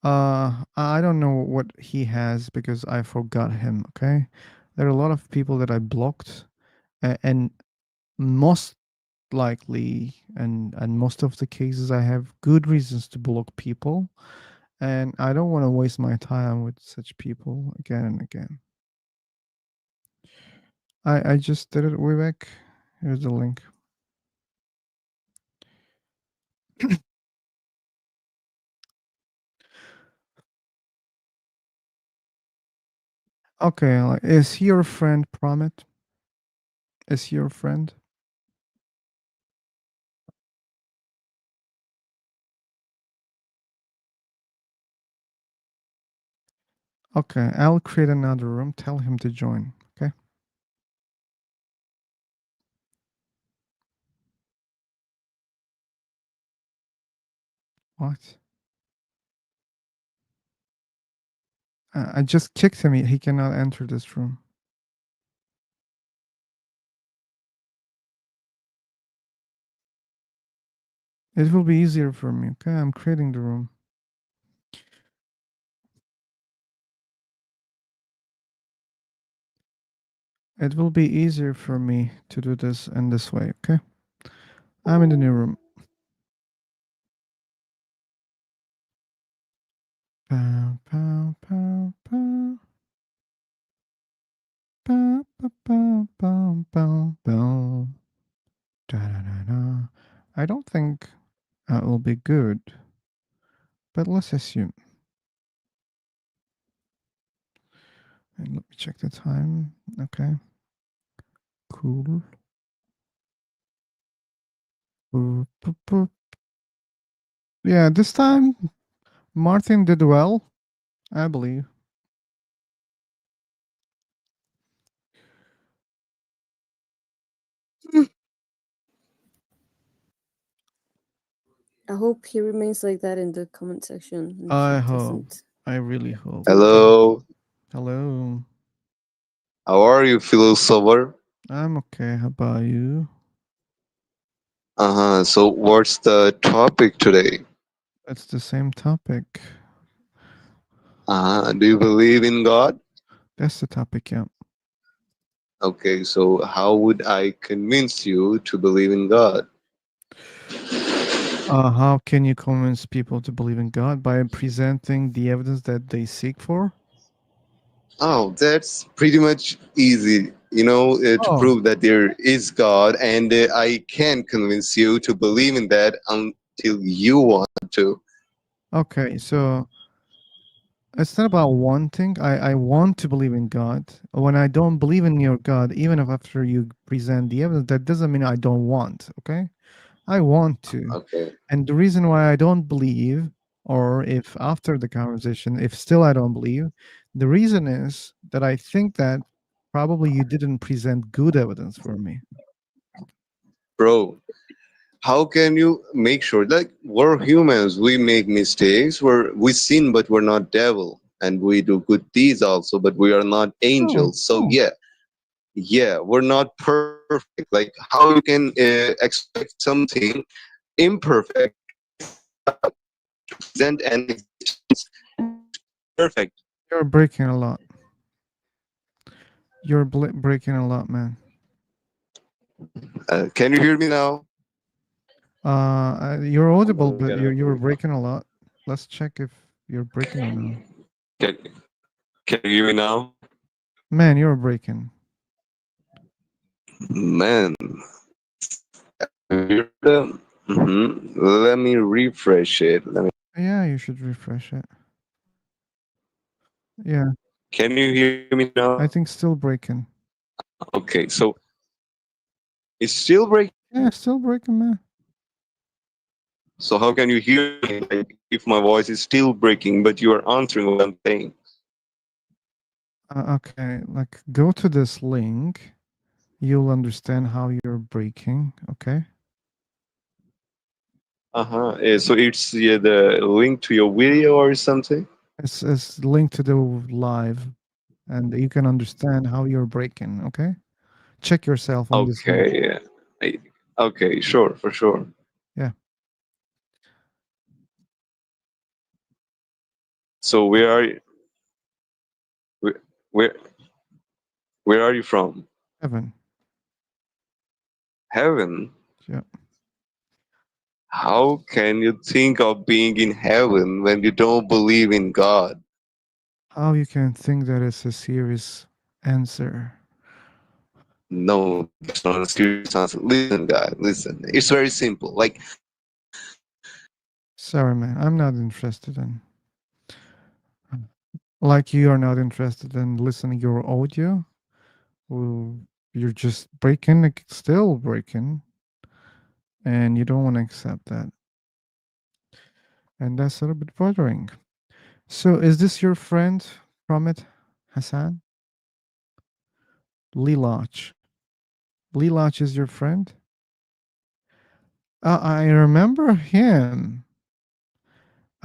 I don't know what he has because I forgot him. Okay, there are a lot of people that I blocked, and most likely, and most of the cases, I have good reasons to block people, and I don't want to waste my time with such people again and again. I just did it, Vivek. Here's the link. Okay, like, is he your friend, Promit? Is he your friend? Okay, I'll create another room. Tell him to join. Okay. What? I just kicked him. He cannot enter this room. It will be easier for me. Okay, I'm creating the room. It will be easier for me to do this in this way. Okay. I'm in the new room. Pow, pow, pow, pow. Pow, pow, pow, pow, pow, pow. Da, da, da, da. I don't think it will be good, but let's assume. And let me check the time. Okay. Cool. Boop, boop, boop. Yeah, this time Martin did well, I believe. I hope he remains like that in the comment section and I he hope. doesn't I really hope. do that. Hello, Hello. how are you, philosopher? I'm okay. How about you? So what's the topic today? It's the same topic. Do you believe in God? That's the topic, yeah. Okay, so how would I convince you to believe in God? How can you convince people to believe in God? By presenting the evidence that they seek for? Oh, that's pretty much easy, to Oh, prove that there is God, and I can convince you to believe in that until you want to. okay. So it's not about wanting. I want to believe in God. When I don't believe in your God, even if after you present the evidence, that doesn't mean I don't want. Okay. I want to. Okay, And the reason why I don't believe, or if after the conversation, if still I don't believe, the reason is that I think that probably you didn't present good evidence for me. bro. How can you make sure? Like, we're humans, we make mistakes, we sin, but we're not devil. and we do good deeds also, but we are not Oh, angels. So oh. yeah, we're not perfect. Like, how you can expect something imperfect to present an existence perfect? You're breaking a lot. You're breaking a lot, man. Can you hear me now? You're audible, but Okay. you were breaking a lot. Let's check if you're breaking or not. Can, can you hear me now? Man, you're breaking. Man, let me refresh it. Yeah, you should refresh it. Yeah, Can you hear me now? I think still breaking. Okay, so it's still breaking. Yeah, still breaking, man. So how can you hear me, like, if my voice is still breaking, but you are answering what I'm saying? Okay, like go to this link. You'll understand how you're breaking. Okay. So it's the link to your video or something. It's linked to the live, and you can understand how you're breaking. Okay. Check yourself on this link. Okay, yeah. Okay, sure, for sure. Yeah. So where, where, where are you from? Heaven. Heaven? Yeah. How can you think of being in heaven when you don't believe in God? How you can think that it's a serious answer? No, that's not a serious answer. Listen, guy, listen. It's very simple. Like, Sorry, man. I'm not interested in. Like you are not interested in listening your audio. Well, you're just breaking, like, still breaking, and you don't want to accept that, and that's a little bit bothering. So, is this your friend from it, Hassan? Lilach. Lilach is your friend? I remember him.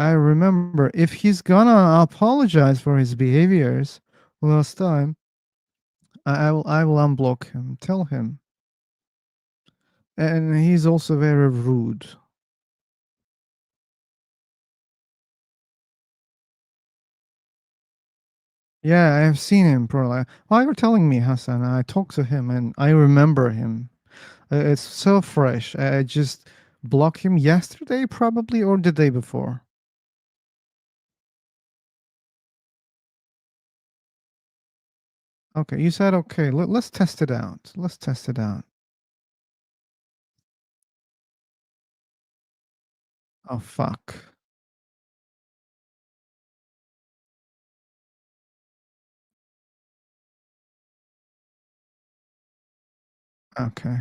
I remember. If he's gonna apologize for his behaviors last time, I will unblock him. Tell him. And he's also very rude. Yeah, I have seen him probably. Why you're telling me, Hassan? I talked to him and I remember him. It's so fresh. I just blocked him yesterday, probably, or the day before. Okay, you said okay. Let's test it out. Let's test it out. Oh fuck. Okay.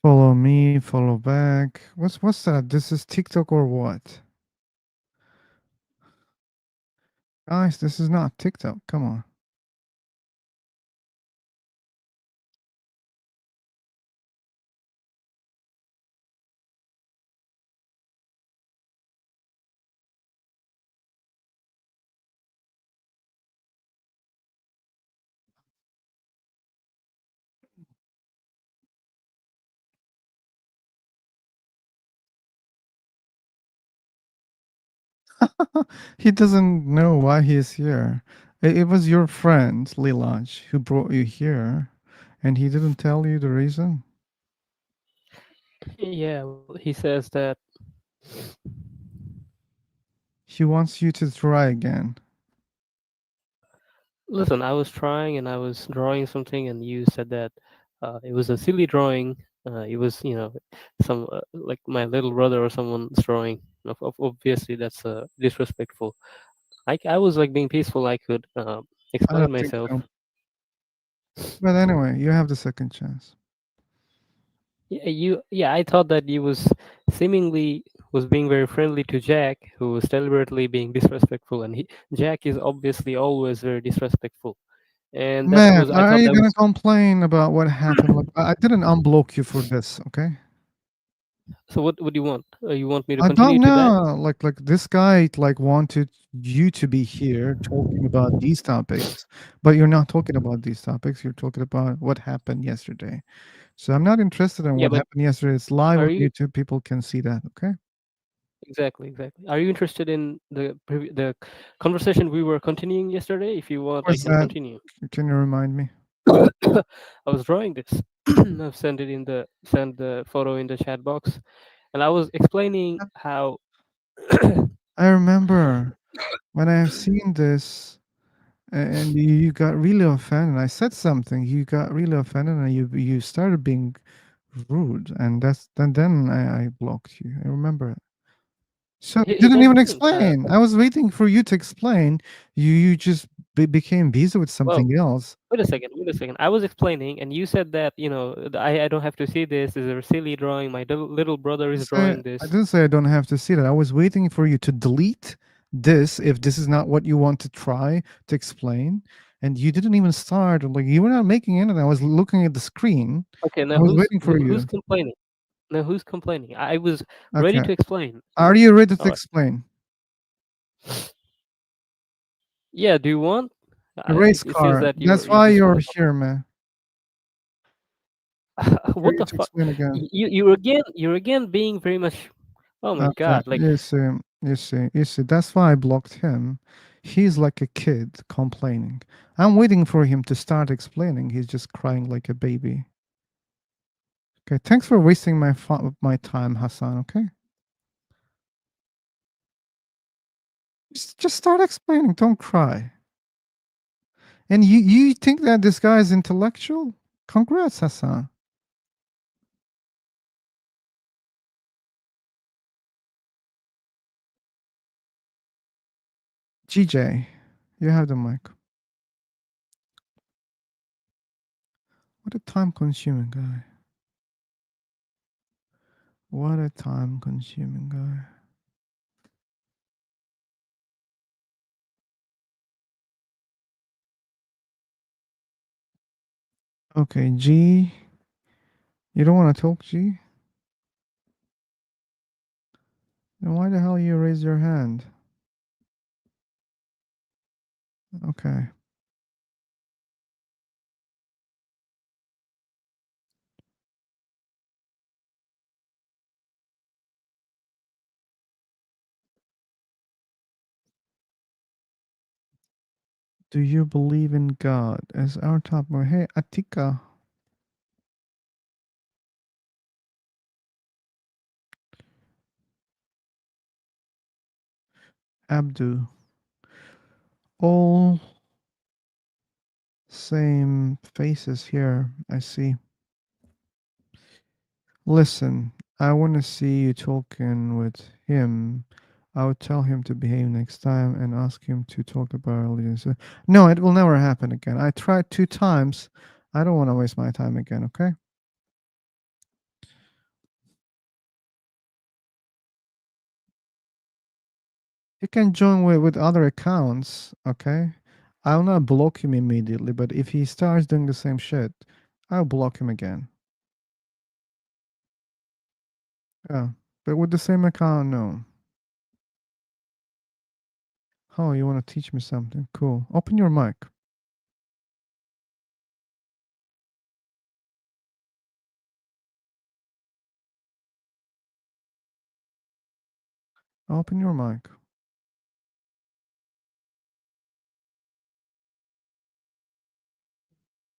Follow me. Follow back. What's that? This is TikTok or what? Guys, this is not TikTok. Come on. He doesn't know why he is here. It was your friend, Lilaj, who brought you here, and he didn't tell you the reason? Yeah, well, he says that. He wants you to try again. Listen, I was trying and I was drawing something, and you said that it was a silly drawing. It was, some like my little brother or someone's drawing. Obviously, that's disrespectful. I was like being peaceful. I could I explain don't think myself. so. But anyway, you have the second chance. Yeah, I thought that you was seemingly was being very friendly to Jack, who was deliberately being disrespectful, and Jack is obviously always very disrespectful, and that Man, was I are thought you that gonna was complain about what happened? Like, I didn't unblock you for this, okay? So what do you want? You want me to I don't continue to that? know. Like this guy like wanted you to be here talking about these topics, but you're not talking about these topics. You're talking about what happened yesterday. So I'm not interested in Yeah, what but happened yesterday. It's live are on you YouTube. People can see that. Okay. exactly? Are you interested in the conversation we were continuing yesterday? If you want, I What's can that? continue. Can you remind me? I was drawing this. I've sent the photo in the chat box, and I was explaining how. I remember when I have seen this and you got really offended. I said something. You got really offended and you started being rude, and then I blocked you. I remember it. So you didn't That's the even thing. explain. I was waiting for you to explain. You just became busy with Well, something else. wait a second. Wait a second. I was explaining, and you said that I don't have to see this. This is a silly drawing. My little brother is drawing I this. didn't say I don't have to see that. I was waiting for you to delete this if this is not what you want to try to explain. And you didn't even start. Like you were not making anything. I was looking at the screen. Okay, I now was waiting for who's you. complaining? Now who's complaining? I was ready Okay. to explain. Are you ready to All right. explain? Yeah. Do you want? Race It seems car. that That's you why just you're want to. here, man. For What you the to fuck? explain again. You're again being very much. Oh my Okay. god! Like You see. That's why I blocked him. He's like a kid complaining. I'm waiting for him to start explaining. He's just crying like a baby. Okay. Thanks for wasting my time, Hassan. Okay. Just start explaining. Don't cry. And you think that this guy is intellectual? Congrats, Hassan. GJ, you have the mic. What a time consuming guy. What a time consuming guy. Okay, G. You don't want to talk, G? Then why the hell you raise your hand? Okay. Do you believe in God? As our topic. Hey, Atika. Abdu. All same faces here. I see. Listen, I want to see you talking with him. I would tell him to behave next time and ask him to talk about religion. So, no, it will never happen again. I tried 2 times. I don't want to waste my time again, okay? You can join with other accounts, okay? I'll not block him immediately, but if he starts doing the same shit, I'll block him again. Yeah, but with the same account, no. Oh, you want to teach me something? Cool. Open your mic. Open your mic.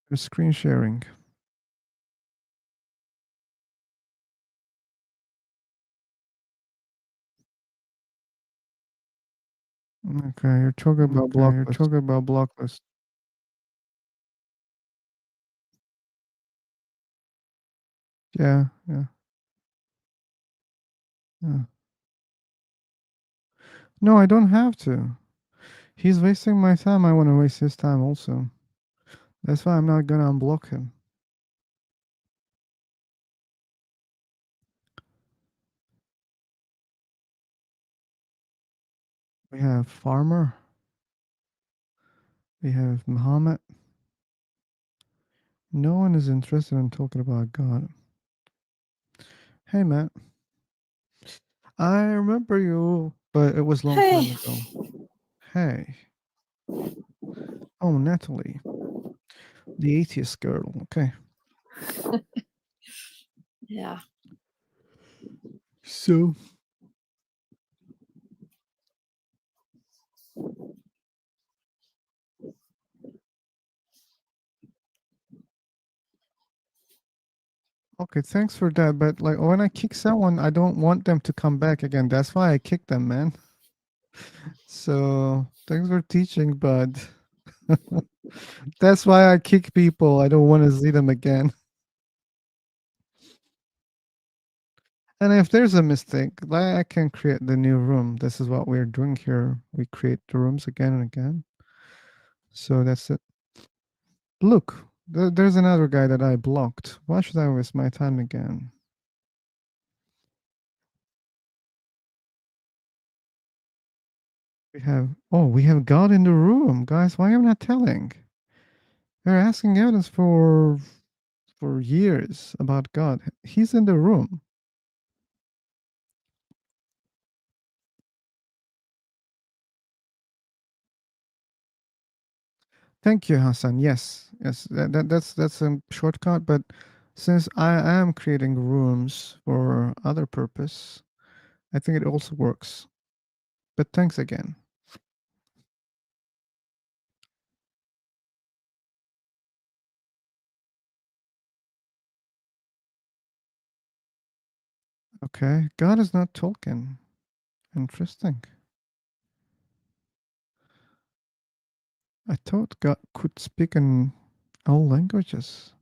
You're screen sharing. Okay, you're talking about block list. Yeah, yeah, yeah. No, I don't have to. He's wasting my time. I want to waste his time also. That's why I'm not gonna unblock him. We have Farmer. We have Muhammad. No one is interested in talking about God. Hey, Matt. I remember you, but it was long time Hey. ago. Hey. Oh, Natalie, the atheist girl. Okay. Yeah. So, okay, thanks for that. But like when I kick someone, I don't want them to come back again. That's why I kick them, man. So thanks for teaching, bud. That's why I kick people. I don't want to see them again. And if there's a mistake, like I can create the new room. This is what we're doing here. We create the rooms again and again. So that's it. Look, there's another guy that I blocked. Why should I waste my time again? We have God in the room, guys. Why am I not telling? They're asking evidence for years about God. He's in the room. Thank you, Hassan. Yes, yes, that's a shortcut. But since I am creating rooms for other purpose, I think it also works. But thanks again. Okay, God is not Tolkien. Interesting. I thought God could speak in all languages.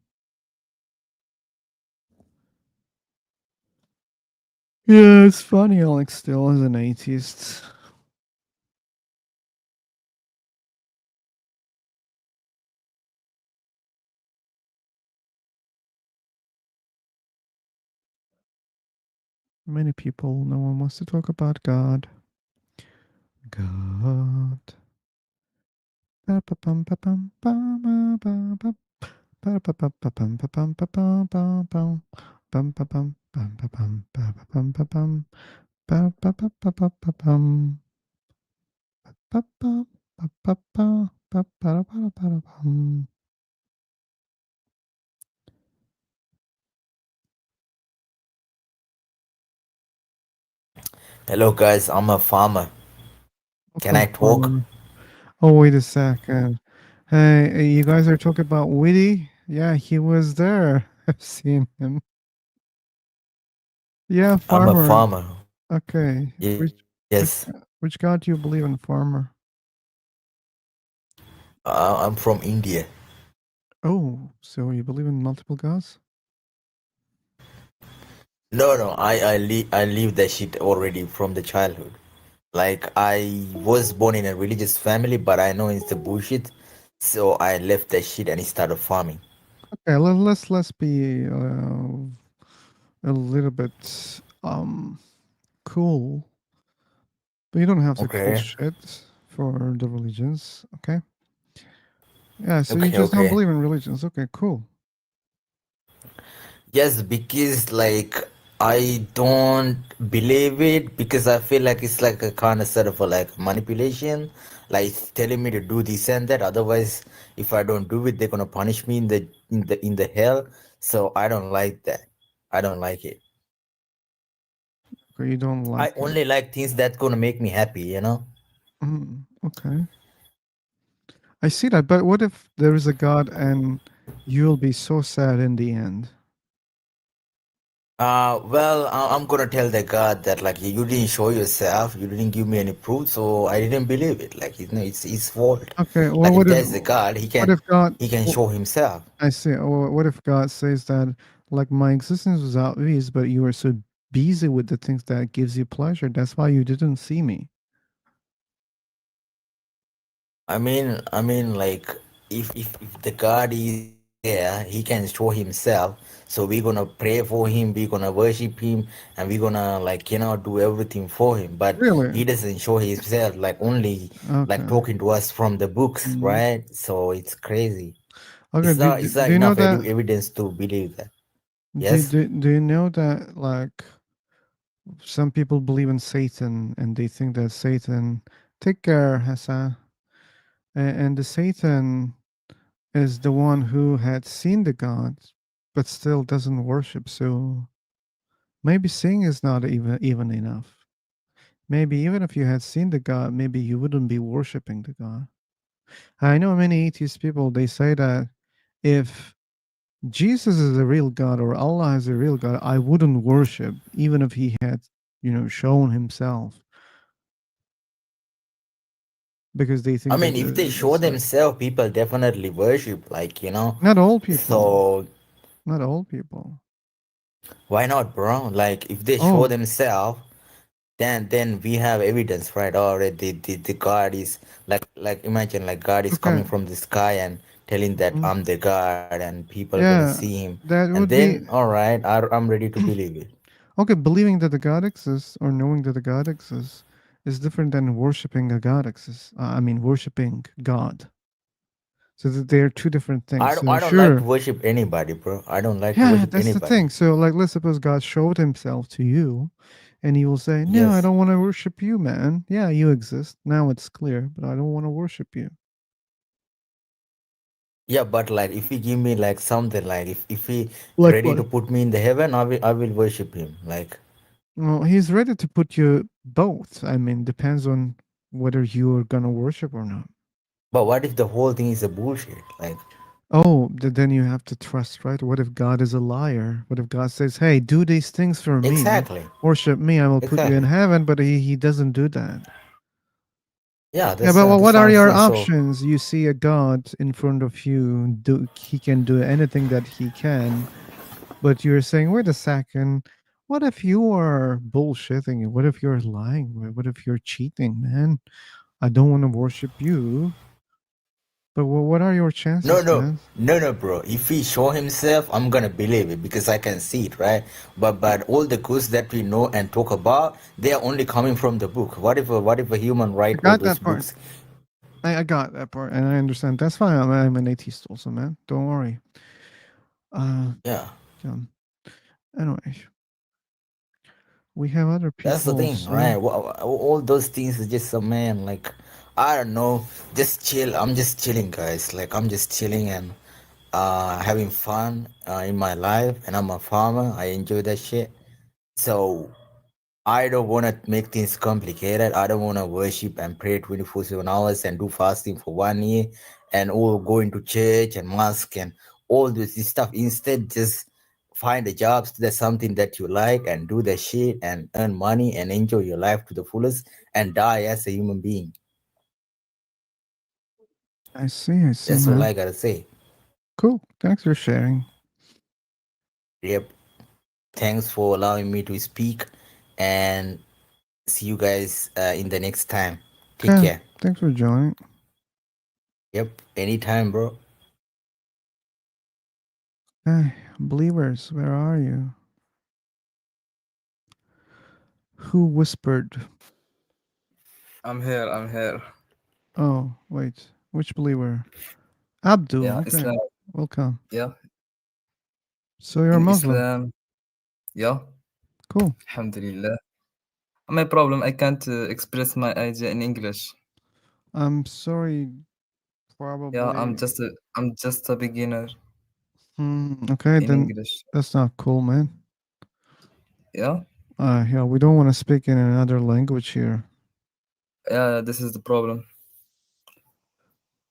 Yeah, it's funny. Alex still is an atheist. Many people, no one wants to talk about God. God. Hello guys, I'm a farmer. Can I Welcome, talk? farmer. Oh, wait a second. Hey, you guys are talking about Witty? Yeah, he was there. I've seen him. Yeah, I'm a farmer. farmer. Okay. Yes. Which god do you believe in, farmer? I'm from India. Oh, so you believe in multiple gods? No, I leave that shit already from the childhood. Like I was born in a religious family, but I know it's the bullshit. So I left that shit and started farming. Okay, let's be a little bit cool, but you don't have to cool Okay. shit for the religions. Okay. Yeah, so you Okay, just don't okay. believe in religions. Okay, cool. Yes, because like I don't believe it because I feel like it's like a kind of sort of a, like manipulation, like it's telling me to do this and that. Otherwise, if I don't do it, they're gonna punish me in the hell. So I don't like that. I don't like it. Okay, you don't I like it. only like things that's gonna make me happy, you know. Okay. I see that, but what if there is a God and you'll be so sad in the end? Well, I'm gonna tell the God that like you didn't show yourself, you didn't give me any proof, so I didn't believe it. Like you know, it's his fault. Okay, well, Like if there's a God, what if God? he can wh- show himself. I see. Or what if God says that, like, my existence was obvious, but you were so busy with the things that gives you pleasure. That's why you didn't see me. I mean, like if the God is there, he can show himself. So we're gonna pray for him, we're gonna worship him, and we're gonna like do everything for him. But Really? he doesn't show himself, like only like Okay. talking to us from the books, Mhm. right? So it's crazy. Okay. It's not Do you know enough that? evidence to believe that. Yes. Do you know that, like, Some people believe in Satan, and they think that Satan, take care, Hassan, and the Satan is the one who had seen the gods, but still doesn't worship. So maybe seeing is not even enough. Maybe even if you had seen the God, maybe you wouldn't be worshiping the God. I know many atheist people, they say that if Jesus is a real God or Allah is a real God, I wouldn't worship even if he had, shown himself, because they I think mean, that if they show it's like themselves, people definitely worship, like, not all people, So not all people. why not, bro? Like, if they show Oh, themselves, then we have evidence, right? Already, the God is like imagine like God is coming okay. from the sky and telling that Mm. I'm the God, and people gonna see Yeah, him, that and would be then all right, I'm ready to believe it. okay. Believing that the God exists or knowing that the God exists is different than worshiping a God exists. I mean, worshiping God. So that they are two different things. So I don't like to sure, worship anybody, bro. I don't like to yeah, worship that's the anybody. thing. So like, let's suppose God showed Himself to you, and He will say, "No, I Yes. don't want to worship you, man. Yeah, you exist. Now it's clear, but I don't want to worship you." Yeah, but like if he give me like something, like if he Like ready to what? put me in the heaven, I will worship him. Like, Well, He's ready to put you both. I mean, depends on whether you are gonna worship or not. but what if the whole thing is a bullshit? Like, Oh, then you have to trust, right? What if God is a liar? What if God says, "Hey, do these things for me, exactly, worship me, I will put you in exactly. heaven," but he doesn't do that. Yeah, Yeah, but that's what what are I'm your saying. So options? You see a God in front of you, he can do anything that he can, but you're saying, wait a second, what if you are bullshitting? What if you're lying? What if you're cheating, man? I don't want to worship you. But what are your no, chances, no, man? no, no, bro. If he show himself, I'm gonna believe it because I can see it, right? But all the goods that we know and talk about, they are only coming from the book. What if a human I write all got those that part. books? I got that part, and I understand. That's fine. I'm an atheist also, man. Don't worry. Uh, Yeah, um, anyway, we have other that's people the thing, also. right? All those things is just a man. Like, I don't know, just chill. I'm just chilling, guys. Like, I'm just chilling and having fun in my life. And I'm a farmer. I enjoy that shit. So I don't want to make things complicated. I don't want to worship and pray 24/7 hours and do fasting for 1 year and all go into church and mosque and all this stuff. Instead, just find a job, that's something that you like and do the shit and earn money and enjoy your life to the fullest and die as a human being. I see, That's all man. I gotta say. Cool. Thanks for sharing. Yep. Thanks for allowing me to speak and see you guys in the next time. Take Okay. care. Thanks for joining. Yep. Anytime, bro. Hey, believers, where are you? Who whispered? I'm here. I'm here. Oh, wait. Which believer? Abdul. Yeah, Okay. Islam. Welcome. Yeah, So you're a in Muslim. Islam. Yeah, Cool. Alhamdulillah. My problem, I can't express my idea in English. I'm sorry. Yeah, Probably. I'm just a beginner Okay, in then English. that's not cool, man. Yeah, Yeah, we don't want to speak in another language here. yeah, this is the problem.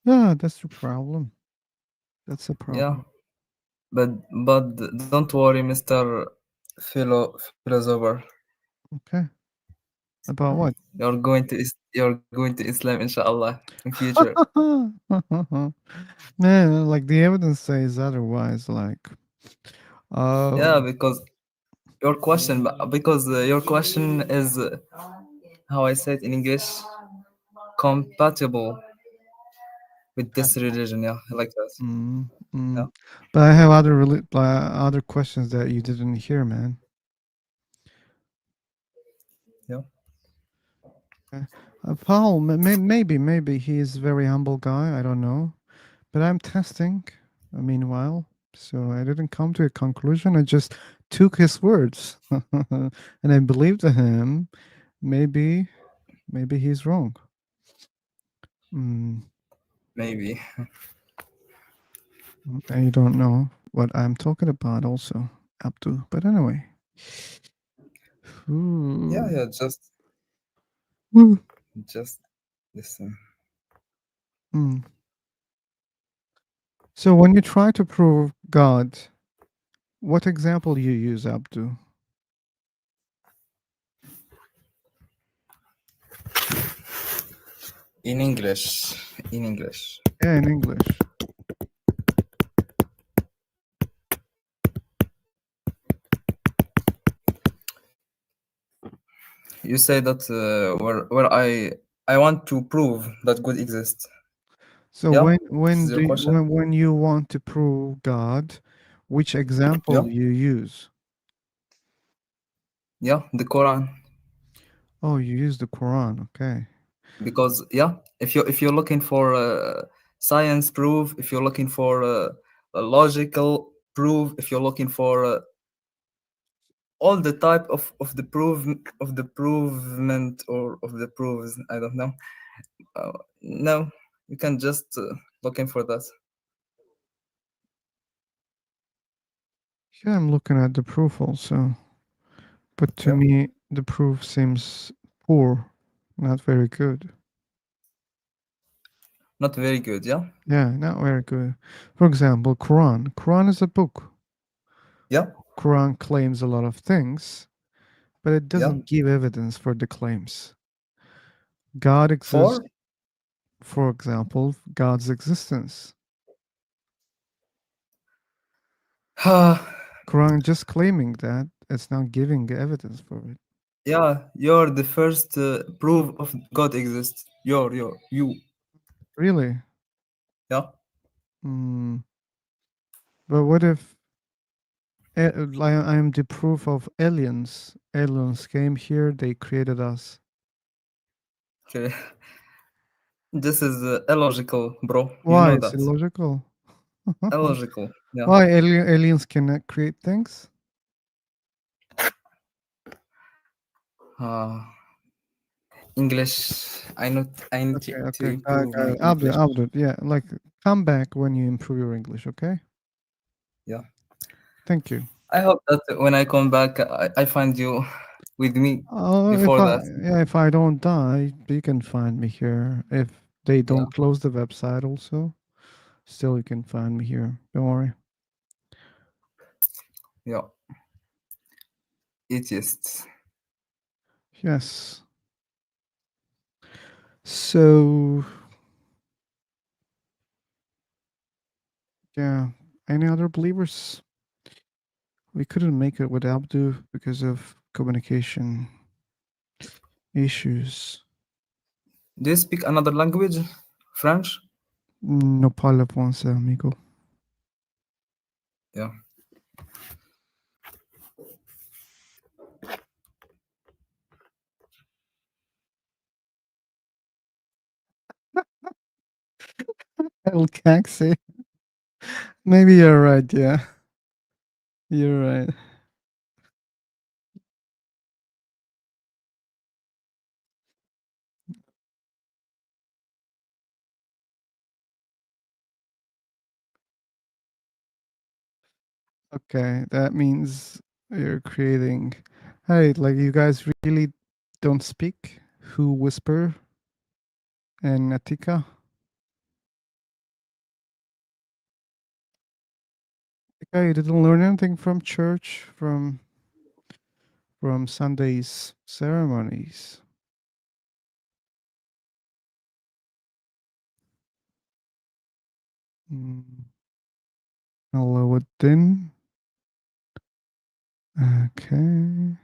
Yeah, that's the problem. That's a Yeah, problem. but don't worry, Mr. Philosopher. Okay. About what? You're going to Islam, inshallah, in future. Man, like the evidence says otherwise. Like, Yeah, uh, because your question is how I say it in English, compatible with okay. this religion. Yeah, I like that. Mm, mm. Yeah, But I have other questions that you didn't hear, man. yeah. Okay. Paul, maybe he is a very humble guy. I don't know, but I'm testing. Meanwhile, so I didn't come to a conclusion. I just took his words and I believed him. Maybe he's wrong. Mm, Maybe. I don't know what I'm talking about also, Abdul. But anyway. Yeah, Ooh. yeah, Woo. just listen. Mm. So when you try to prove God, what example you use, Abdul? In English. In English. Yeah, in English. You say that where I want to prove that God exists. So Yeah, this when is do your you, question. when you want to prove God, which Yeah, example you use? yeah, the Quran. Oh, you use the Quran. Okay. Because yeah, if you're looking for science proof, if you're looking for a logical proof, if you're looking for all the type of the proof of the provement or of the proofs, I don't know. No, you can just looking for that. Yeah, I'm looking at the proof also. But to Yeah, me, the proof seems poor, not very good. not very good. Yeah, Yeah, not very good. For example, Quran. Quran is a book. yeah, Quran claims a lot of things, but it yeah. doesn't give evidence for the claims. God exists, For for example, God's existence. Quran just claiming that, it's not giving evidence for it. yeah, you're the first proof of God exists. You. Really? Yeah. Hmm. But what if I am the proof of aliens? Aliens came here, they created us. Okay. This is illogical, bro. You Why know is that. it logical? Illogical. Yeah. Why aliens cannot create things? Uh, English. I need Okay, to okay, improve got my it. English. Abdul, yeah, like come back when you improve your English, okay? Yeah. Thank you. I hope that when I come back, I find you with me Oh, before that. if I don't die, you can find me here. If they Yeah. don't close the website, also, still you can find me here. Don't worry. Yeah. Atheists. Yes. So yeah, any other believers? We couldn't make it with Abdu because of communication issues. Do you speak another language? French? No parle français, amigo. Yeah. El Caxi. Maybe you're right, yeah. You're right. Okay, that means you're creating. Hey, like you guys really don't speak? Who whisper and Atika? Okay, you didn't learn anything from church, from Sunday's ceremonies. Mm. Alauddin. Okay.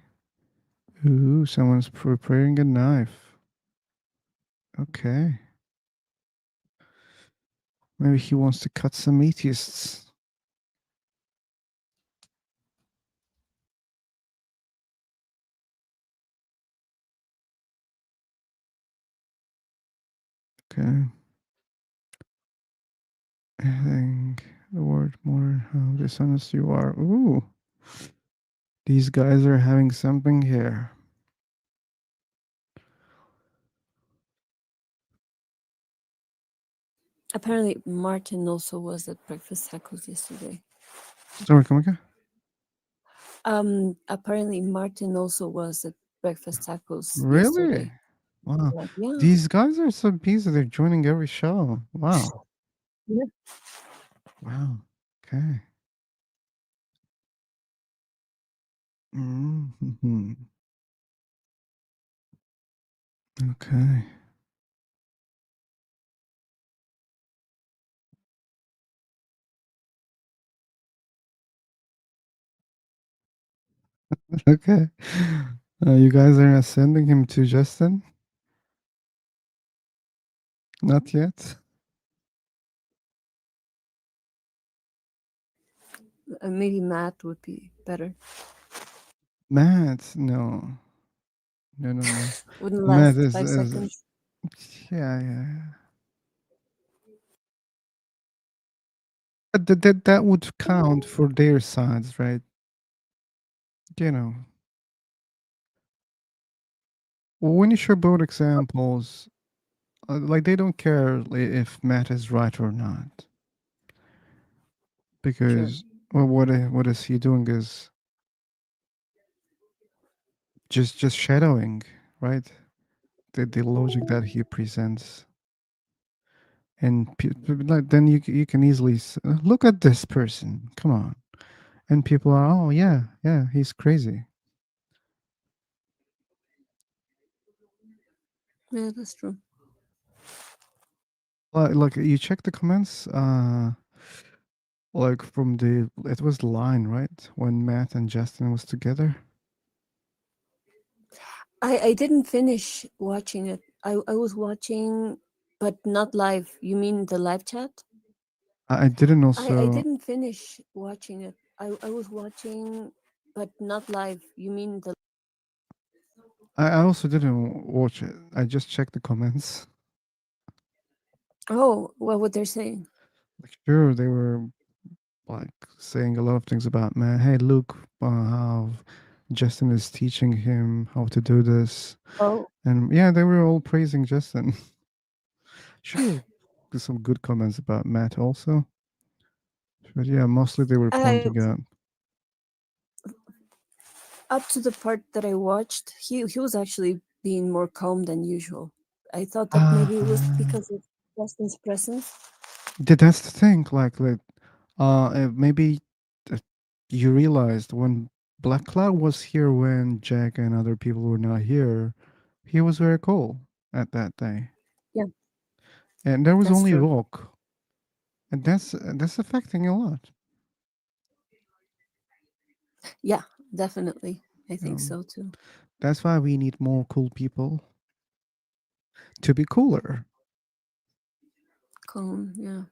Ooh, someone's preparing a knife. Okay. Maybe he wants to cut some atheists. Okay. I think the word more how dishonest you are. Ooh. These guys are having something here. Apparently, Martin also was at breakfast tacos yesterday. Sorry, come again? Apparently Martin also was at breakfast tacos Really? yesterday. Wow. Like, yeah. These guys are so busy. They're joining every show. Wow. Yeah. Wow. Okay. Mm-hmm. Okay. Okay. You guys are not sending him to Justin? Not yet. Maybe Matt would be better. Matt, no. No. Wouldn't Matt last is, 5 seconds. yeah. But that would count for their sides, right? You know. Well, when you show both examples, like they don't care if Matt is right or not, because well, what is he doing is just shadowing, right? The logic that he presents, and like then you can easily look at this person. Come on, and people are oh yeah he's crazy. Yeah, that's true. Like you check the comments, like from it was the line right when Matt and Justin was together. I didn't finish watching it. I was watching, but not live. You mean the live chat? I didn't I also. didn't finish watching it. I was watching, but not live. You mean the? I also didn't watch it. I just checked the comments. Oh, what they're saying? Like, sure, they were like saying a lot of things about man. Hey, look how Justin is teaching him how to do this, Oh, and yeah, they were all praising Justin. Sure, there's some good comments about Matt also, but yeah, mostly they were I pointing out. up to the part that I watched, he was actually being more calm than usual. I thought that maybe it was because of Justin's presence. That's the thing. Like maybe uh, you realized when Black Cloud was here when Jack and other people were not here, he was very cool at that day. Yeah, And there was that's only true. Rock, and that's affecting a lot. Yeah, definitely. I think Um, so too. that's why we need more cool people to be cooler. Calm, yeah.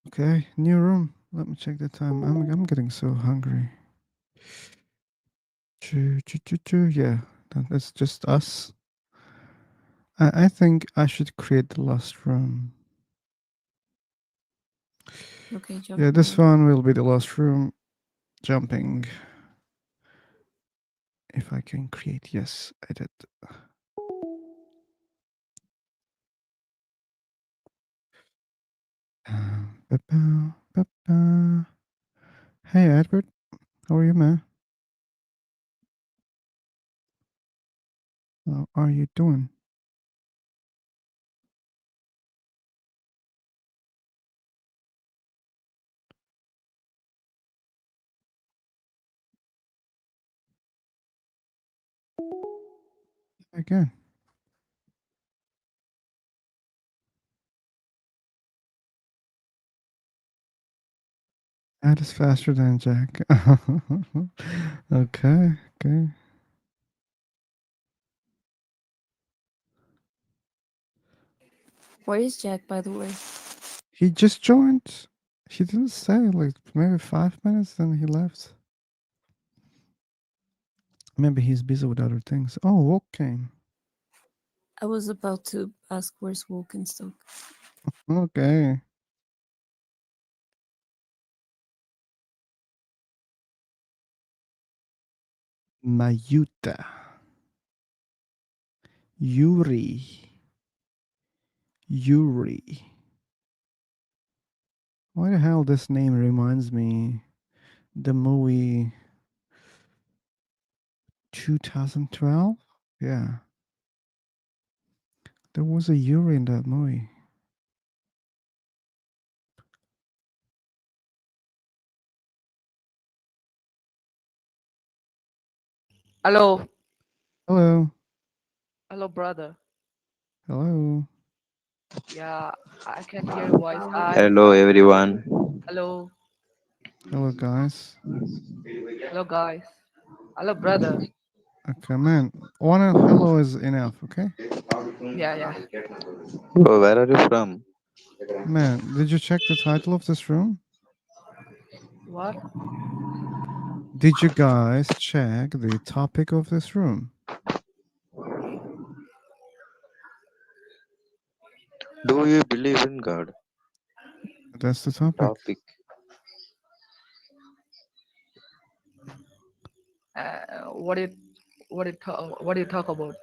Okay, new room. Let me check the time. I'm getting so hungry. Yeah, that's just us. I think I should create the last room. Okay, Yeah, jumping this in. one will be the last room. Jumping. If I can create, yes, I did. Ba-ba. Hey, Edward, how are you, man? How are you doing? Again. That is faster than Jack. Okay. Where is Jack, by the way? He just joined. He didn't say, like, maybe 5 minutes, then he left. Maybe he's busy with other things. Oh, Walk came. I was about to ask where's Wolkenstock. Okay. Mayuta. Yuri. Yuri. Why the hell this name reminds me the movie 2012? Yeah. There was a Yuri in that movie. Hello, Hello. hello, brother. Hello. Yeah, I can hear your voice. Hi, Hello everyone. hello, Hello, guys. hello, guys. Hello, brother. Okay, man. One hello is enough, okay? Yeah, yeah. Bro, where are you from? Man, did you check the title of this room? What? Did you guys check the topic of this room? Do you believe in God? That's the topic. Topic. What do you, what do you talk about?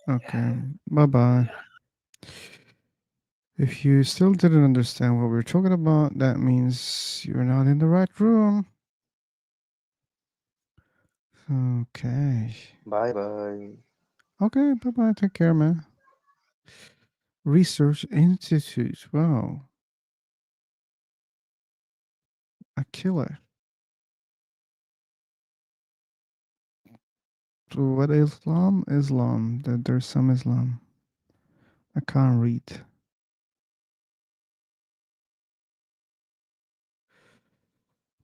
Okay. Bye bye. If you still didn't understand what we're talking about, that means you're not in the right room. Okay. Bye bye. Okay, bye bye. Take care, man. Research Institute. Wow. A killer. So what Islam? Islam. There's some Islam. I can't read.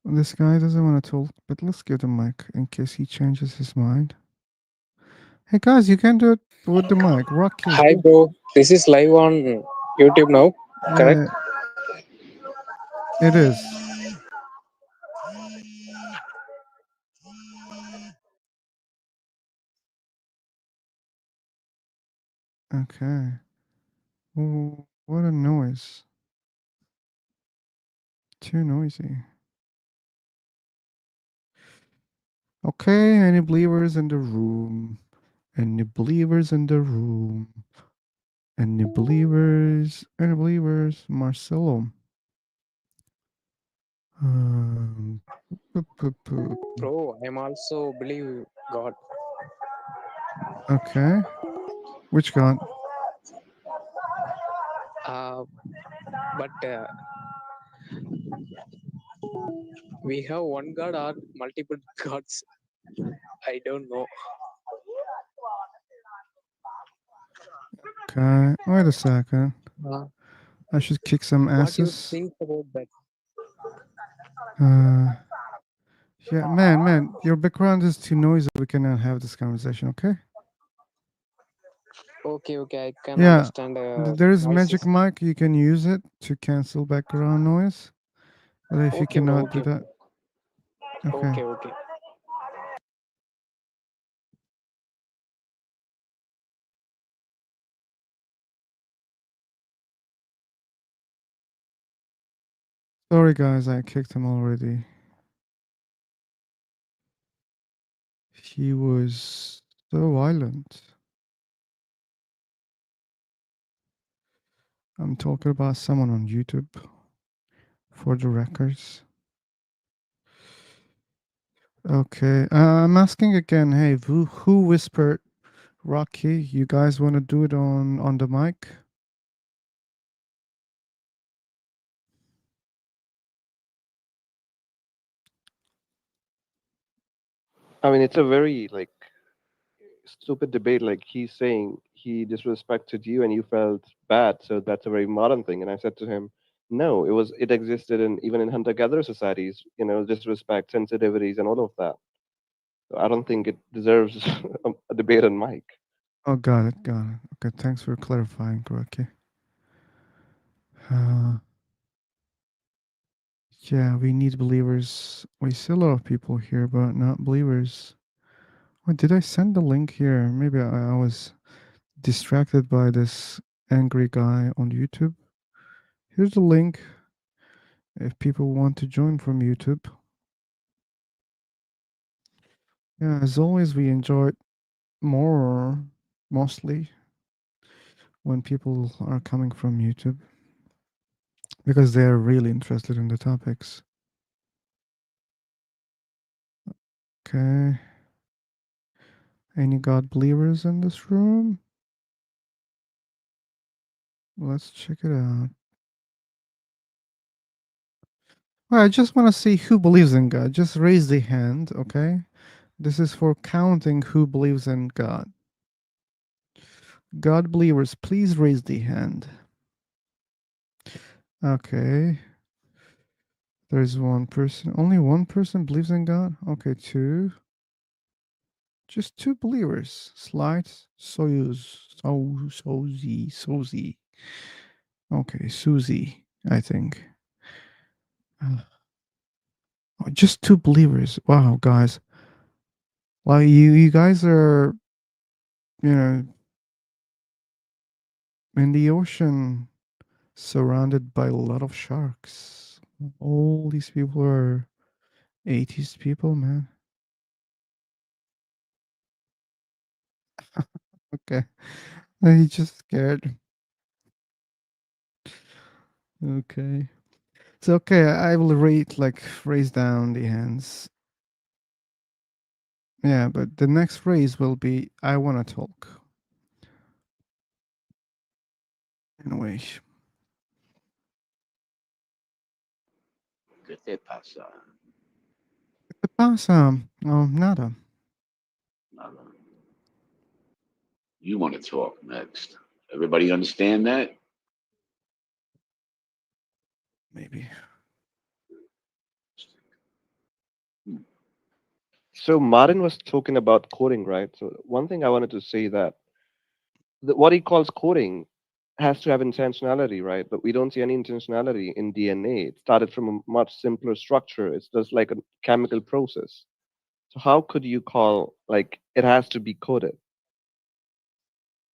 This guy doesn't want to talk, but let's give the mic in case he changes his mind. Hey guys, you can do it with the mic. Rocky. Hi, bro. This is live on YouTube now, correct? Yeah, it is. Okay. Oh, what a noise. Too noisy. Okay, any believers in the room? Any believers in the room? Any believers? Any believers? Marcelo. Um, Bro, I'm also believe God. okay. Which God? But we have one God or multiple gods. I don't know. Okay. Wait a second. Uh, I should kick some what you asses. think about that? Yeah, man, your background is too noisy. We cannot have this conversation, okay? Okay, I can Yeah, understand there is magic voices. mic. You can use it to cancel background noise. But if you cannot do that, okay. Okay. Sorry, guys, I kicked him already. He was so violent. I'm talking about someone on YouTube for the records. Okay, I'm asking again. Hey, who whispered Rocky? You guys want to do it on the mic? I mean, it's a very like stupid debate. Like he's saying he disrespected you and you felt bad, so that's a very modern thing. And I said to him, no, it existed in even in hunter-gatherer societies. Disrespect, sensitivities, and all of that. So I don't think it deserves a debate on mic. Oh, got it. Okay, thanks for clarifying, Rocky. Yeah, we need believers. We see a lot of people here, but not believers. What did I send the link here? Maybe I was distracted by this angry guy on YouTube. Here's the link if people want to join from YouTube. Yeah, as always, we enjoy it more, mostly, when people are coming from YouTube because they're really interested in the topics. Okay. Any God believers in this room? Let's check it out. Well, I just want to see who believes in God. Just raise the hand, okay? This is for counting who believes in God. God believers, please raise the hand. Okay. There's one person. Only one person believes in God? Okay, two. Just two believers. Slight Soyuz. Sozy. Okay, Susie, I think. Oh, just two believers. Wow, guys. Well, you guys are, you know, in the ocean surrounded by a lot of sharks. All these people are atheist people, man. Okay. He's just scared. Okay. It's okay. I will raise down the hands. Yeah, but the next phrase will be I want to talk. Anyway. ¿Qué te pasa? ¿Qué pasa? Oh, nada. Nada. You want to talk next. Everybody understand that? Maybe. So Martin was talking about coding, right? So one thing I wanted to say that what he calls coding has to have intentionality, right? But we don't see any intentionality in DNA. It started from a much simpler structure. It's just like a chemical process. So how could you call like it has to be coded?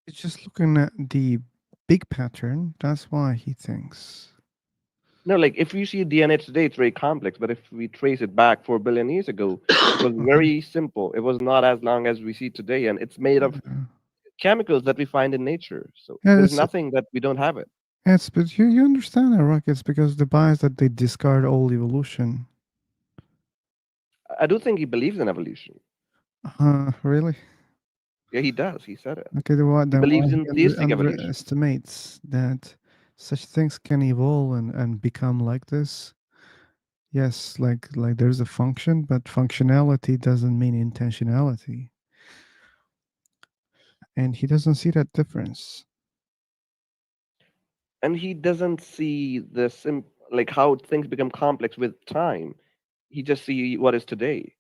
He's just looking at the big pattern. That's why he thinks. No, like if you see DNA today, it's very complex. But if we trace it back 4 billion years ago, it was very simple. It was not as long as we see today, and it's made of chemicals that we find in nature. So Yeah, there's it's nothing that we don't have it. but you understand that, right? It's because the bias that they discard all evolution. I do think he believes in evolution. Really? Yeah, he does. He said it. Okay, He then why believes he in theistic evolution. underestimates that such things can evolve and become like this? Yes, like there's a function, but functionality doesn't mean intentionality. And he doesn't see that difference. And he doesn't see the like how things become complex with time. He just see what is today.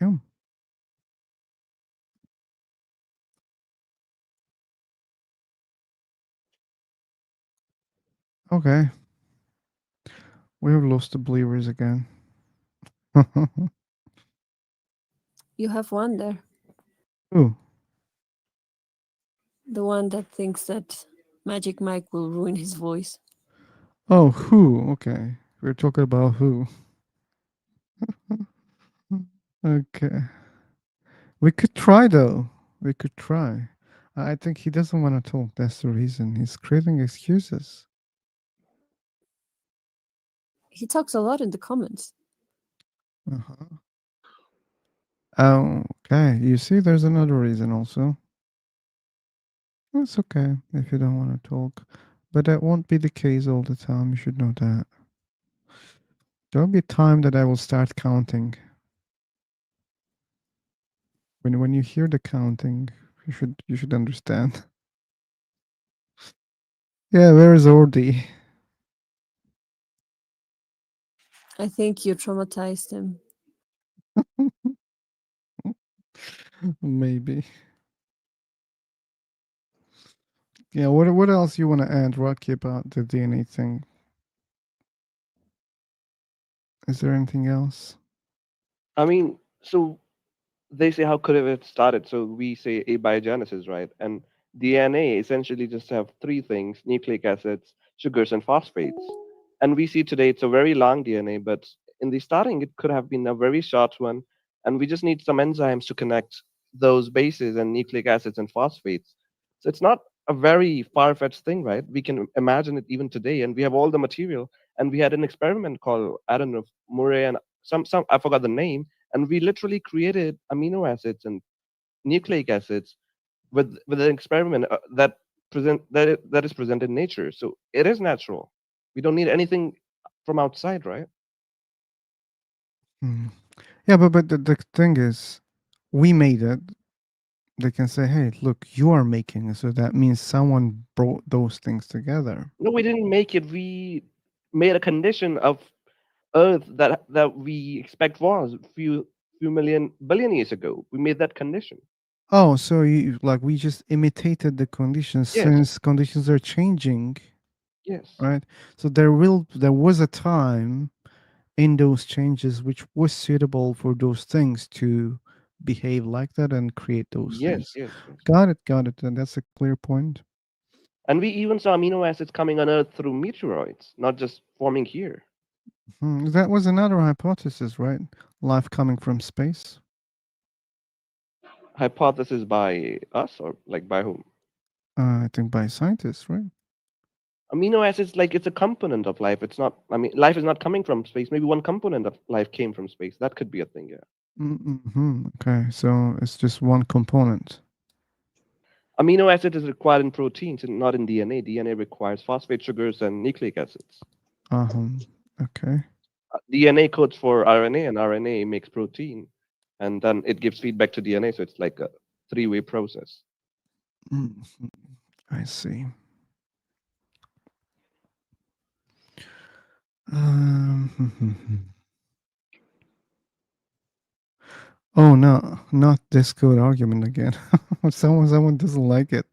Yeah. Okay. We have lost the believers again. You have one there. Who? The one that thinks that Magic Mike will ruin his voice. Oh, who? Okay. We're talking about who. Okay. We could try though. We could try. I think he doesn't want to talk. That's the reason. He's creating excuses. He talks a lot in the comments. Uh-huh. Oh, okay. You see, there's another reason also. It's okay if you don't want to talk. But that won't be the case all the time. You should know that. There'll be a time that I will start counting. When you hear the counting, you should understand. Yeah, where is Ordi? I think you traumatized him. Maybe. Yeah, what else you want to add, Rocky, about the DNA thing? Is there anything else? I mean, so they say how could have it started? So we say abiogenesis, right? And DNA essentially just have three things: nucleic acids, sugars, and phosphates. And we see today it's a very long DNA, but in the starting it could have been a very short one, and we just need some enzymes to connect those bases and nucleic acids and phosphates. So it's not a very far-fetched thing, right? We can imagine it even today, and we have all the material. And we had an experiment called, I don't know, Murray and some I forgot the name, and we literally created amino acids and nucleic acids with an experiment that is present in nature. So it is natural. We don't need anything from outside, right? Mm. Yeah, but the thing is, we made it. They can say, "Hey, look, you are making it," so that means someone brought those things together. No, we didn't make it. We made a condition of Earth that we expect was few million billion years ago. We made that condition. Oh, so you like we just imitated the conditions Yes, since conditions are changing, yes, right? So there was a time in those changes which was suitable for those things to behave like that and create those yes, things. yes, yes. Got it. And that's a clear point. And we even saw amino acids coming on Earth through meteoroids, not just forming here. That was another hypothesis, right? Life coming from space. Hypothesis by us or like by whom? I think by scientists, right? Amino acids, like it's a component of life. It's not. I mean, life is not coming from space. Maybe one component of life came from space. That could be a thing. Yeah. Okay, so it's just one component. Amino acid is required in proteins and not in DNA. DNA requires phosphate sugars and nucleic acids. Okay. DNA codes for RNA, and RNA makes protein, and then it gives feedback to DNA. So it's like a three-way process. Mhm. I see. Um, oh no, not this code argument again. Someone doesn't like it.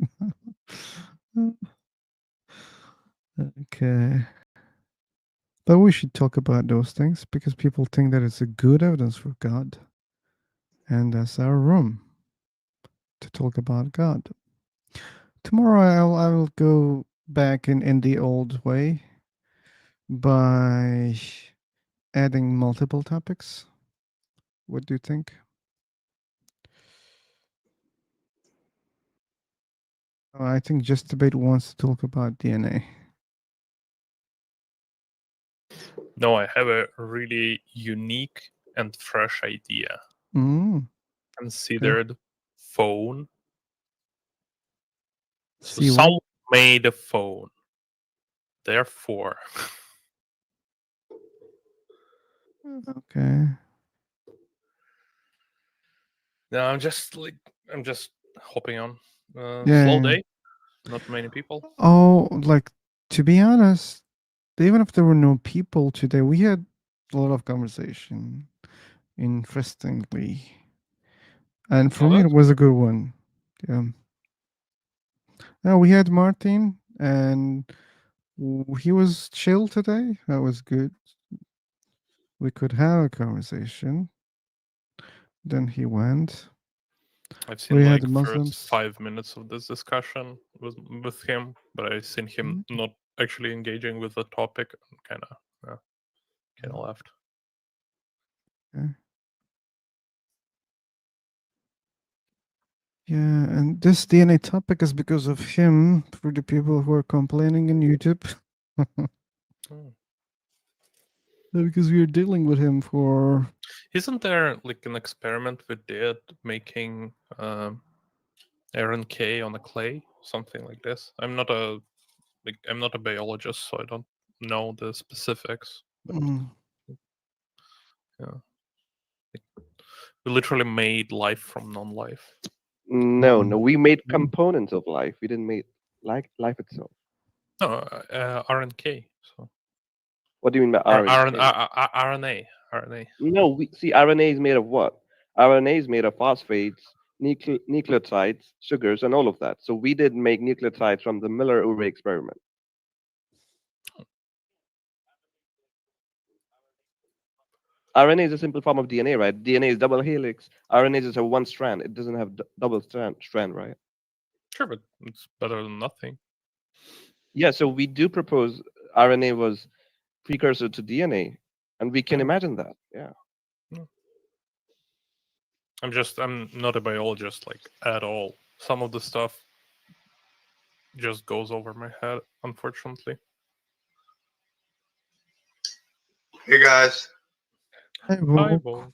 Okay. But we should talk about those things because people think that it's a good evidence for God. And that's our room to talk about God. Tomorrow I will go back in the old way by adding multiple topics. What do you think? I think Just Debate wants to talk about DNA. No, I have a really unique and fresh idea. Okay. Considered phone. So See what? someone made a phone. Therefore, Okay. no, I'm just hopping on. Slow Yeah. day. Not many people. Oh, like to be honest, even if there were no people today, we had a lot of conversation. Interestingly, and for Oh, me, it that's was a good one. Yeah. Yeah, we had Martin, and he was chill today. That was good. We could have a conversation. Then he went. I've seen We like had first Muslims. 5 minutes of this discussion with him, but I've seen him not actually engaging with the topic. Kind of left. Okay. Yeah, and this DNA topic is because of him for the people who are complaining in YouTube. Because we are dealing with him for. Isn't there like an experiment we did making RNK on a clay, something like this? I'm not a biologist, so I don't know the specifics. But yeah, we literally made life from non-life. No, no, we made components of life. We didn't make like life itself. No, RNK. So What do you mean by RNA? RNA. No, we see RNA is made of what? RNA is made of phosphates, nucleotides, sugars, and all of that. So we did make nucleotides from the Miller-Urey experiment. RNA is a simple form of DNA, right? DNA is double helix. RNA is just a one strand. It doesn't have double strand, right? Sure, but it's better than nothing. Yeah, so we do propose RNA was precursor to DNA, and we can Yeah. imagine that. Yeah. I'm not a biologist like at all. Some of the stuff just goes over my head, unfortunately. Hey guys, Hi, Hi, Volk. Bo.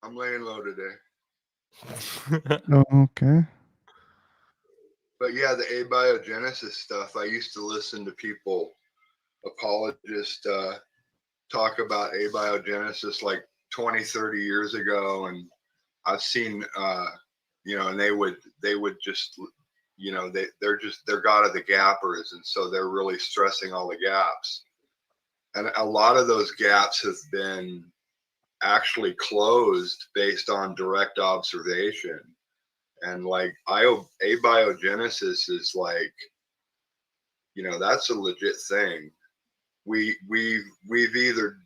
I'm laying low today. Oh, okay. But yeah, the abiogenesis stuff, I used to listen to people, apologists, talk about abiogenesis like 20, 30 years ago. And I've seen, and they would just, they're God of the gappers. And so they're really stressing all the gaps. And a lot of those gaps have been actually closed based on direct observation. And like abiogenesis is like, that's a legit thing. We've either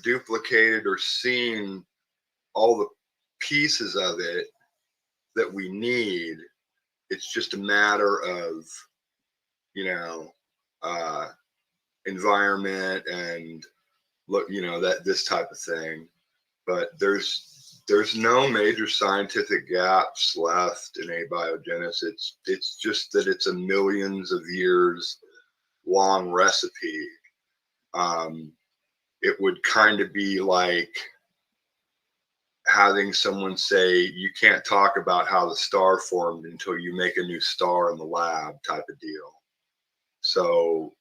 duplicated or seen all the pieces of it that we need. It's just a matter of, environment and that this type of thing. But there's no major scientific gaps left in abiogenesis. It's just that it's a millions of years long recipe. It would kind of be like having someone say you can't talk about how the star formed until you make a new star in the lab type of deal. So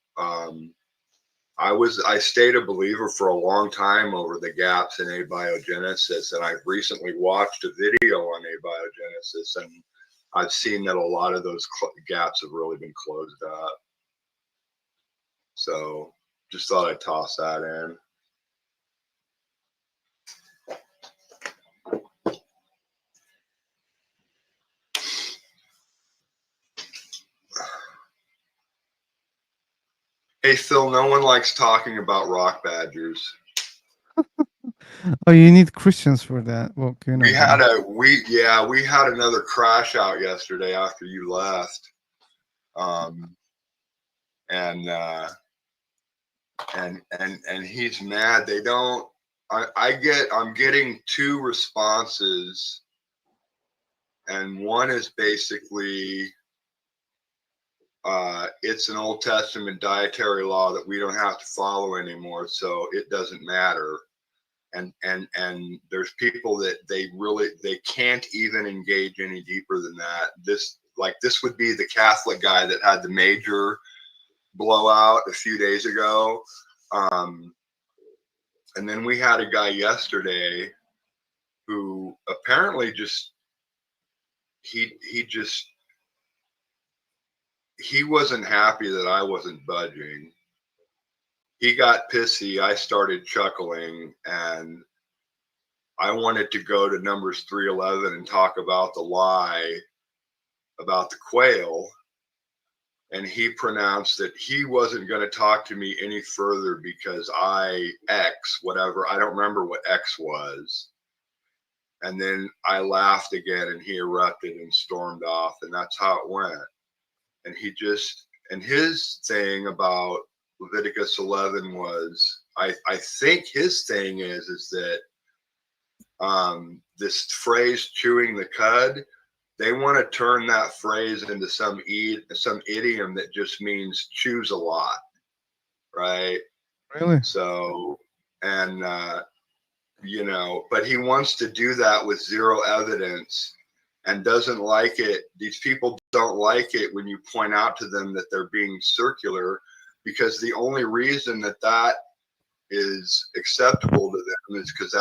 I stayed a believer for a long time over the gaps in abiogenesis, and I've recently watched a video on abiogenesis, and I've seen that a lot of those gaps have really been closed up. So just thought I'd toss that in. Hey Phil, no one likes talking about rock badgers. Oh, you need Christians for that. Well, We had another crash out yesterday after you left. And he's mad. They don't I'm getting two responses, and one is basically it's an Old Testament dietary law that we don't have to follow anymore, so it doesn't matter. And there's people that they can't even engage any deeper than that. This would be the Catholic guy that had the major blowout a few days ago. And then we had a guy yesterday who apparently he wasn't happy that I wasn't budging. He got pissy. I started chuckling, and I wanted to go to Numbers 3:11 and talk about the lie about the quail. And he pronounced that he wasn't going to talk to me any further because X, whatever, I don't remember what X was. And then I laughed again, and he erupted and stormed off, and that's how it went. And his thing about Leviticus 11 was, I think his thing is that this phrase chewing the cud, they want to turn that phrase into some idiom that just means choose a lot, right? Really? So, and but he wants to do that with zero evidence and doesn't like it. These people don't like it when you point out to them that they're being circular, because the only reason that is acceptable to them is because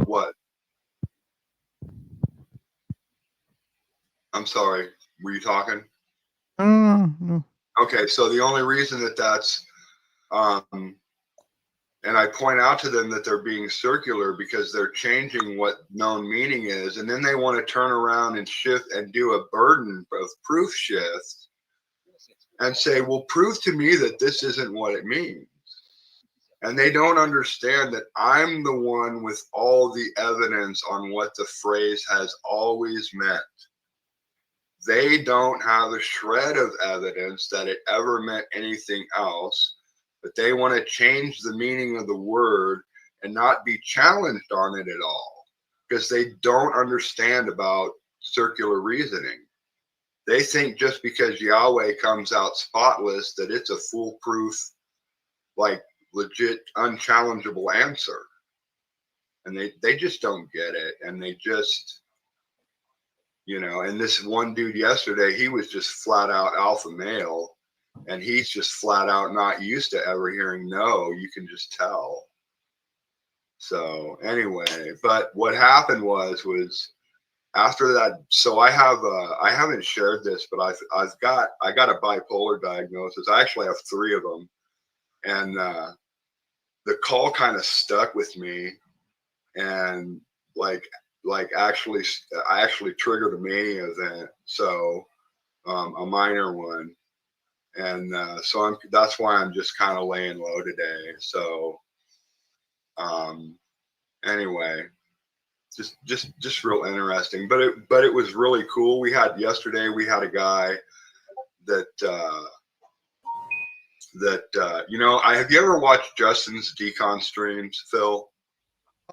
what? I'm sorry, were you talking? No. Okay, so the only reason that's and I point out to them that they're being circular because they're changing what known meaning is, and then they want to turn around and shift and do a burden of proof shift and say, well, prove to me that this isn't what it means. And they don't understand that I'm the one with all the evidence on what the phrase has always meant. they don't have a shred of evidence that it ever meant anything else, but they want to change the meaning of the word and not be challenged on it at all because they don't understand about circular reasoning. They think just because Yahweh comes out spotless that it's a foolproof, like legit, unchallengeable answer. And they just don't get it. And they just, and this one dude yesterday, he was just flat out alpha male, and he's just flat out not used to ever hearing no. You can just tell. So anyway, but what happened was after that. So I haven't shared this, but I got a bipolar diagnosis. I actually have 3 of them, and the call kind of stuck with me, and I actually triggered a mania event, so a minor one, and so that's why I'm just kind of laying low today. So anyway, just real interesting, but it was really cool. We had a guy that have you ever watched Justin's decon streams, Phil?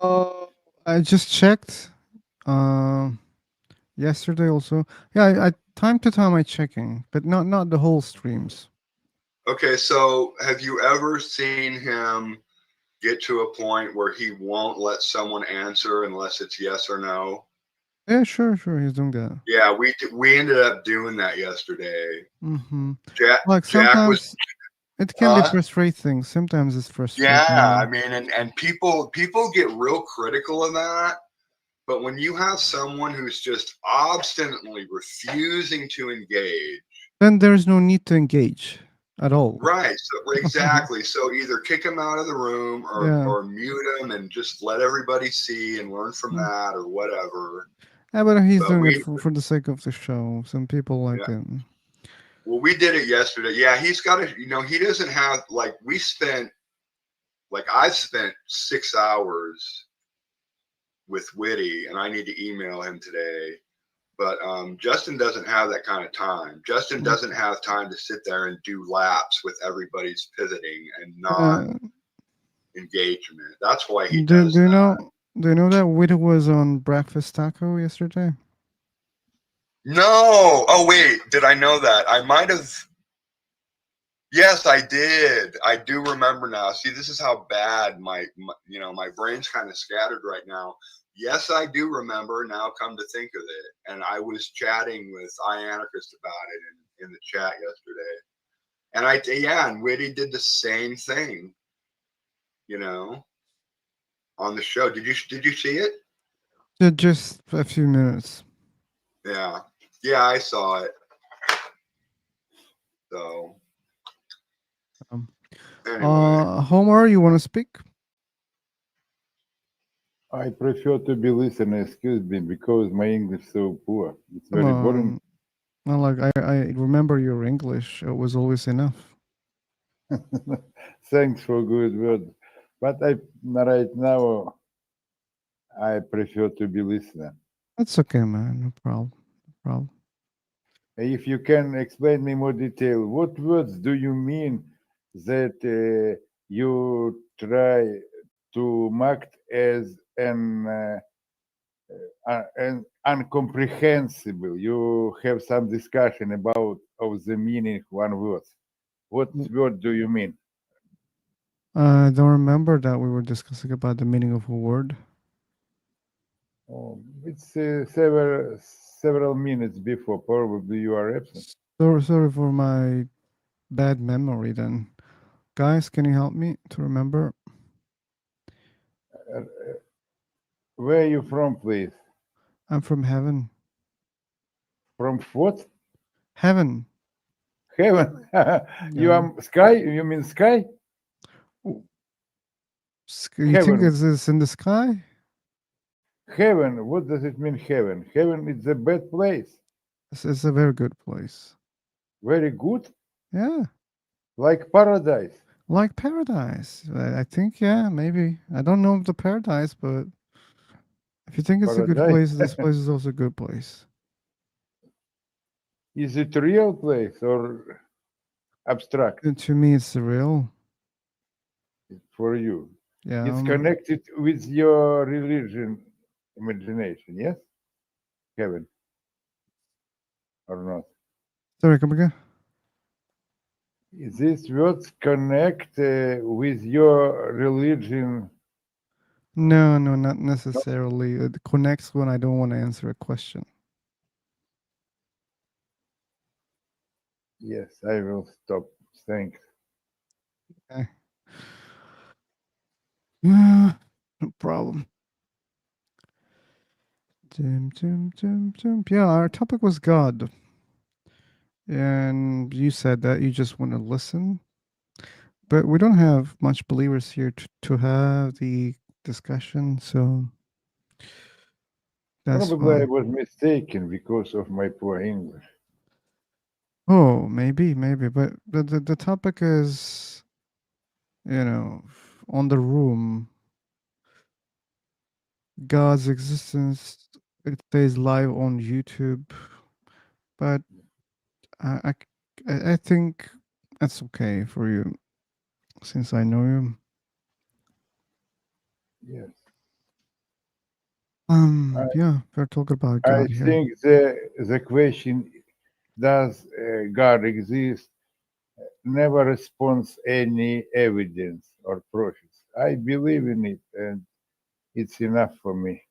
I just checked yesterday also. Yeah, I time to time I checking, but not the whole streams. Okay, so have you ever seen him get to a point where he won't let someone answer unless it's yes or no? Yeah, sure, he's doing that. Yeah, we ended up doing that yesterday. Mm-hmm. Jack Like Jack was sometimes it can be frustrating. Sometimes it's frustrating. yeah, I mean, and people get real critical of that. But when you have someone who's just obstinately refusing to engage, Then there's no need to engage at all. right? So exactly. So either kick them out of the room Yeah. or mute them and just let everybody see and learn from that or whatever. Yeah, but he's But doing we it for the sake of the show. Some people like Yeah. it. Well, we did it yesterday. Yeah, he's got to, he doesn't have, I've spent 6 hours with Witty, and I need to email him today. But Justin doesn't have that kind of time. Justin doesn't have time to sit there and do laps with everybody's pivoting and non-engagement. That's why he does Do you that. know that Widow was on Breakfast Taco yesterday? No. Oh, wait. Did I know that? I might have. Yes, I did. I do remember now. See, this is how bad my brain's kind of scattered right now. Yes, I do remember now, come to think of it. And I was chatting with iAnarchist about it in the chat yesterday. And and Witty did the same thing, on the show. Did you see it? Just a few minutes. Yeah. Yeah, I saw it. So anyway. Homer, you want to speak? I prefer to be listener, excuse me, because my English so poor. It's very boring. Well, I remember your English. It was always enough. Thanks for good words. But right now I prefer to be listener. That's okay, man. No problem. No problem. If you can explain me more detail, what words do you mean that you try to mark as an incomprehensible? You have some discussion about of the meaning one word. What word do you mean? I don't remember that we were discussing about the meaning of a word. Oh, it's several minutes before. Probably you are absent. Sorry for my bad memory then. Guys, can you help me to remember? Where are you from, please? I'm from heaven. From what? Heaven. Heaven? You are sky? You mean sky? You think it's in the sky? Heaven, what does it mean, heaven? Heaven is a bad place. It's a very good place. Very good? Yeah. Like paradise. Like paradise. I think, yeah, maybe. I don't know the paradise, but if you think it's a good place, this place is also a good place. Is it real place or abstract To me, it's real. for you? Yeah. It's connected with your religion imagination, yes? Kevin, or not? Sorry, come again. These words connect with your religion. No, not necessarily. It connects when I don't want to answer a question. Yes, I will stop. Thanks. Okay. No problem. Yeah, our topic was God. And you said that you just want to listen. But we don't have much believers here to have the discussion, so that's Probably I why. was mistaken because of my poor English. Oh, maybe. But the topic is, on the room, God's existence. It stays live on YouTube, but I, I think that's okay for you, since I know you. Yes. Yeah, we're talking about I God here. think the question, does God exist, never responds any evidence or process. I believe in it, and it's enough for me.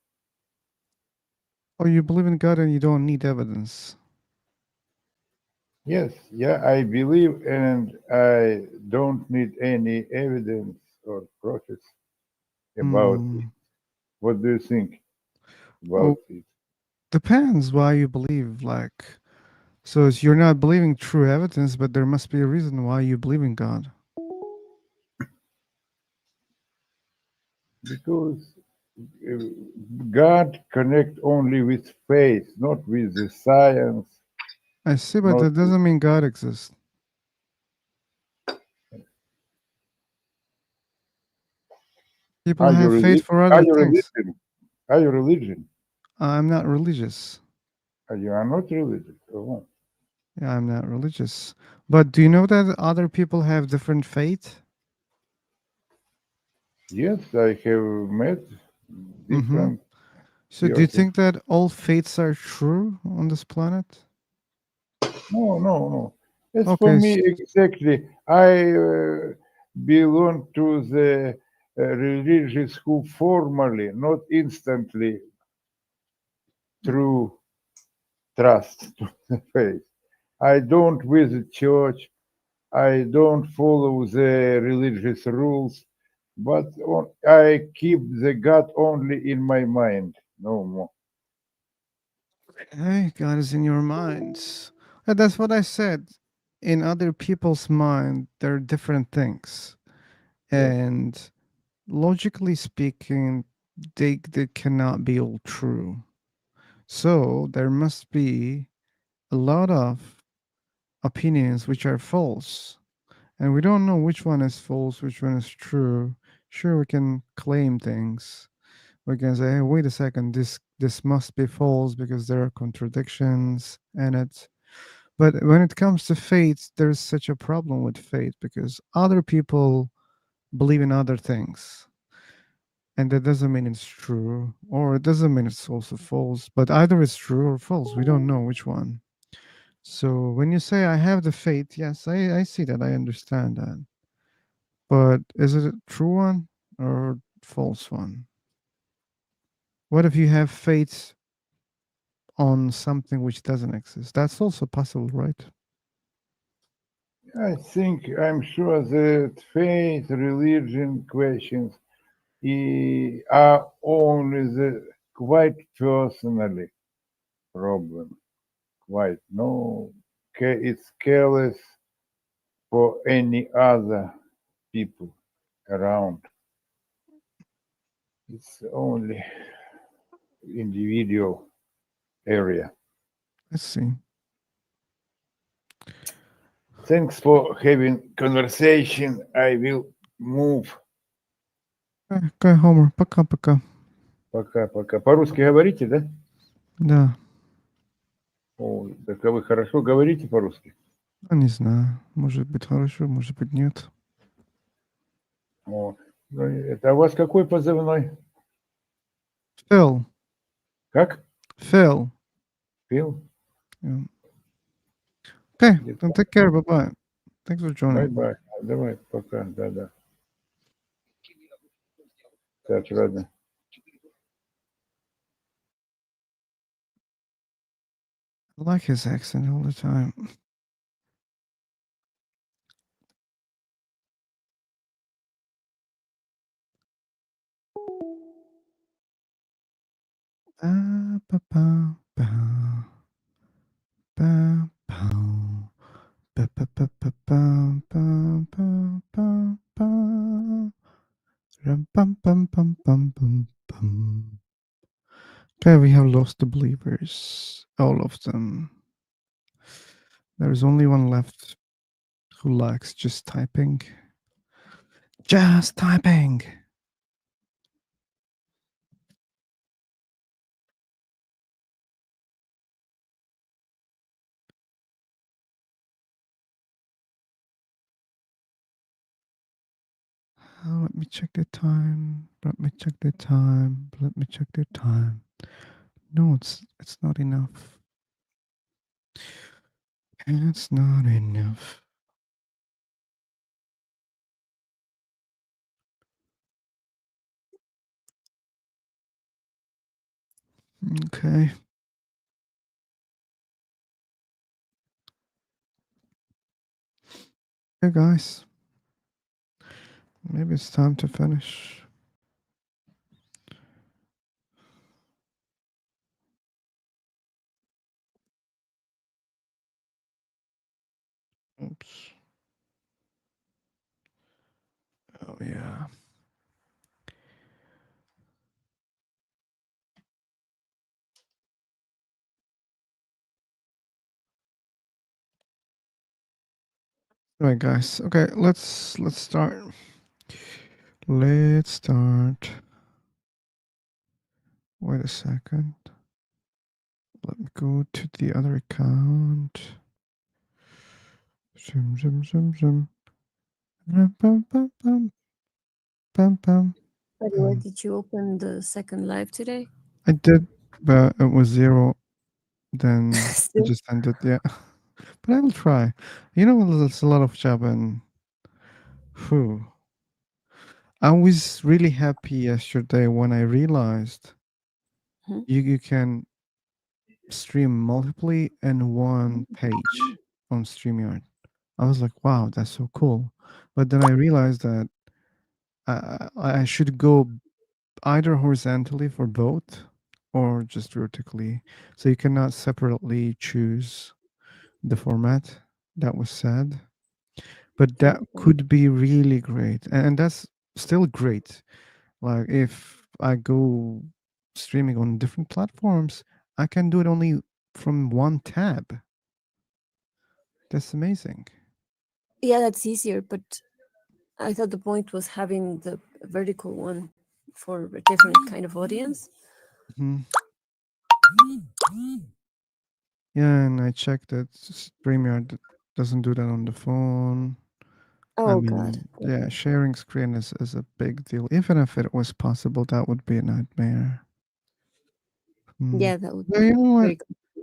Oh, you believe in God and you don't need evidence. Yes, yeah, I believe, and I don't need any evidence or process about it. What do you think about Oh, it? depends why you believe. So you're not believing true evidence, but there must be a reason why you believe in God. Because uh, God connect only with faith, not with the science. I see, but Not that doesn't mean God exists. People are you have faith for other Are you things. religion? Are you religion? I'm not religious. You are not religious. Or what? Yeah, I'm not religious. But do you know that other people have different faith? Yes, I have met different So do you persons. think that all faiths are true on this planet? No. As for Okay. me, exactly, I belong to the religious who formally, not instantly, through trust to the faith. I don't visit church. I don't follow the religious rules, but I keep the God only in my mind, no more. Hey, God is in your minds. That's what I said. In other people's mind, there are different things. And logically speaking, they cannot be all true. So there must be a lot of opinions which are false. And we don't know which one is false, which one is true. Sure, we can claim things. We can say, hey, wait a second, this must be false because there are contradictions in it. But when it comes to faith, there's such a problem with faith because other people believe in other things. And that doesn't mean it's true, or it doesn't mean it's also false, but either it's true or false. We don't know which one. So when you say I have the faith, yes, I see that, I understand that. But is it a true one or false one? What if you have faith on something which doesn't exist? That's also possible, right? I'm sure that faith, religion questions are only the quite personally problem. Quite no, it's careless for any other people around. It's only individual area. Let's see. Thanks for having conversation. I will move. Какая Homer? Пока-пока. Пока-пока. По-русски говорите, да? Да. О, так вы хорошо говорите по-русски? Не знаю. Может быть хорошо, может быть нет. О, ну, это у вас какой позывной? Phil. Как? Phil. Фил? Yeah. Okay, then take care. Bye-bye. Thanks for joining. Бай-бай. Давай, пока. Да-да. That's right. I like his accent all the time. Ba, ba, ba, ba, ba. Ba, ba, ba, ba, ba, ba, ba, ba, ba. Rum, bum, bum, bum, bum, bum, bum. Okay, we have lost the believers. All of them. There is only one left who likes just typing. Just typing. Let me check the time. Let me check the time. Let me check the time. No, it's not enough. It's not enough. Okay. Hey guys. Maybe it's time to finish. Oops. Oh yeah. All right, guys. Okay, let's start. Let's start. Wait a second. Let me go to the other account. Zoom, zoom, zoom, zoom. Bum, bum, bum, bum. Bum, bum. By the way, did you open the second live today? I did, but it was 0. Then I Still? just ended. Yeah, but I will try. You know, there's a lot of job and. Whew. I was really happy yesterday when I realized Hmm? you can stream multiply in one page on StreamYard. I was like, wow, that's so cool. But then I realized that I should go either horizontally for both or just vertically. So you cannot separately choose the format. That was sad. But that could be really great. And that's still great. Like if I go streaming on different platforms, I can do it only from one tab. That's amazing. Yeah, that's easier, but I thought the point was having the vertical one for a different kind of audience. Mhm. Yeah, and I checked that StreamYard doesn't do that on the phone. I Oh God. mean, yeah, sharing screen is a big deal. Even if it was possible, that would be a nightmare. Yeah, that would Yeah, be you know what? very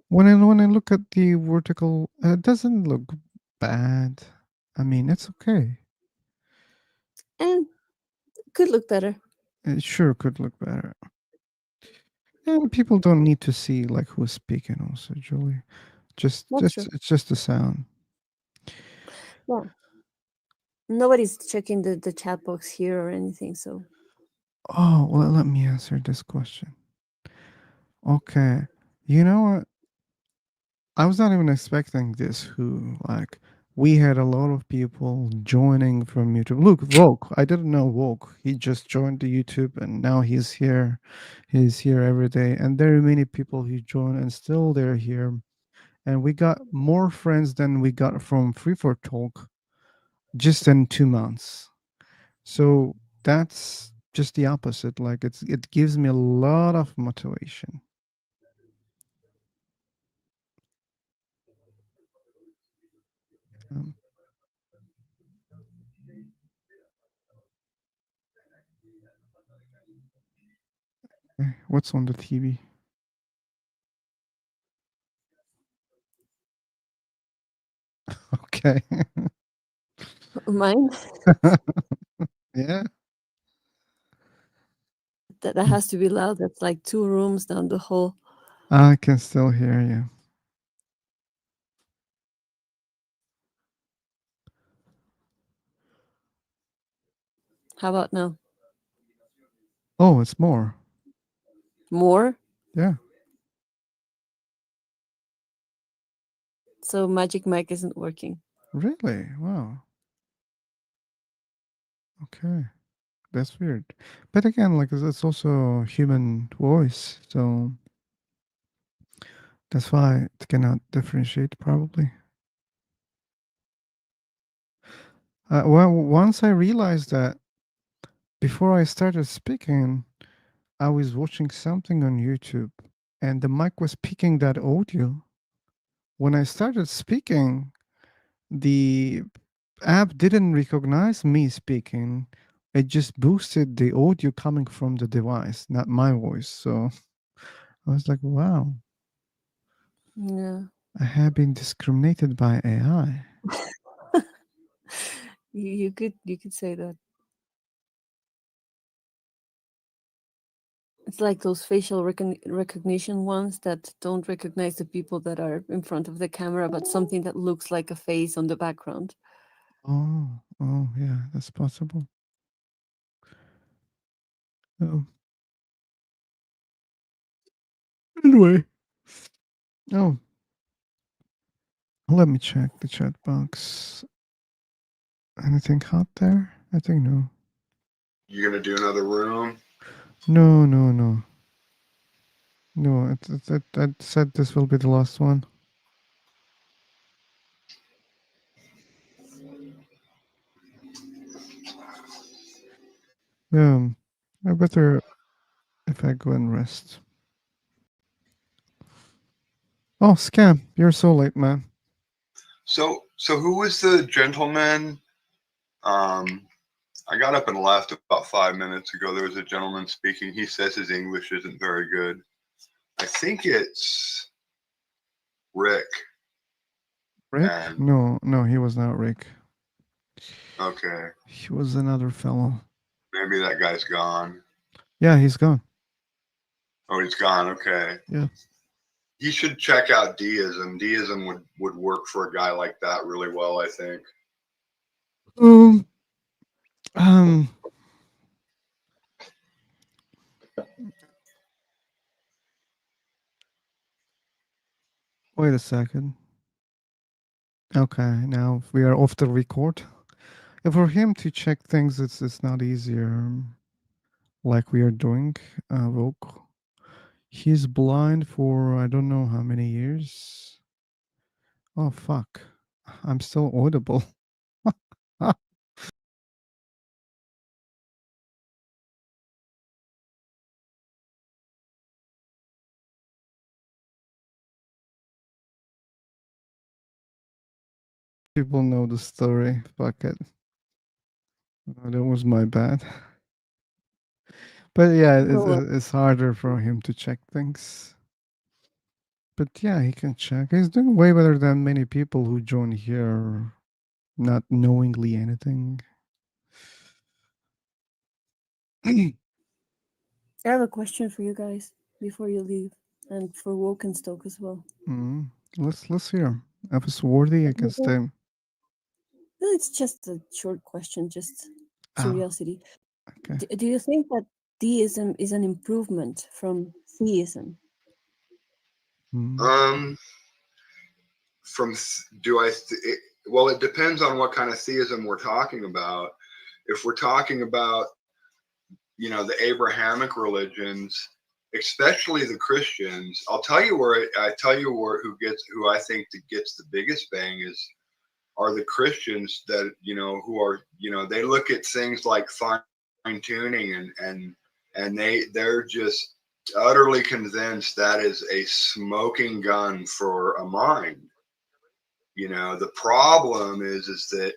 When I look at the vertical, it doesn't look bad. I mean, it's okay. and could look better. It sure could look better. And people don't need to see like who's speaking also, Julie. That's true. It's just the sound. Yeah. Nobody's checking the chat box here or anything, so Oh, well, let me answer this question. Okay. You know what? I was not even expecting this. Who like we had a lot of people joining from YouTube. Look, Vogue. I didn't know Vogue. He just joined the YouTube and now he's here. He's here every day. And there are many people who join and still they're here. And we got more friends than we got from Free for Talk just in 2 months. So that's just the opposite. Like it gives me a lot of motivation. What's on the TV? Okay. Mine? Yeah. That has to be loud. That's like 2 rooms down the hall. I can still hear you. How about now? Oh, it's more. More? Yeah. So Magic Mic isn't working. Really? Wow. Okay. That's weird. But again, like it's also human voice, so that's why it cannot differentiate probably. Well, once I realized that before I started speaking, I was watching something on YouTube and the mic was picking that audio. When I started speaking, the app didn't recognize me speaking. It just boosted the audio coming from the device, not my voice. So I was like, wow, Yeah. I have been discriminated by AI. You could say that. It's like those facial recognition ones that don't recognize the people that are in front of the camera, but something that looks like a face on the background. Oh, yeah, that's possible. Oh. Anyway. Oh. Let me check the chat box. Anything hot there? I think no. You gonna do another room? No. No, I said this will be the last one. Yeah, I better if I go and rest. Oh, Scam, you're so late, man. So who was the gentleman? I got up and left about 5 minutes ago. There was a gentleman speaking. He says his English isn't very good. I think it's Rick. Rick? And No, he was not Rick. okay, He was another fellow. maybe that guy's gone. Yeah, he's gone. Oh, he's gone. Okay. Yeah. You should check out deism. Deism would work for a guy like that really well, I think. Um. Wait a second. Okay, now we are off the record. And for him to check things, it's not easier. Like we are doing, Vogue. He's blind for I don't know how many years. Oh fuck! I'm still audible. People know the story. Fuck it. That was my bad. But yeah, it's harder for him to check things. But yeah, he can check. He's doing way better than many people who join here not knowingly anything. I have a question for you guys before you leave, and for Woke and Stoke as well. Let's hear. If it's worthy, I can stay. No, it's just a short question, just curiosity. Okay. Do you think that deism is an improvement from theism? Well, it depends on what kind of theism we're talking about. If we're talking about, the Abrahamic religions, especially the Christians, who I think that gets the biggest bang are the Christians that, who are, they look at things like fine tuning and they're just utterly convinced that is a smoking gun for a mind. The problem is that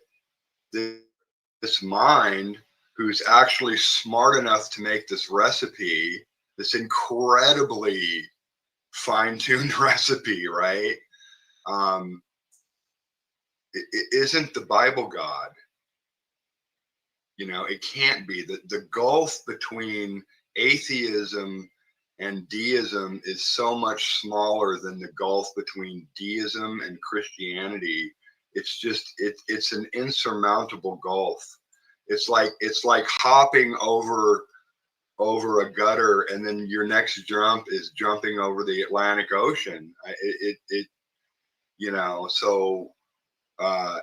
this mind who's actually smart enough to make this recipe, this incredibly fine-tuned recipe, right? It isn't the Bible God. You know, it can't be. The gulf between atheism and deism is so much smaller than the gulf between deism and Christianity. It's just it's an insurmountable gulf. It's like hopping over a gutter, and then your next jump is jumping over the Atlantic Ocean. It you know, so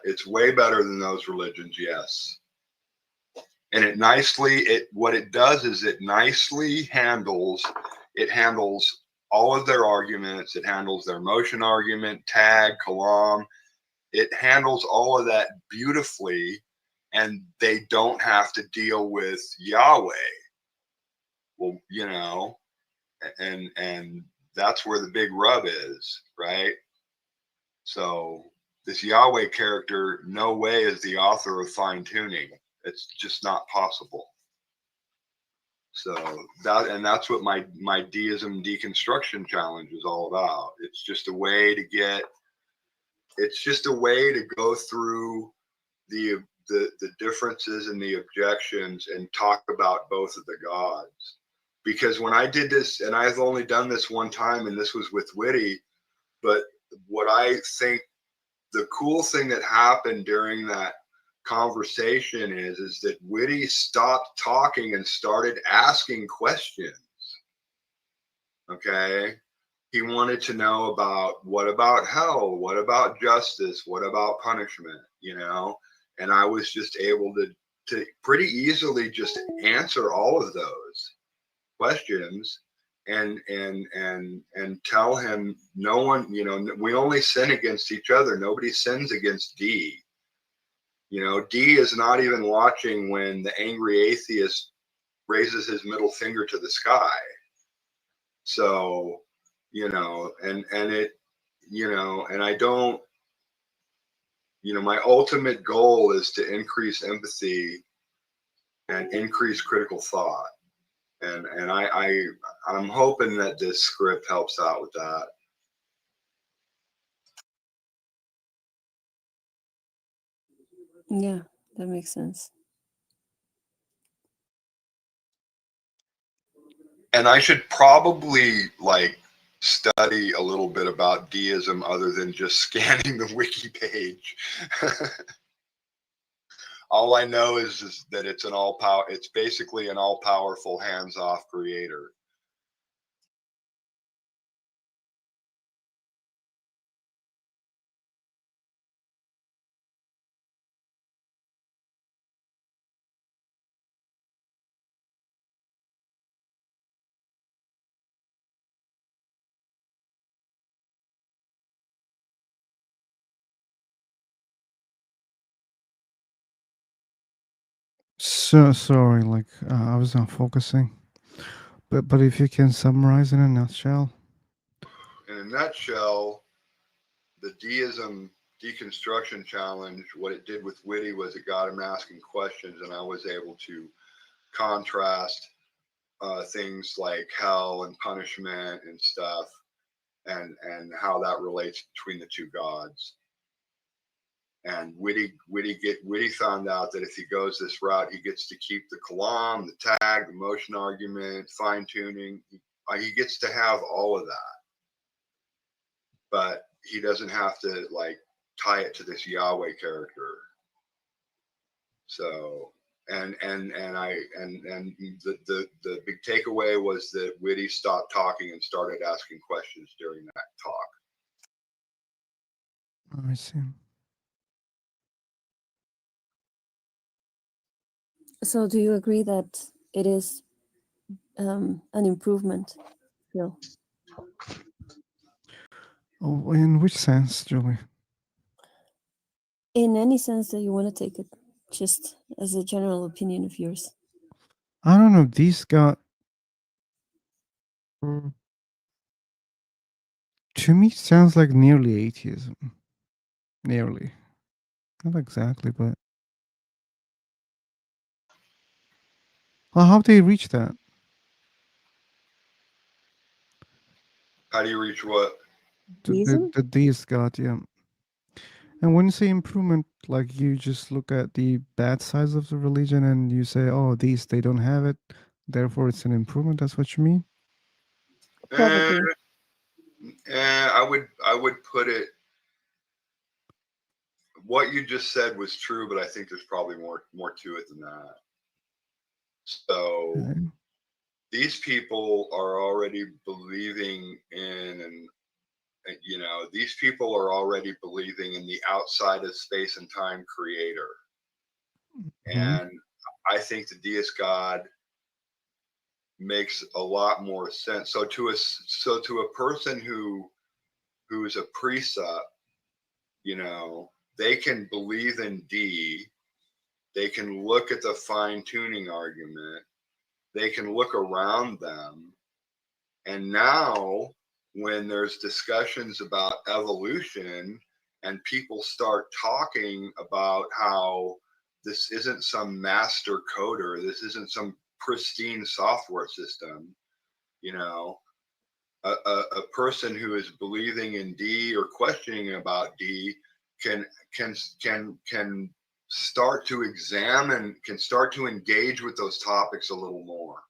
it's way better than those religions, yes. And what it does is it nicely handles all of their arguments. It handles their motion argument, tag, kalam. It handles all of that beautifully, and they don't have to deal with Yahweh. Well, you know, and that's where the big rub is, right? So this Yahweh character, no way is the author of fine tuning. It's just not possible. So that's what my deism deconstruction challenge is all about. It's just a way to go through the differences and the objections and talk about both of the gods. Because when I did this, and I've only done this one time, and this was with Witty, but what I think the cool thing that happened during that conversation is that Witty stopped talking and started asking questions. Okay. He wanted to know about what about hell? What about justice? What about punishment? You know, and I was just able to pretty easily just answer all of those questions and tell him no one, you know, we only sin against each other. Nobody sins against D. You know, D is not even watching when the angry atheist raises his middle finger to the sky. So, you know, and it, you know, and I don't, you know, my ultimate goal is to increase empathy and increase critical thought. And I'm hoping that this script helps out with that. Yeah, that makes sense. And I should probably like study a little bit about deism other than just scanning the wiki page. All I know is that it's basically an all-powerful hands-off creator. So sorry, like I was not focusing. But if you can summarize in a nutshell. In a nutshell, the deism deconstruction challenge, what it did with Witty was it got him asking questions, and I was able to contrast things like hell and punishment and stuff, and how that relates between the two gods. And Witty found out that if he goes this route, he gets to keep the kalam, the tag, the motion argument, fine tuning. He gets to have all of that, but he doesn't have to like tie it to this Yahweh character. So the big takeaway was that Witty stopped talking and started asking questions during that talk. I see. So, do you agree that it is an improvement, Phil? Oh, in which sense, Julie? In any sense that you want to take it, just as a general opinion of yours. I don't know. These got to me sounds like nearly atheism. Nearly, not exactly, but Well, how do you reach that? How do you reach what? The deist God, yeah. And when you say improvement, like you just look at the bad sides of the religion and you say, oh, these, they don't have it, therefore it's an improvement. That's what you mean? Eh, I would put it. What you just said was true, but I think there's probably more to it than that. So Okay. these people are already believing in, and you know, these people are already believing in the outside of space and time creator. And I think the deist God makes a lot more sense. So to a person who's a precept, you know, they can believe in D, they can look at the fine tuning argument, they can look around them, and now when there's discussions about evolution and people start talking about how this isn't some master coder, this isn't some pristine software system, you know, a person who is believing in D or questioning about D can can start to examine, can start to engage with those topics a little more.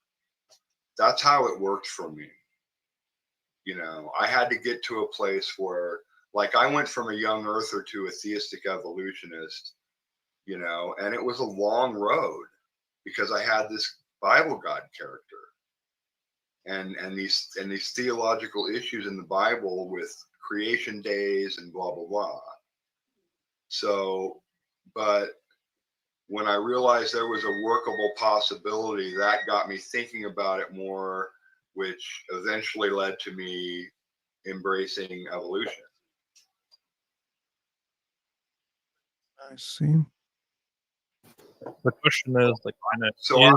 That's how it worked for me. You know, I had to get to a place where, like, I went from a young earther to a theistic evolutionist, you know, and it was a long road because I had this Bible God character and these theological issues in the Bible with creation days and blah blah blah. So, but when I realized there was a workable possibility, that got me thinking about it more, which eventually led to me embracing evolution. I see. The question is like, So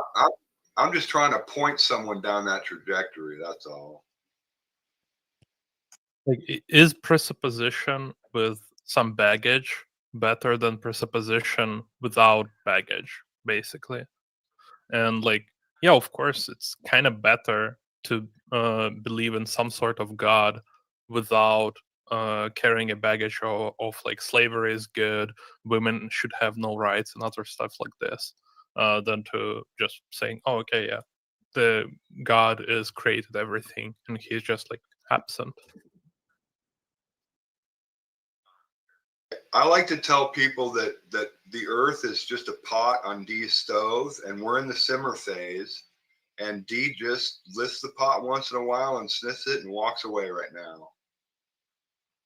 I'm just trying to point someone down that trajectory. That's all. Is presupposition with some baggage better than presupposition without baggage, basically? And like, yeah, of course, it's kind of better to believe in some sort of God without carrying a baggage of like slavery is good, women should have no rights, and other stuff like this, than to just saying, oh, okay, yeah, the God is created everything and he's just like absent. I like to tell people that the earth is just a pot on D's stove and we're in the simmer phase, and D just lifts the pot once in a while and sniffs it and walks away right now.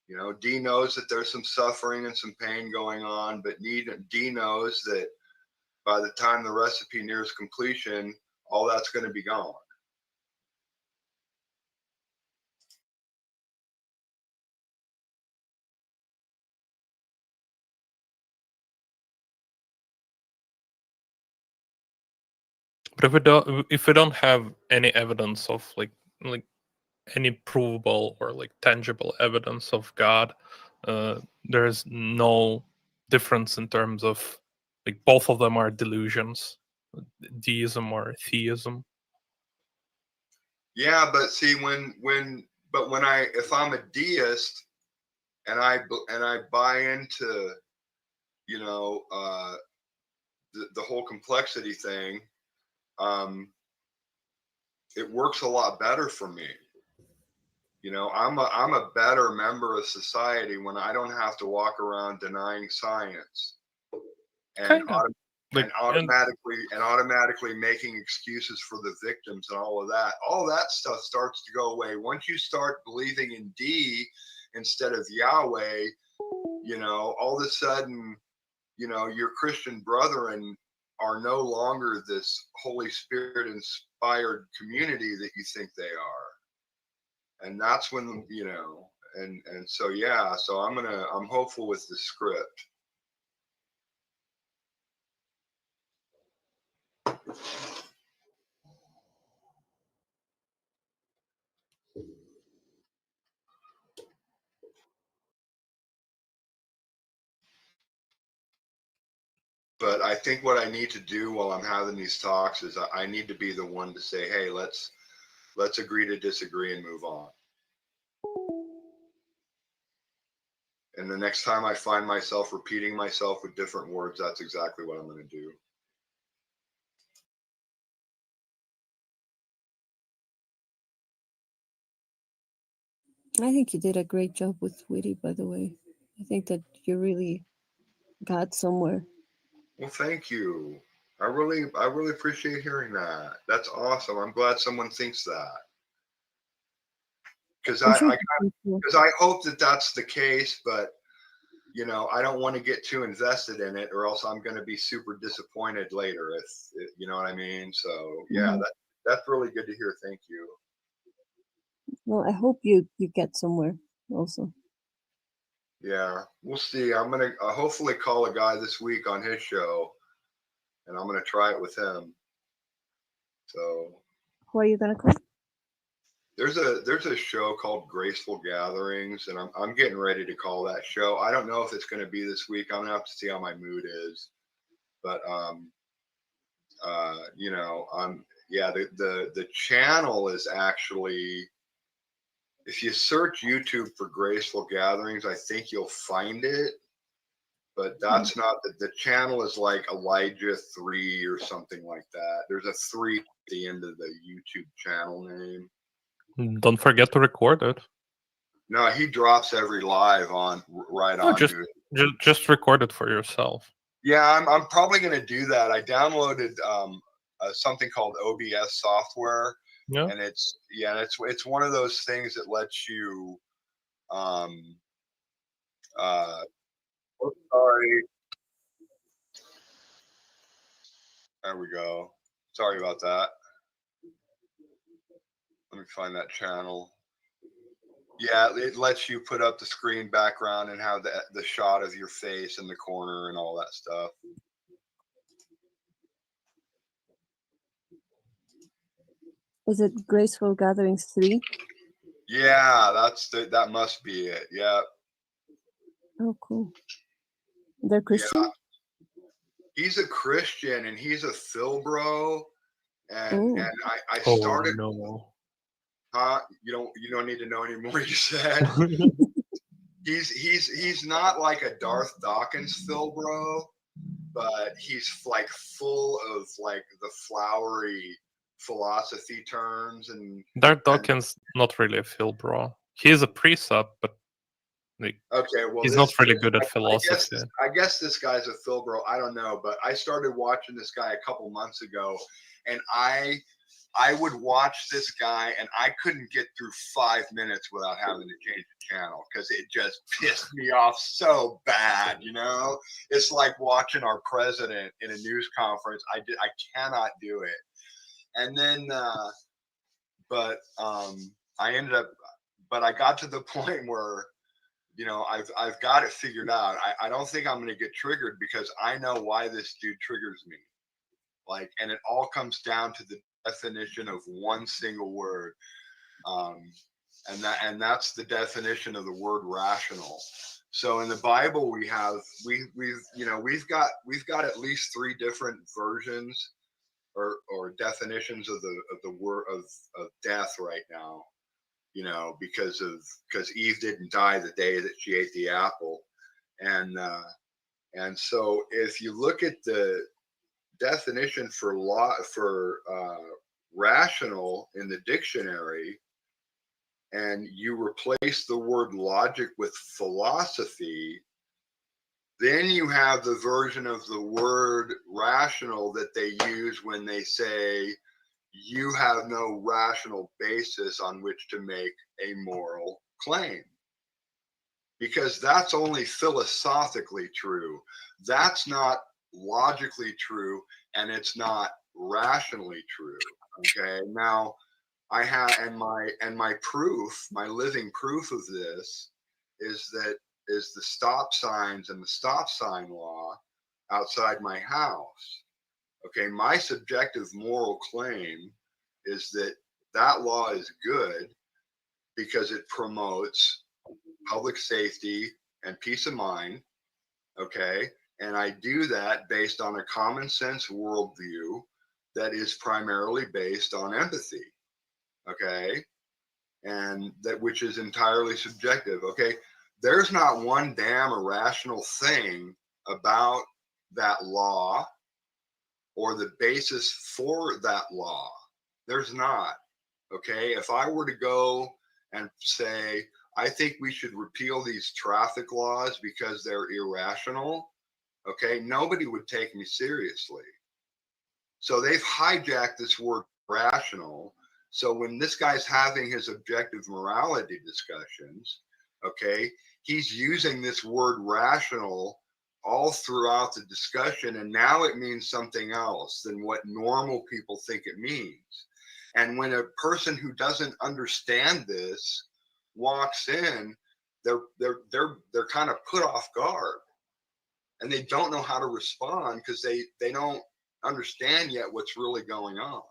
You know, D knows that there's some suffering and some pain going on, but D knows that by the time the recipe nears completion, all that's going to be gone. But if we don't have any evidence of like any provable or like tangible evidence of God, there is no difference in terms of like both of them are delusions, deism or theism. Yeah, but see, if I'm a deist and I buy into, you know, the whole complexity thing, it works a lot better for me. You know, I'm a better member of society when I don't have to walk around denying science and automatically making excuses for the victims and all of that. All that stuff starts to go away once you start believing in D instead of Yahweh. You know, all of a sudden, you know, your Christian brethren are no longer this Holy Spirit inspired community that you think they are. And that's when, you know, and so yeah, so I'm hopeful with the script. But I think what I need to do while I'm having these talks is I need to be the one to say, hey, let's agree to disagree and move on. And the next time I find myself repeating myself with different words, that's exactly what I'm going to do. I think you did a great job with Witty, by the way. I think that you really got somewhere. Well, thank you. I really appreciate hearing that. That's awesome. I'm glad someone thinks that. Because I'm sure I hope that that's the case, but you know, I don't want to get too invested in it, or else I'm going to be super disappointed later. If you know what I mean. So yeah, that's really good to hear. Thank you. Well, I hope you get somewhere also. Yeah, we'll see. I'm gonna hopefully call a guy this week on his show, and I'm gonna try it with him. So Who are you gonna call? there's a show called Graceful Gatherings, and I'm getting ready to call that show. I don't know if it's gonna be this week. I'm gonna have to see how my mood is. But you know, yeah, the channel is actually, if you search YouTube for Graceful Gatherings, I think you'll find it. But that's not the channel is like Elijah 3 or something like that. There's a 3 at the end of the YouTube channel name. Don't forget to record it. No, he drops every live on right on. Just record it for yourself. Yeah, I'm probably gonna do that. I downloaded something called OBS software, Yeah. and it's one of those things that lets you sorry. There we go. Sorry about that. Let me find that channel. Yeah, it lets you put up the screen background and have the shot of your face in the corner and all that stuff. Is it Graceful Gatherings 3? Yeah, that must be it. Yeah. Oh, cool. They're Christian? Yeah. He's a Christian and he's a Phil bro. And I started. Oh, no. Huh? You don't need to know anymore. You said he's not like a Darth Dawkins Phil bro, but he's like full of like the flowery philosophy terms and. Darth Dawkins not really a Phil bro. He is a precept, but like, okay, well, he's not really good at philosophy. I guess this guy's a Phil bro. I don't know, but I started watching this guy a couple months ago, and I would watch this guy, and I couldn't get through 5 minutes without having to change the channel because it just pissed me off so bad. You know, it's like watching our president in a news conference. I cannot do it. And then, but I ended up, but I got to the point where, you know, I've got it figured out. I don't think I'm going to get triggered because I know why this dude triggers me. Like, and it all comes down to the definition of one single word, and that's the definition of the word rational. So in the Bible, we've got at least 3 different versions or definitions of the word of death right now. You know, because Eve didn't die the day that she ate the apple, and so if you look at the definition for rational in the dictionary, and you replace the word logic with philosophy, then you have the version of the word rational that they use when they say you have no rational basis on which to make a moral claim. Because that's only philosophically true. That's not logically true, and it's not rationally true. Okay. Now I have, and my proof, my living proof of this is the stop signs and the stop sign law outside my house. Okay, my subjective moral claim is that law is good because it promotes public safety and peace of mind. Okay, And I do that based on a common sense worldview that is primarily based on empathy. Okay. And that which is entirely subjective. Okay. There's not one damn irrational thing about that law or the basis for that law. There's not. Okay. If I were to go and say, I think we should repeal these traffic laws because they're irrational, okay, nobody would take me seriously. So they've hijacked this word rational. So when this guy's having his objective morality discussions, okay, he's using this word rational all throughout the discussion, and now it means something else than what normal people think it means. And when a person who doesn't understand this walks in, they're kind of put off guard, and they don't know how to respond because they don't understand yet what's really going on.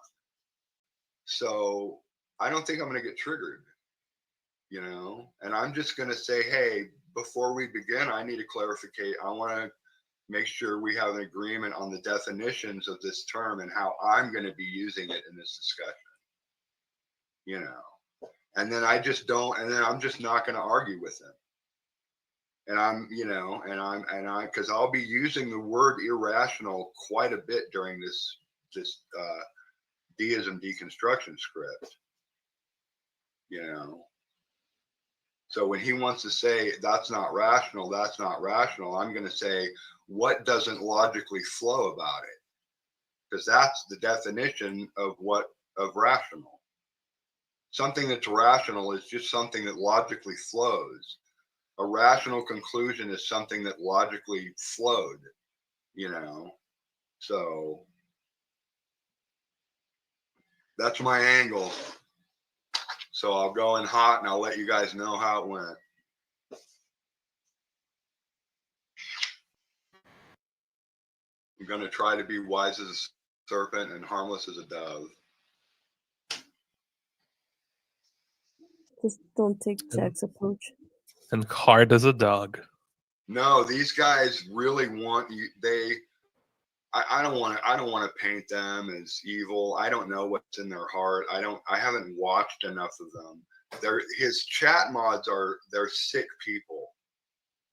So I don't think I'm going to get triggered, and I'm just going to say, hey, before we begin, I need to clarify. I want to make sure we have an agreement on the definitions of this term and how I'm going to be using it in this discussion. And then I just don't, and then I'm just not going to argue with him. And I'm, because I'll be using the word irrational quite a bit during this deism deconstruction script. So when he wants to say that's not rational, I'm going to say what doesn't logically flow about it, because that's the definition of rational. Something that's rational is just something that logically flows. A rational conclusion is something that logically flowed, So that's my angle. So I'll go in hot and I'll let you guys know how it went. I'm going to try to be wise as a serpent and harmless as a dove. Just don't take Jack's approach. And hard as a dog. No, these guys really want you. I don't want to paint them as evil. I don't know what's in their heart. I haven't watched enough of them. His chat mods they're sick people.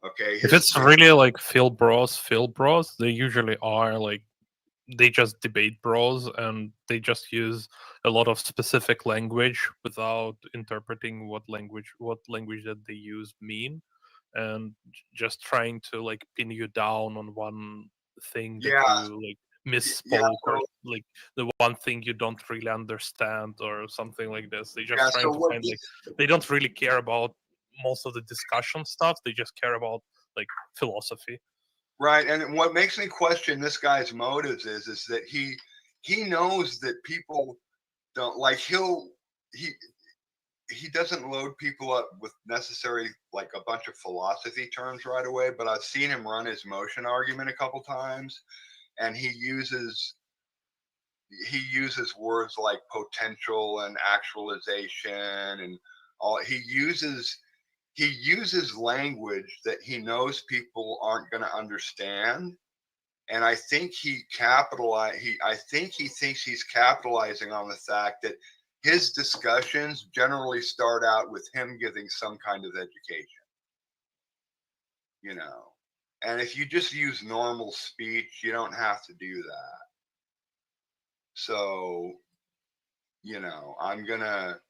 Okay. If it's really like Phil Bros, they usually are like, they just debate bros and they just use a lot of specific language without interpreting what language that they use mean, and just trying to like pin you down on one thing that you like misspoke, or like the one thing you don't really understand or something like this. They just trying to find like, they don't really care about most of the discussion stuff. They just care about like philosophy. Right. And what makes me question this guy's motives is that he knows that people don't like, he doesn't load people up with necessary like a bunch of philosophy terms right away, but I've seen him run his motion argument a couple times, and he uses words like potential and actualization and all. He uses language that he knows people aren't going to understand, and I think he thinks he's capitalizing on the fact that his discussions generally start out with him giving some kind of education, and if you just use normal speech, you don't have to do that. So, I'm gonna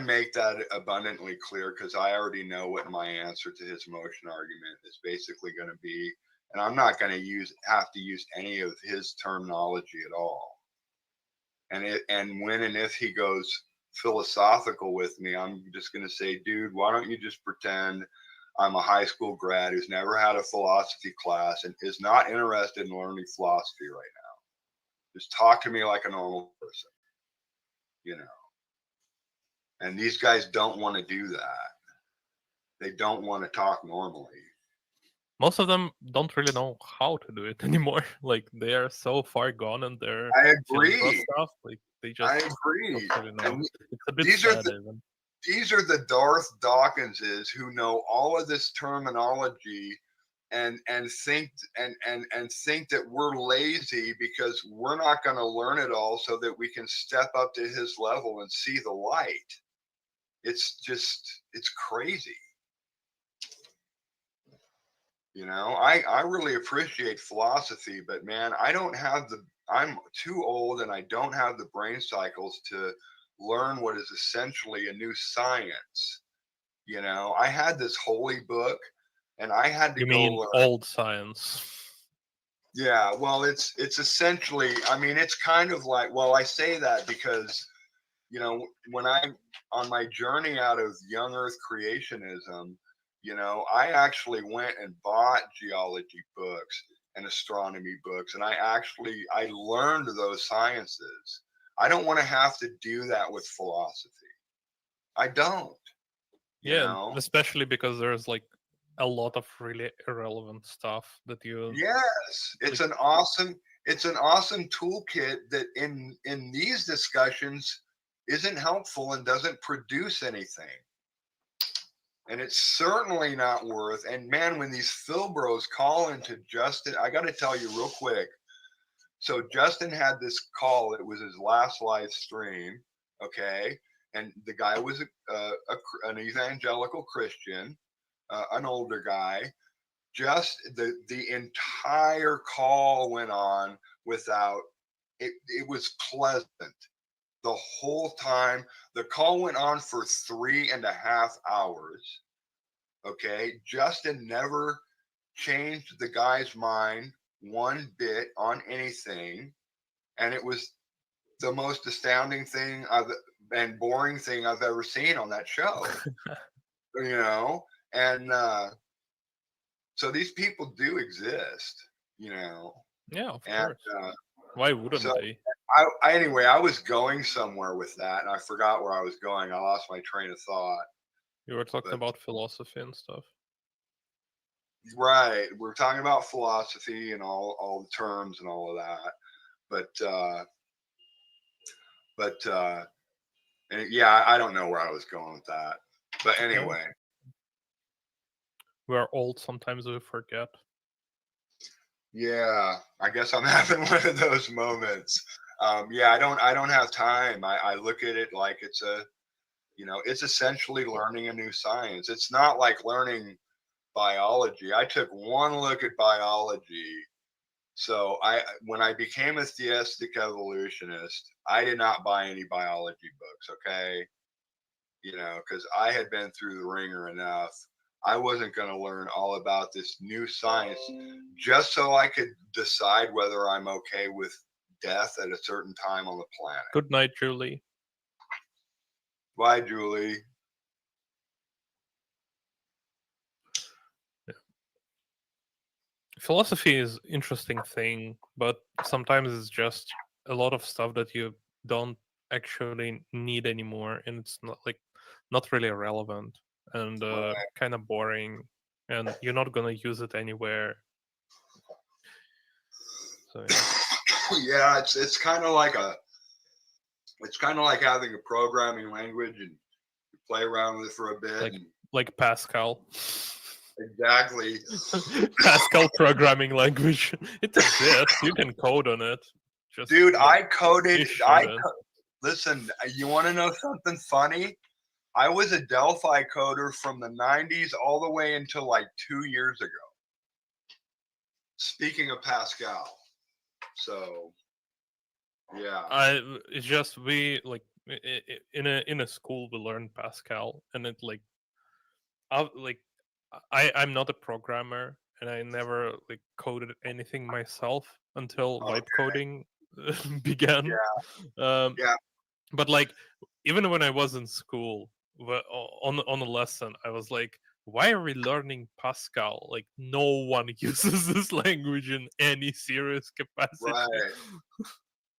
make that abundantly clear, because I already know what my answer to his motion argument is basically going to be, and I'm not going to have to use any of his terminology at all. And when and if he goes philosophical with me, I'm just going to say, dude, why don't you just pretend I'm a high school grad who's never had a philosophy class and is not interested in learning philosophy right now. Just talk to me like a normal person, And these guys don't want to do that. They don't want to talk normally. Most of them don't really know how to do it anymore. Like, they are so far gone in their I agree. stuff. Like, they just I agree. don't really know. It's a bit These sad are the, even. These are the Darth Dawkinses who know all of this terminology and think that we're lazy because we're not going to learn it all so that we can step up to his level and see the light. It's crazy. You know, I really appreciate philosophy, but man, I'm too old and I don't have the brain cycles to learn what is essentially a new science. You know, I had this holy book and I had to You go mean learn. old science? Yeah, well, it's essentially, I mean, it's kind of like, well, I say that because, you know, when I on my journey out of young earth creationism, you know, I actually went and bought geology books and astronomy books, and I learned those sciences. I don't want to have to do that with philosophy. I don't, you Yeah, know. especially because there's like a lot of really irrelevant stuff that you. Yes, it's an awesome toolkit that in these discussions isn't helpful and doesn't produce anything. And it's certainly not worth. And man, when these Philbros call into Justin, I got to tell you real quick. So Justin had this call. It was his last live stream. Okay. And the guy was an evangelical Christian, an older guy. Just the entire call went on without it. It was pleasant the whole time. The call went on for 3.5 hours. Okay. Justin never changed the guy's mind one bit on anything. And it was the most astounding thing and boring thing I've ever seen on that show. You know, and so these people do exist, you know. Yeah, of and, course. Why wouldn't so they? Anyway, I was going somewhere with that, and I forgot where I was going. I lost my train of thought. You were talking about philosophy and stuff. Right, we're talking about philosophy and all the terms and all of that, but and yeah, I don't know where I was going with that, but anyway. We're old, sometimes we forget. Yeah, I guess I'm having one of those moments. Yeah, I don't have time. I look at it like it's it's essentially learning a new science. It's not like learning biology. I took one look at biology. So when I became a theistic evolutionist, I did not buy any biology books, okay? You know, because I had been through the ringer enough. I wasn't going to learn all about this new science just so I could decide whether I'm okay with death at a certain time on the planet. Good night, Julie. Bye, Julie. Philosophy is interesting thing, but sometimes it's just a lot of stuff that you don't actually need anymore, and it's not really relevant and kind of boring, and you're not gonna use it anywhere. So yeah, it's kind of like having a programming language and you play around with it for a bit. Like Pascal. Exactly. Pascal programming language. It exists. You can code on it. Dude, I coded. Listen, you want to know something funny? I was a Delphi coder from the 90s all the way until like 2 years ago. Speaking of Pascal. So, yeah. It's just we in a school we learned Pascal, and it I'm not a programmer, and I never coded anything myself until vibe coding began. Yeah. But even when I was in school, on a lesson, I was like, why are we learning Pascal? Like, no one uses this language in any serious capacity.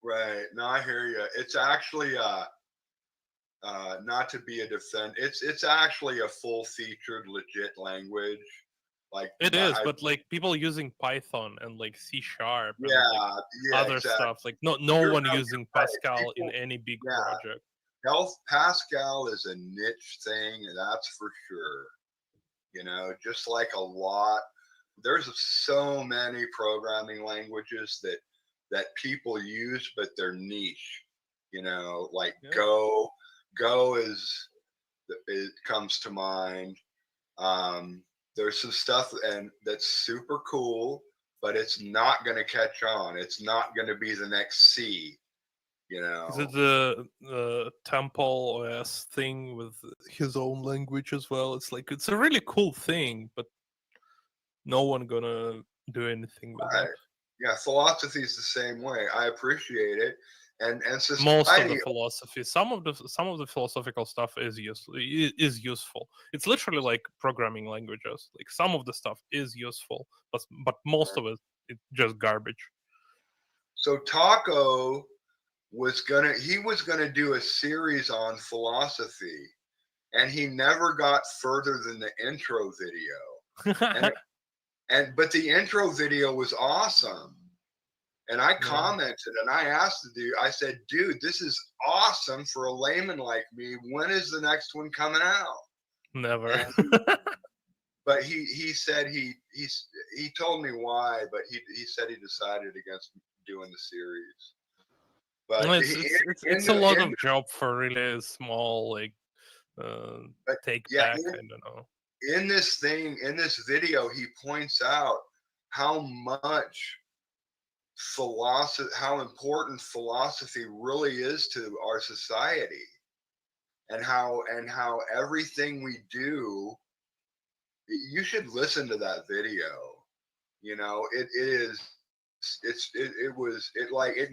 Right. No, I hear you. It's actually not to be a defend. It's actually a full-featured, legit language. Like it is, but people using Python and C# and other stuff. Like no one using Pascal in any big project. Pascal is a niche thing, that's for sure. You know, just like a lot there's so many programming languages that people use, but they're niche. You know, like Yeah. Go is it comes to mind. There's some stuff and that's super cool, but it's not going to catch on. It's not going to be the next C. You Is it know, the Temple OS thing with his own language as well? It's like it's a really cool thing, but no one gonna do anything with that. yeah, philosophy is the same way. I appreciate it, and Most of society. the philosophy, some of the philosophical stuff is useful. It's literally like programming languages. Like some of the stuff is useful, but most of it it's just garbage. So Taco he was gonna do a series on philosophy, and he never got further than the intro video. But the intro video was awesome. And I commented and I asked the dude, I said, dude, this is awesome for a layman like me. When is the next one coming out? Never. But he said he told me why, but he said he decided against doing the series. But No, it's a lot of job for really small like take back. I don't know. In this video, he points out how much how important philosophy really is to our society, and how everything we do. You should listen to that video. You know, it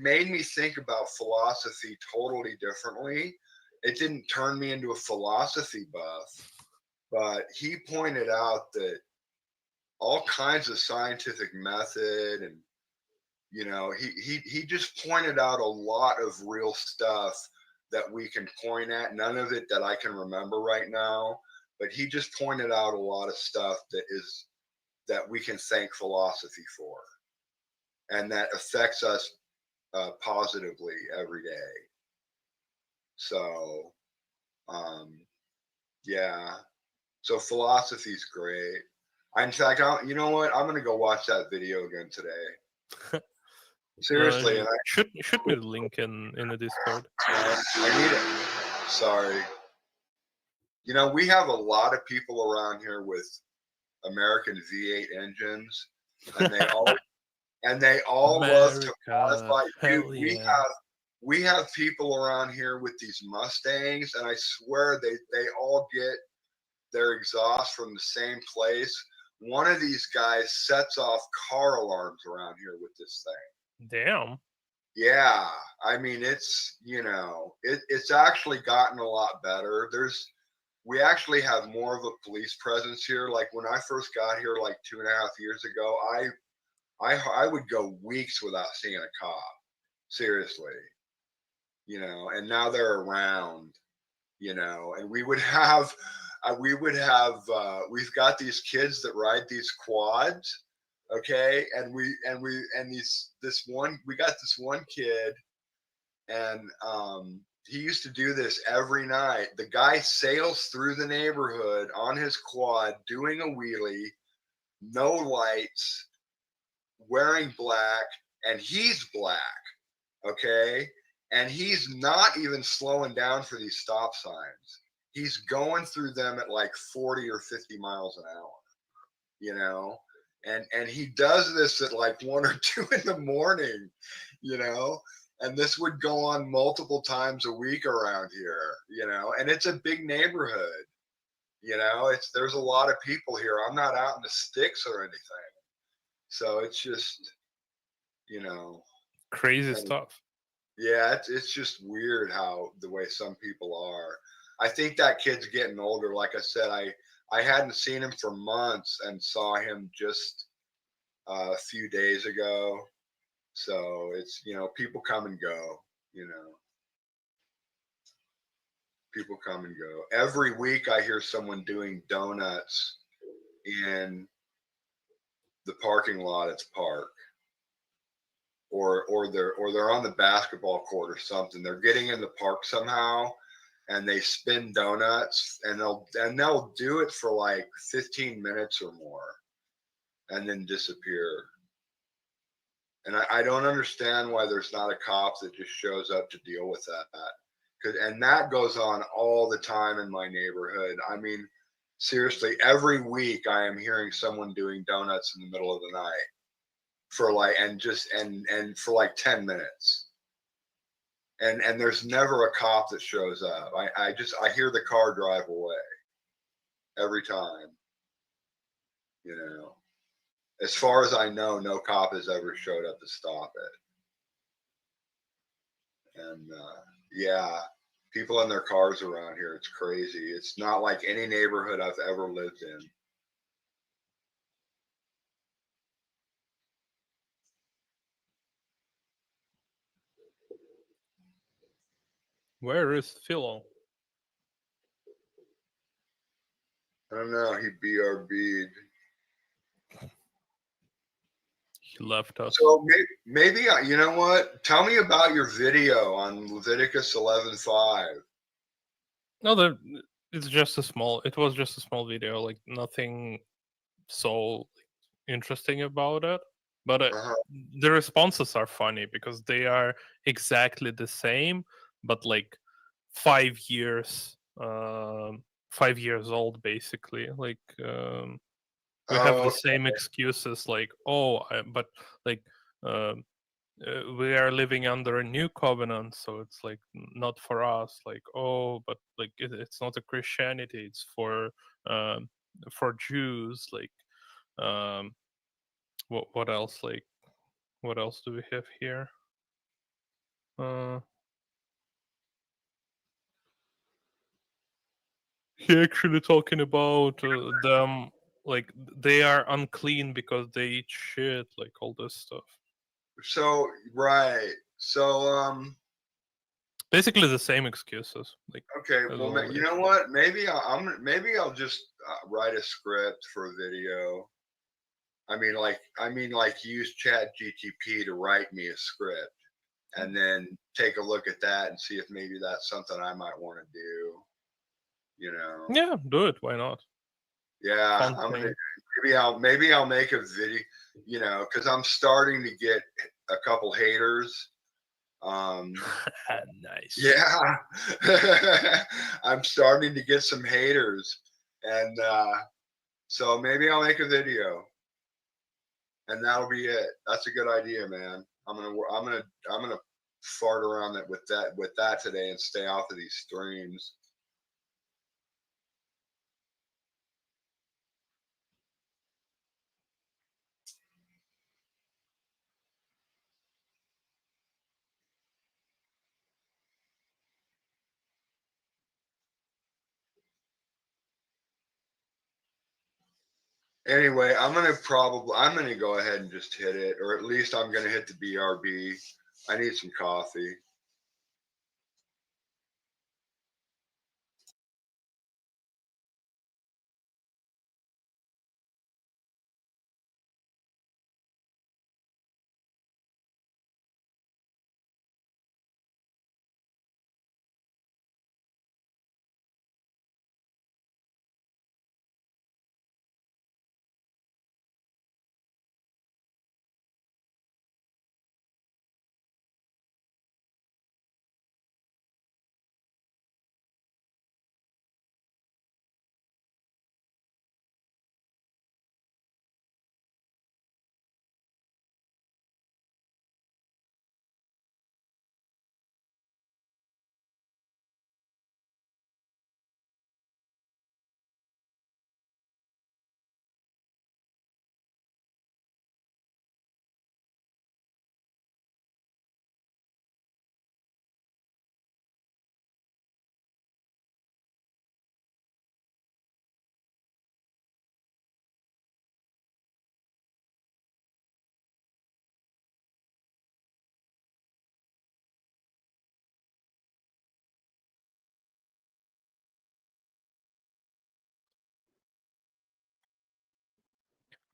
made me think about philosophy totally differently. It didn't turn me into a philosophy buff, but he pointed out that all kinds of scientific method, and you know, he just pointed out a lot of real stuff that we can point at. None of it that I can remember right now, but he just pointed out a lot of stuff that we can thank philosophy for, and that affects us positively every day. So, yeah. So philosophy's great. In fact, you know what? I'm gonna go watch that video again today. Seriously, and shoot me the link in the Discord. I need it. Sorry. You know, we have a lot of people around here with American V8 engines, and they all love to modify. Dude, we have people around here with these Mustangs, and I swear they all get their exhaust from the same place. One of these guys sets off car alarms around here with this thing. Damn. Yeah, I mean it's it's actually gotten a lot better. We actually have more of a police presence here. Like when I first got here, like 2.5 years ago, I would go weeks without seeing a cop. Seriously, and now they're around. And we've got these kids that ride these quads, okay, and we got this one kid, and he used to do this every night. The guy sails through the neighborhood on his quad doing a wheelie, no lights, wearing black, and he's black, okay, and he's not even slowing down for these stop signs. He's going through them at like 40 or 50 miles an hour, and he does this at like 1 or 2 in the morning, and this would go on multiple times a week around here, and it's a big neighborhood, there's a lot of people here. I'm not out in the sticks or anything. So it's just, crazy stuff. Yeah, it's just weird how the way some people are. I think that kid's getting older. Like I said, I hadn't seen him for months and saw him just a few days ago. So it's, people come and go, people come and go. Every week I hear someone doing donuts in the parking lot at the park. Or they're on the basketball court or something. They're getting in the park somehow, and they spin donuts, and they'll do it for like 15 minutes or more. and then disappear. And I don't understand why there's not a cop that just shows up to deal with that. And that goes on all the time in my neighborhood. I mean, seriously, every week I am hearing someone doing donuts in the middle of the night for like, and for like 10 minutes. And there's never a cop that shows up. I hear the car drive away every time, you know. As far as I know, no cop has ever showed up to stop it. And yeah, people in their cars around here, it's crazy. It's not like any neighborhood I've ever lived in. Where is Philo? I don't know. He BRB'd. He left us. So maybe you know what? Tell me about your video on Leviticus 11:5. No, it's just a small. It was just a small video, like nothing so interesting about it. But the responses are funny because they are exactly the same, but like 5 years, 5 years old, basically. Like we have the same excuses, like but like. We are living under a new covenant, so it's like not for us. Like, but like it's not a Christianity; it's for Jews. Like, what else? Like, what else do we have here? He actually talking about them, like they are unclean because they eat shit, like all this stuff. So right. So basically the same excuses. Like okay, well, you know what? Maybe I'll just write a script for a video. I mean, like use Chat GTP to write me a script, and then take a look at that and see if maybe that's something I might want to do. You know? Yeah, do it. Why not? Yeah, maybe I'll make a video. You know, because I'm starting to get a couple haters. Nice. Yeah, I'm starting to get some haters, and so maybe I'll make a video, and that'll be it. That's a good idea, man. I'm gonna fart around with that today and stay off of these streams. Anyway, I'm gonna go ahead and just hit it, or at least I'm gonna hit the BRB. I need some coffee.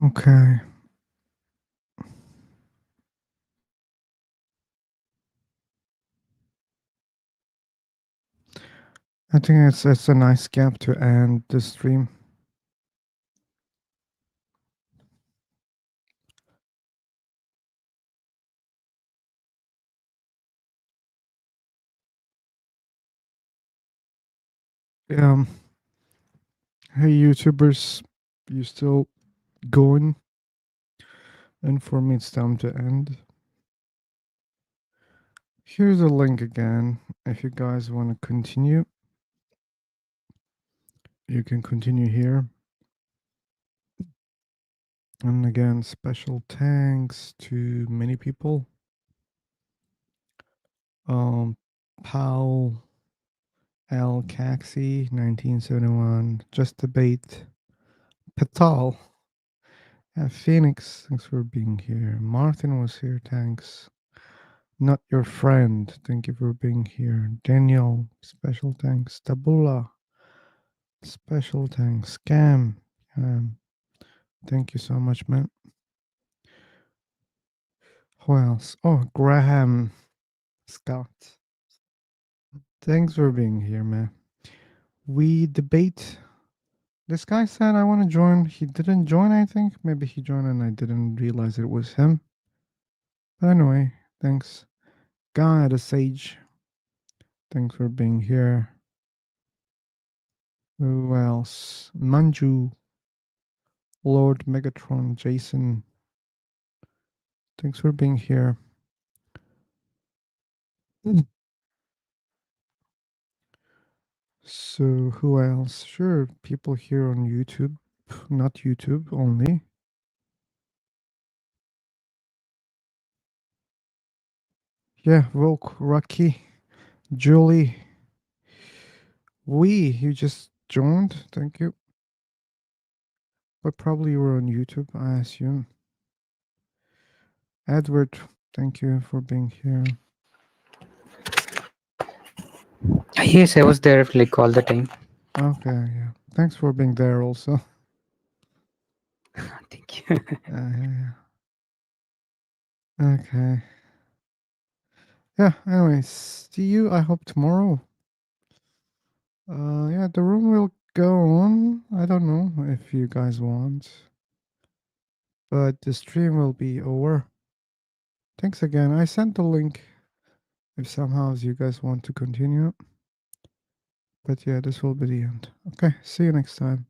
Okay. I think it's a nice gap to end the stream. Yeah. Hey, YouTubers, you still going? And for me, it's time to end. Here's a link again. If you guys want to continue, you can continue here. And again, special thanks to many people. Paul L. Caxi, 1971. Just Debate. Patal. Phoenix, thanks for being here. Martin was here, thanks. Not your friend, thank you for being here. Daniel, special thanks. Tabula, special thanks. Scam, thank you so much, man. Who else? Oh, Graham Scott. Thanks for being here, man. We debate. This guy said, I want to join. He didn't join, I think. Maybe he joined and I didn't realize it was him. But anyway, thanks. Guy the Sage. Thanks for being here. Who else? Manju. Lord Megatron. Jason. Thanks for being here. So, who else? Sure, people here on YouTube. Not YouTube only. Yeah, Volk, Rocky, Julie. You just joined. Thank you. But probably you were on YouTube, I assume. Edward, thank you for being here. Yes, I was there like all the time. Okay, yeah. Thanks for being there also. Thank you. Yeah. Okay. Yeah, anyways, see you, I hope, tomorrow. Yeah, the room will go on. I don't know if you guys want. But the stream will be over. Thanks again. I sent the link if somehow you guys want to continue. But yeah, this will be the end. Okay, see you next time.